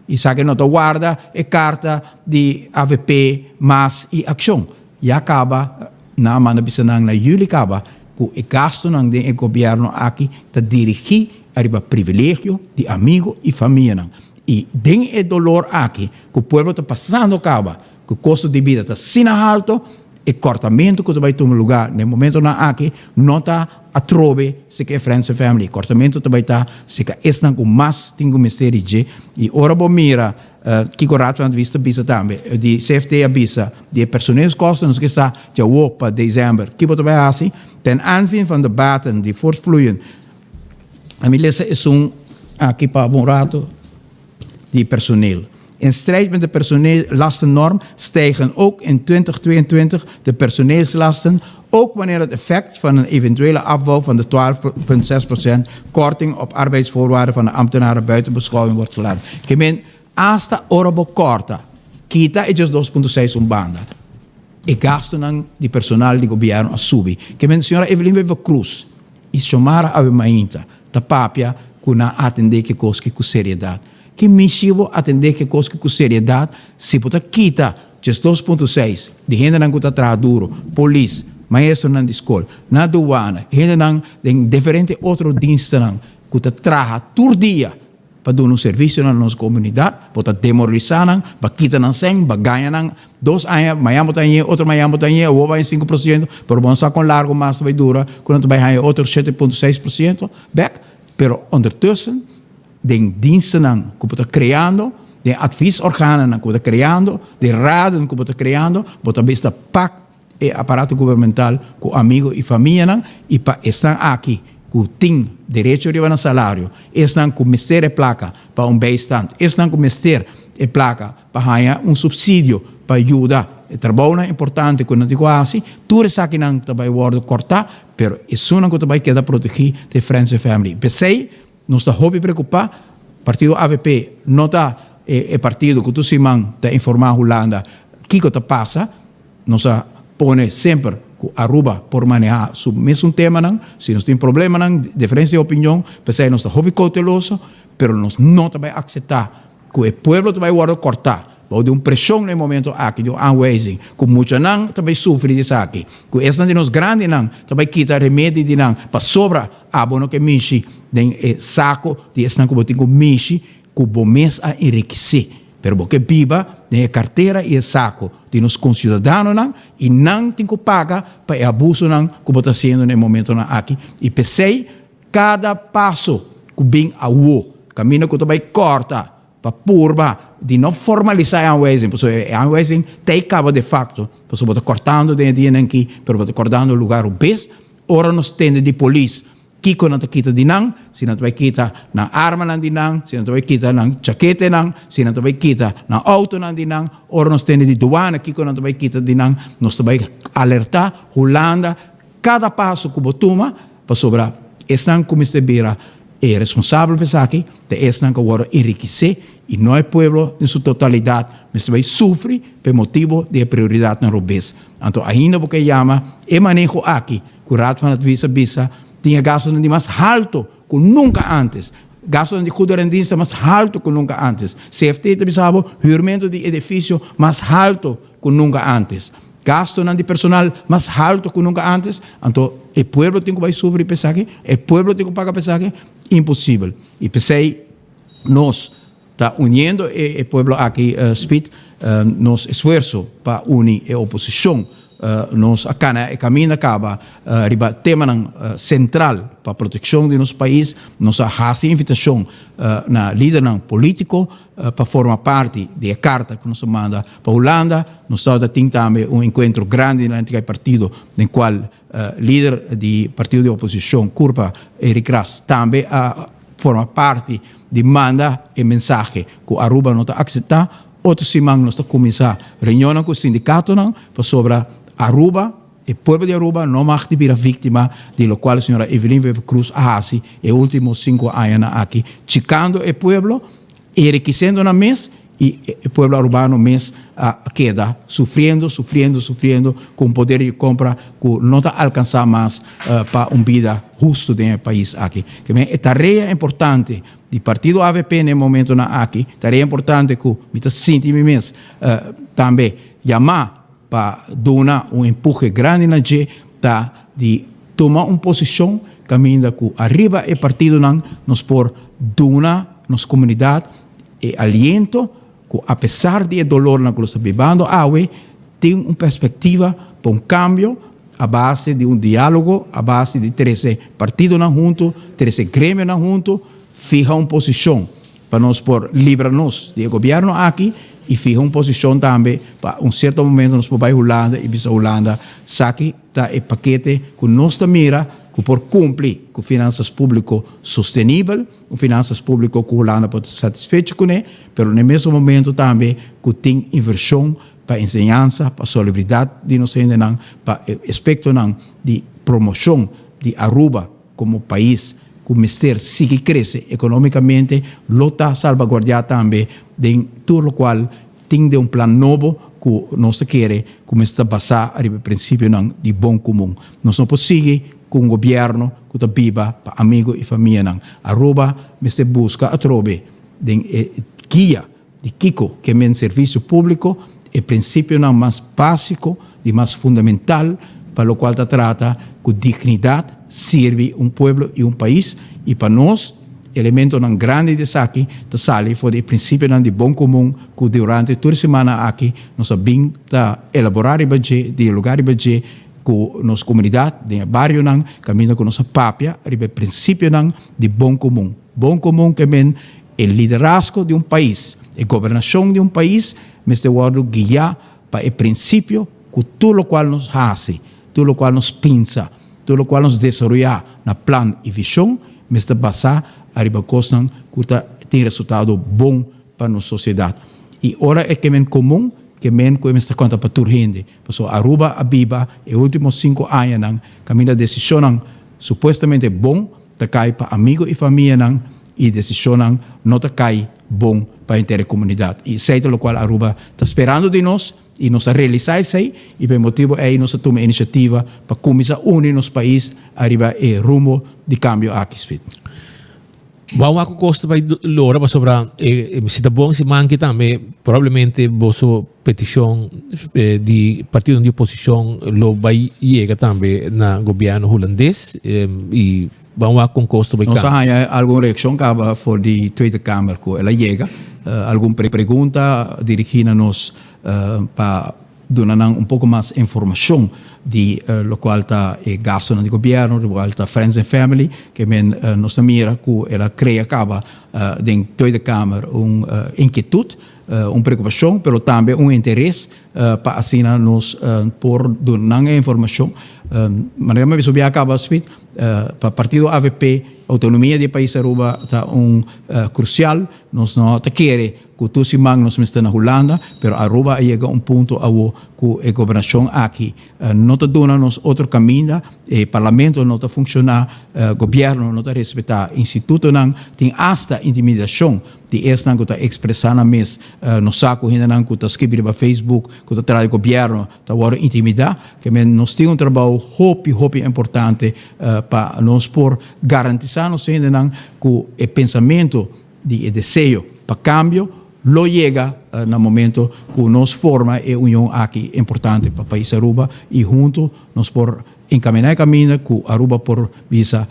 E sabe nota guarda e carta de AVP, MAS e Action. E acaba na mana bisa nang na jullie kaba ku e gasto nang de governo aqui ta dirigir arriba privilégio de amigo e família nang e den e dolor aqui ku pueblo ta passando kaba ku custo de vida ta sina alto e cortamento que vai tomar lugar no momento na aqui nota a trove se que friends and family cortamento ta vai ta se que estan com mais tingo mistério e ora bo mira Kiko Raad van het Vista bisa também. De CFT avisa, de personeelskosten, ons gezegd, ja, op december. Kiko erbij hasi, ten aanzien van de baten die voortvloeien. En mi lezen is aqui para bom rato, die personeel. In strijd met de personeellastennorm stijgen ook in 2022 de personeelslasten, ook wanneer het effect van een eventuele afbouw van de 12,6% korting op arbeidsvoorwaarden van de ambtenaren buiten beschouwing wordt gelaten. Gemeen, hasta orobo corta, kita é just 2,6 banda. E gasto nan di personal di governo a subi. Gemeen, senhora Evelyn Wever Cruz, e chamara a mainta, da papia, kuna atender que coisa com seriedade. Que missivo atender que coisa com seriedade, se puta kita just 2,6, de gente não está atrás duro, polícia, maestro na escola, na aduana, gente não tem diferente outro diensten não, que está trabalha todo dia para dar um serviço na nossa comunidade, para demoralizar não, para quitar não sem, para ganhar não, 2 anos, Miami está aí, outro Miami está aí, ou vai em 5%, pero vamos a com largo mais vai dura, quando vai aí outro 7,6%, back, pero ondertussen de diensten que está criando, de adviesorganen que está criando, de raden que está criando, para vista PAC e aparato governamental com amigos e família e para estar aqui com tem direito de um salário, estão com mister placa para bijstand, estão com mister placa para ganhar subsídio para ajudar. O trabalho é importante quando digo assim, tudo isso aqui não vai ser cortado, pero isso não vai quedar protegido de friends and family. Pensei, não está hobby preocupar, partido AVP não está partido que tu se está informando Holanda, o que está passa, não está põe sempre que Aruba por manejar o mesmo tema, não, se nós tem problema, não, diferença de opinião, pensei, não está hobby cauteloso, pero nós não vai aceitar que o povo vai ser cortado. Ou de pressão no momento aqui, de aanwijzing. Que muitos não também sofrem disso aqui. Que essa de nós grandes não também quita remédio de não para sobra abono que mishi den saco de essa que botem com mishi que bom mês a enriquecer. Pero porque biba de carteira e saco de nos concidadãos não e não tem que pagar para abuso não que bota sendo no momento não aqui. E pensei cada passo que bem a caminho que também corta para purba de não formalizar a aanwijzing, porque a aanwijzing tem cabo de facto, porque você cortando de dinheiro aqui, pero você cortando o lugar o bes, ora nos tende de polícia, que quando te quita de não, se não vai quita na arma não de não, se não vai quita na chaquete não, se não vai quita na auto não de não, ora nos tende de douana, que quando vai quita de não, nos vai alertar Holanda cada passo que você toma para sobrar, estão como se vira é responsável por isso aqui, de esta que agora enriquecer e não é povo em sua totalidade, mas vai sofrer por motivo de prioridade na robês. Então, ainda porque chama e manejo aqui, que o rato van het visa tinha gastos de mais alto que nunca antes. Gastos de goederendiensten mais alto que nunca antes. CFT também sabe, huurmento de edifício mais alto que nunca antes. Gasto de personal mais alto que nunca antes. Então, o povo tem que sofrer pensar que, o povo tem que pagar pensar que, impossível. E pensei, nós está unindo o povo aqui, Speed, nos esforço para unir a oposição. Nós caminho acaba riba tema central para a proteção de nosso país, nós fazemos invitação na líder político para formar parte da carta que nos manda para a Holanda. Nós temos também encontro grande no antigo partido, no qual líder do partido de oposição, Curpa Eric Ras, também forma parte de manda e mensagem que a Aruba não está aceitando. Outro semana nós estamos começando a reunião com o sindicato para sobre Aruba, o povo de Aruba não vai ser vítima de lo qual a senhora Evelyn Wever Cruz hace os últimos 5 anos aqui, chicando o povo, enriquecendo na mesa e o povo arubano mês queda sofrendo com poder de compra que não está alcançando mais para uma vida justa no país aqui. É tarefa importante do partido AVP no momento aqui, tarefa importante que me sinto mês também chamar para dar empurre grande na gente de tomar uma posição caminho que arriba o partido nos por dar nossa comunidade e aliento que apesar de dolor na que está vivendo tem uma perspectiva para cambio a base de diálogo, a base de 13 partidos juntos, 13 grêmios juntos, fija uma posição para nós por livrar-nos do governo aqui e fica uma posição também para um certo momento nós para Holanda e bisa Holanda saque tá e paquete que nós mira que por cumprir com finanças público sustentável, finanças público que Holanda pode satisfeito com ele, mas no mesmo momento também que tem inversão para ensinança, para solidariedade de nós ainda para aspecto de promoção de Aruba como país que o Mister sigue cresce economicamente, lota salvaguardar também de tudo o qual tem de um plano novo que nós queremos começar a passar a princípio de bom comum. Nós não podemos seguir com o governo que está viva para amigos e família. Aruba, Mister busca a trobe de guia de Kiko, que é um serviço público, é princípio mais básico, de mais fundamental, para o qual se trata com dignidade, serve um povo e um país, e para nós, elemento grande de aqui, da sali, foi o princípio de bom comum, que durante toda a semana aqui, nós vamos elaborar o budget, dialogar o budget, com nossa comunidade, de bairro, caminho com nossa pápia, o princípio de bom comum. Bom comum que é o liderazgo de um país, a governação de um país, mas de modo guiar para o princípio que tudo o qual nos faz, tudo o qual nos pensa, tudo o qual nos desenvolve na plano e visão, mas de passar a coisa que tem resultado bom para a nossa sociedade. E ora é que é comum, que está conta para toda a gente. Porque Aruba, Abiba, os últimos 5 anos, caminho da decisão supostamente bom, está cai para amigos e família, e decisão não está cai bom para a inteira comunidade. E sei pelo qual Aruba está esperando de nós, e nós realizar isso aí, e por motivo é nós tomamos a iniciativa para começar a unir nos países arriba e rumo de cambio aqui. Vamos a custo vai lora para sobre se tá bom se manque também provavelmente vosso petição de partido de oposição lo vai chega também na governo holandês e vamos a com custo vai nós há alguma reação cava for de Tweede Kamer que ela chega alguma pergunta dirigida nos para dar um pouco mais informação de lo qual está gasto no governo, lo qual está Friends and Family, que nós mira que ela cria acaba dentro da Tweede Kamer inquietude, preocupação, mas também interesse para assim nos por dar informação. Maneira mais sobre acaba para partido AVP, autonomia do país Aruba está crucial, nós não queremos que tu se mang nos está na Holanda, pero Aruba chega ponto que a governação aqui não está dando nos outro caminho, o parlamento não está funcionando, o governo não está respeitando, o instituto não tem hasta intimidação de esta que está expressando mes no saco ainda não que está escrevendo para Facebook, que está trazendo o governo está agora intimidar, que nós temos trabalho hope importante para nós por garantizar nos ainda não que o pensamento de desejo para cambio lo chega no momento que nós forma a união aqui importante para o país Aruba e junto nós por encaminhar caminho que Aruba por visa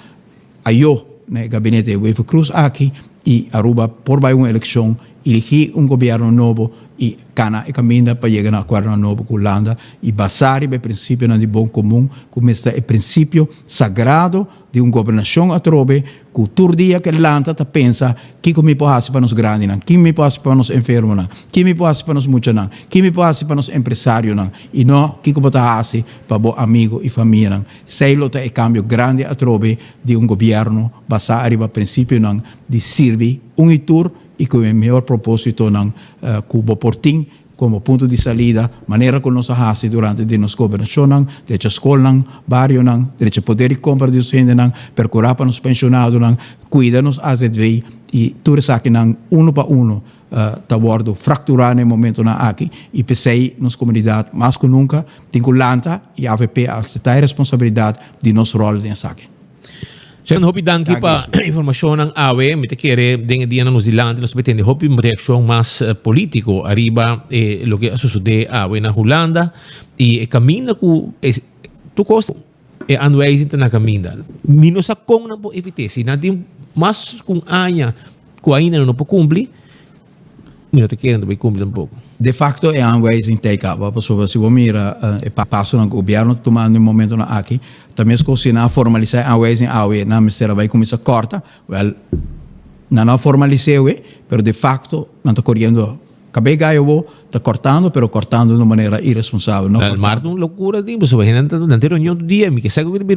ayo no gabinete de Wave Cruz aqui e Aruba por vai uma eleição elegir governo novo e cana e caminha para chegar a acordo novo com Holanda e basar o princípio de bom comum como este é o princípio sagrado de uma governação a trobe que todo dia que Holanda está pensa que me pode fazer para nos grandes, que me pode fazer para nos enfermos, que me pode fazer para nos muitos, que me pode fazer para nos empresários e não que pode fazer para os amigos e família. Sei que é cambio grande a trobe de um governo basado no princípio de servir itur e com o melhor propósito que o portim como ponto de salida, maneira como nós fazemos durante a nossa governação, desde a escola, barrio, desde o poder de compra de gente, percurar para os pensionados, cuidar-nos a ZV e tudo isso aqui, uno para uno, está bordo fracturar no momento aqui e pensei nas comunidades, mais que nunca, tem que Lanta e a AVP aceitar a responsabilidade de nosso rol nessa aqui. Sen hopi danki pa informação ng awe, me te quere den dia na New Zealand, nos betende hopi reação mais político arriba lo que sucede awe na Holanda e caminho ku tu costo e anweising na caminho. Minus a kong na po evitesi, natin mas kung anya ku ainda não po cumprir, não te querem também cumprir um pouco. De facto é aanwijzing tekenaba, pessoas se mira e passo no governo tomando no momento na aqui, também se na formalizar aanwijzing awe na ministério vai começar corta, well não formalizou, pero de facto não está correndo. Acabei está cortando, pero cortando de uma maneira irresponsável. El mar é uma loucura, tipo, so imagina na reunião do dia, me que segue que ter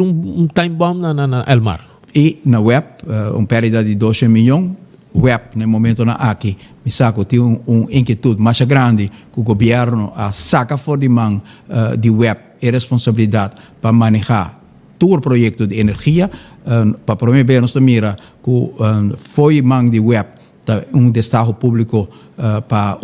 time bomb na el mar. E na web, perda de 12 milhões, web no momento na aqui, me saco tem inquietude mais grande que o governo saca fora de mão de web e responsabilidade para manejar todo o projeto de energia, para promover nossa mira que foi mão de web destaque público para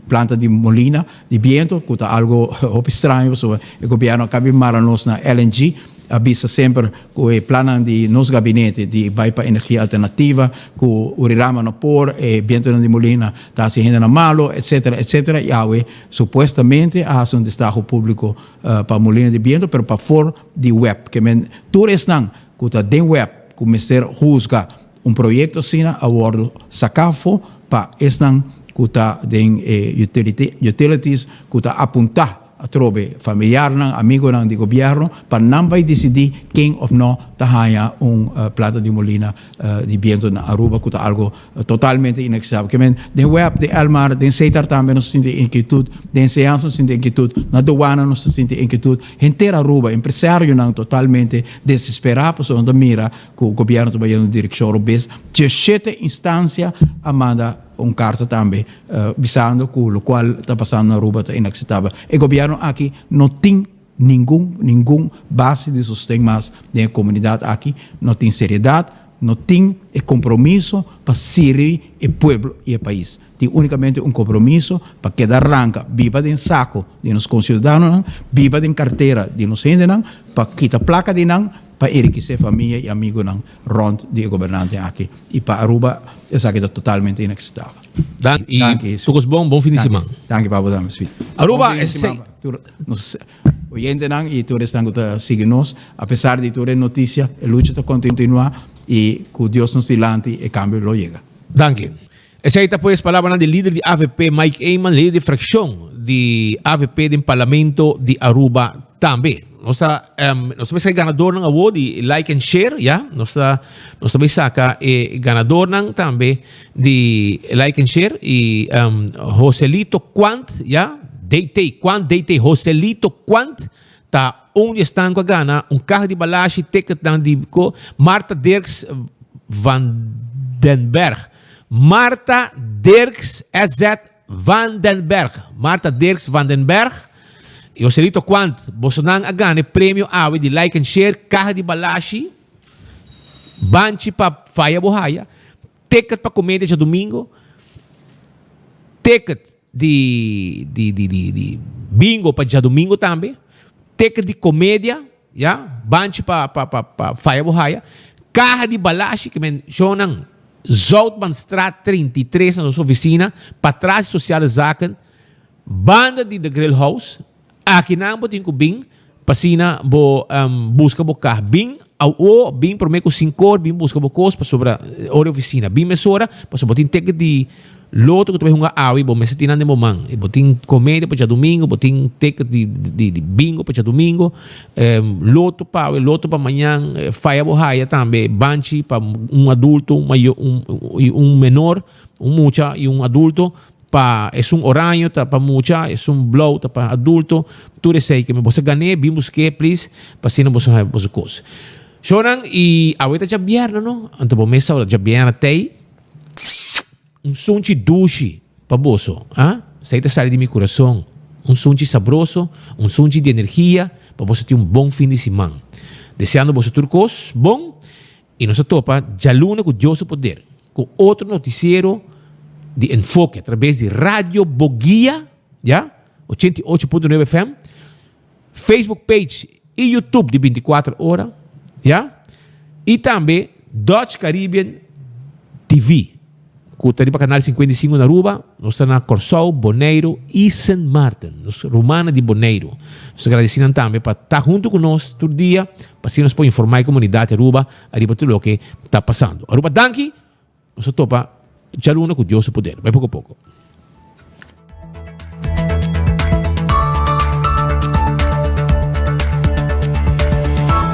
planta de molina de viento, que é algo estranho, o governo acaba de nos na LNG, avisa sempre que o plano de nos gabinete de vai para energia alternativa, que o rirama no por, viento de molina está se rendendo malo, etc, etc. E aí, supostamente, há destaque público para molina de viento, mas para fora de web, que tudo isso não, que está dentro web, que o ministério juzga projeto assim, a bordo sacafo, para isso não, que está dentro utilities, que está apontar a trobe familiar não, amigo não de governo, para não vai decidir quem ou não está planta de molina de viento na Aruba, que é algo totalmente inaceitável. Que den web de Elmar, den Seitar também não se sente inquietude, den Seans não se sente inquietude, na aduana não se sente inquietude, inteira Aruba, empresário não totalmente desesperado, porque onde mira que o governo está trabalhando na direção urubês, 17 instâncias amanda carta também, visando que o qual está passando na Aruba é inaceitável. O governo aqui não tem nenhum base de sustento mais da comunidade aqui, não tem seriedade, não tem compromisso para servir o povo e o país. Tem unicamente compromisso para que da arranca, viva de saco de nos concidadãos, viva de carteira de nos gente, para quitar placa de não, para enriquecer família e amigo não, rond de governante aqui. E para Aruba, isso aqui é totalmente inaceitável. E todos bom fim de semana. Danke, Pablo Damas. Aruba, oyente não, e todos estão seguindo-nos, apesar de toda notícia, a luta está continuar e que Deus nos dilante e cambio lo chega. Danke. Essa aí pues palavra do líder de AVP, Mike Eyman, líder de fração de AVP do Parlamento de Aruba também. Nossa vai ganador ng award de Like and Share, yeah? Nossa vai saka ganador ng também de Like and Share e Joselito Quant, yeah? Deitei Joselito Quant ta onde estão com a gana carro de balashi ticket dan de Marta Dirks Vandenberg. Marta Dirks Vandenberg. E o Joselito Quant, Bolsonaro agane prêmio awe de Like and Share, carro de balashi, banchi para Faia Bohaya, ticket para comédia de domingo, ticket de bingo para dia domingo também, ticket de comédia, yeah? Banchi para Faia Bohaya, carro de balashi, que men shonan Zoutmanstraat 33 na nossa oficina, para trás social zaken, banda de The Grill House. Aqui não botin ko bing pasina bo busca bo carro bing ou bing por meio com 5 bing busca bo cos para sobre a oficina bing mesora para sobre botin ticket de loto que tu vai hunga awi bo mesa tinan de momang e botin comédia para domingo botin ticket de bingo para domingo loto para manhã faia bo haya também banchi para adulto menor mucha e adulto é horário, para mucha, é blow, para adulto, tudo sei que você ganhei, vimos que, please, para se não você coisa. Choram e a outra já vieram, não? Então, por mesa, já vieram até sunchi dushi para você, ah? Saída sai de meu coração, sunchi sabroso, sunchi de energia, para você ter bom fim de semana. Desejando você tudo coisa bom e nós topa, já luna com Deus o poder, com outro noticiero de enfoque através de Rádio Boguia, yeah? 88.9 FM, Facebook page e YouTube de 24 horas, yeah? E também Dutch Caribbean TV, que está para canal 55 na Aruba, nós estamos na Corsou, Bonaire e St. Martin, nós romana de Bonaire. Nós agradecemos também para estar junto conosco todo dia, para assim nos pode informar a comunidade Aruba, arriba tudo o que está passando. Aruba, danke, nós topa já luna com Deus o poder. Vai pouco a pouco.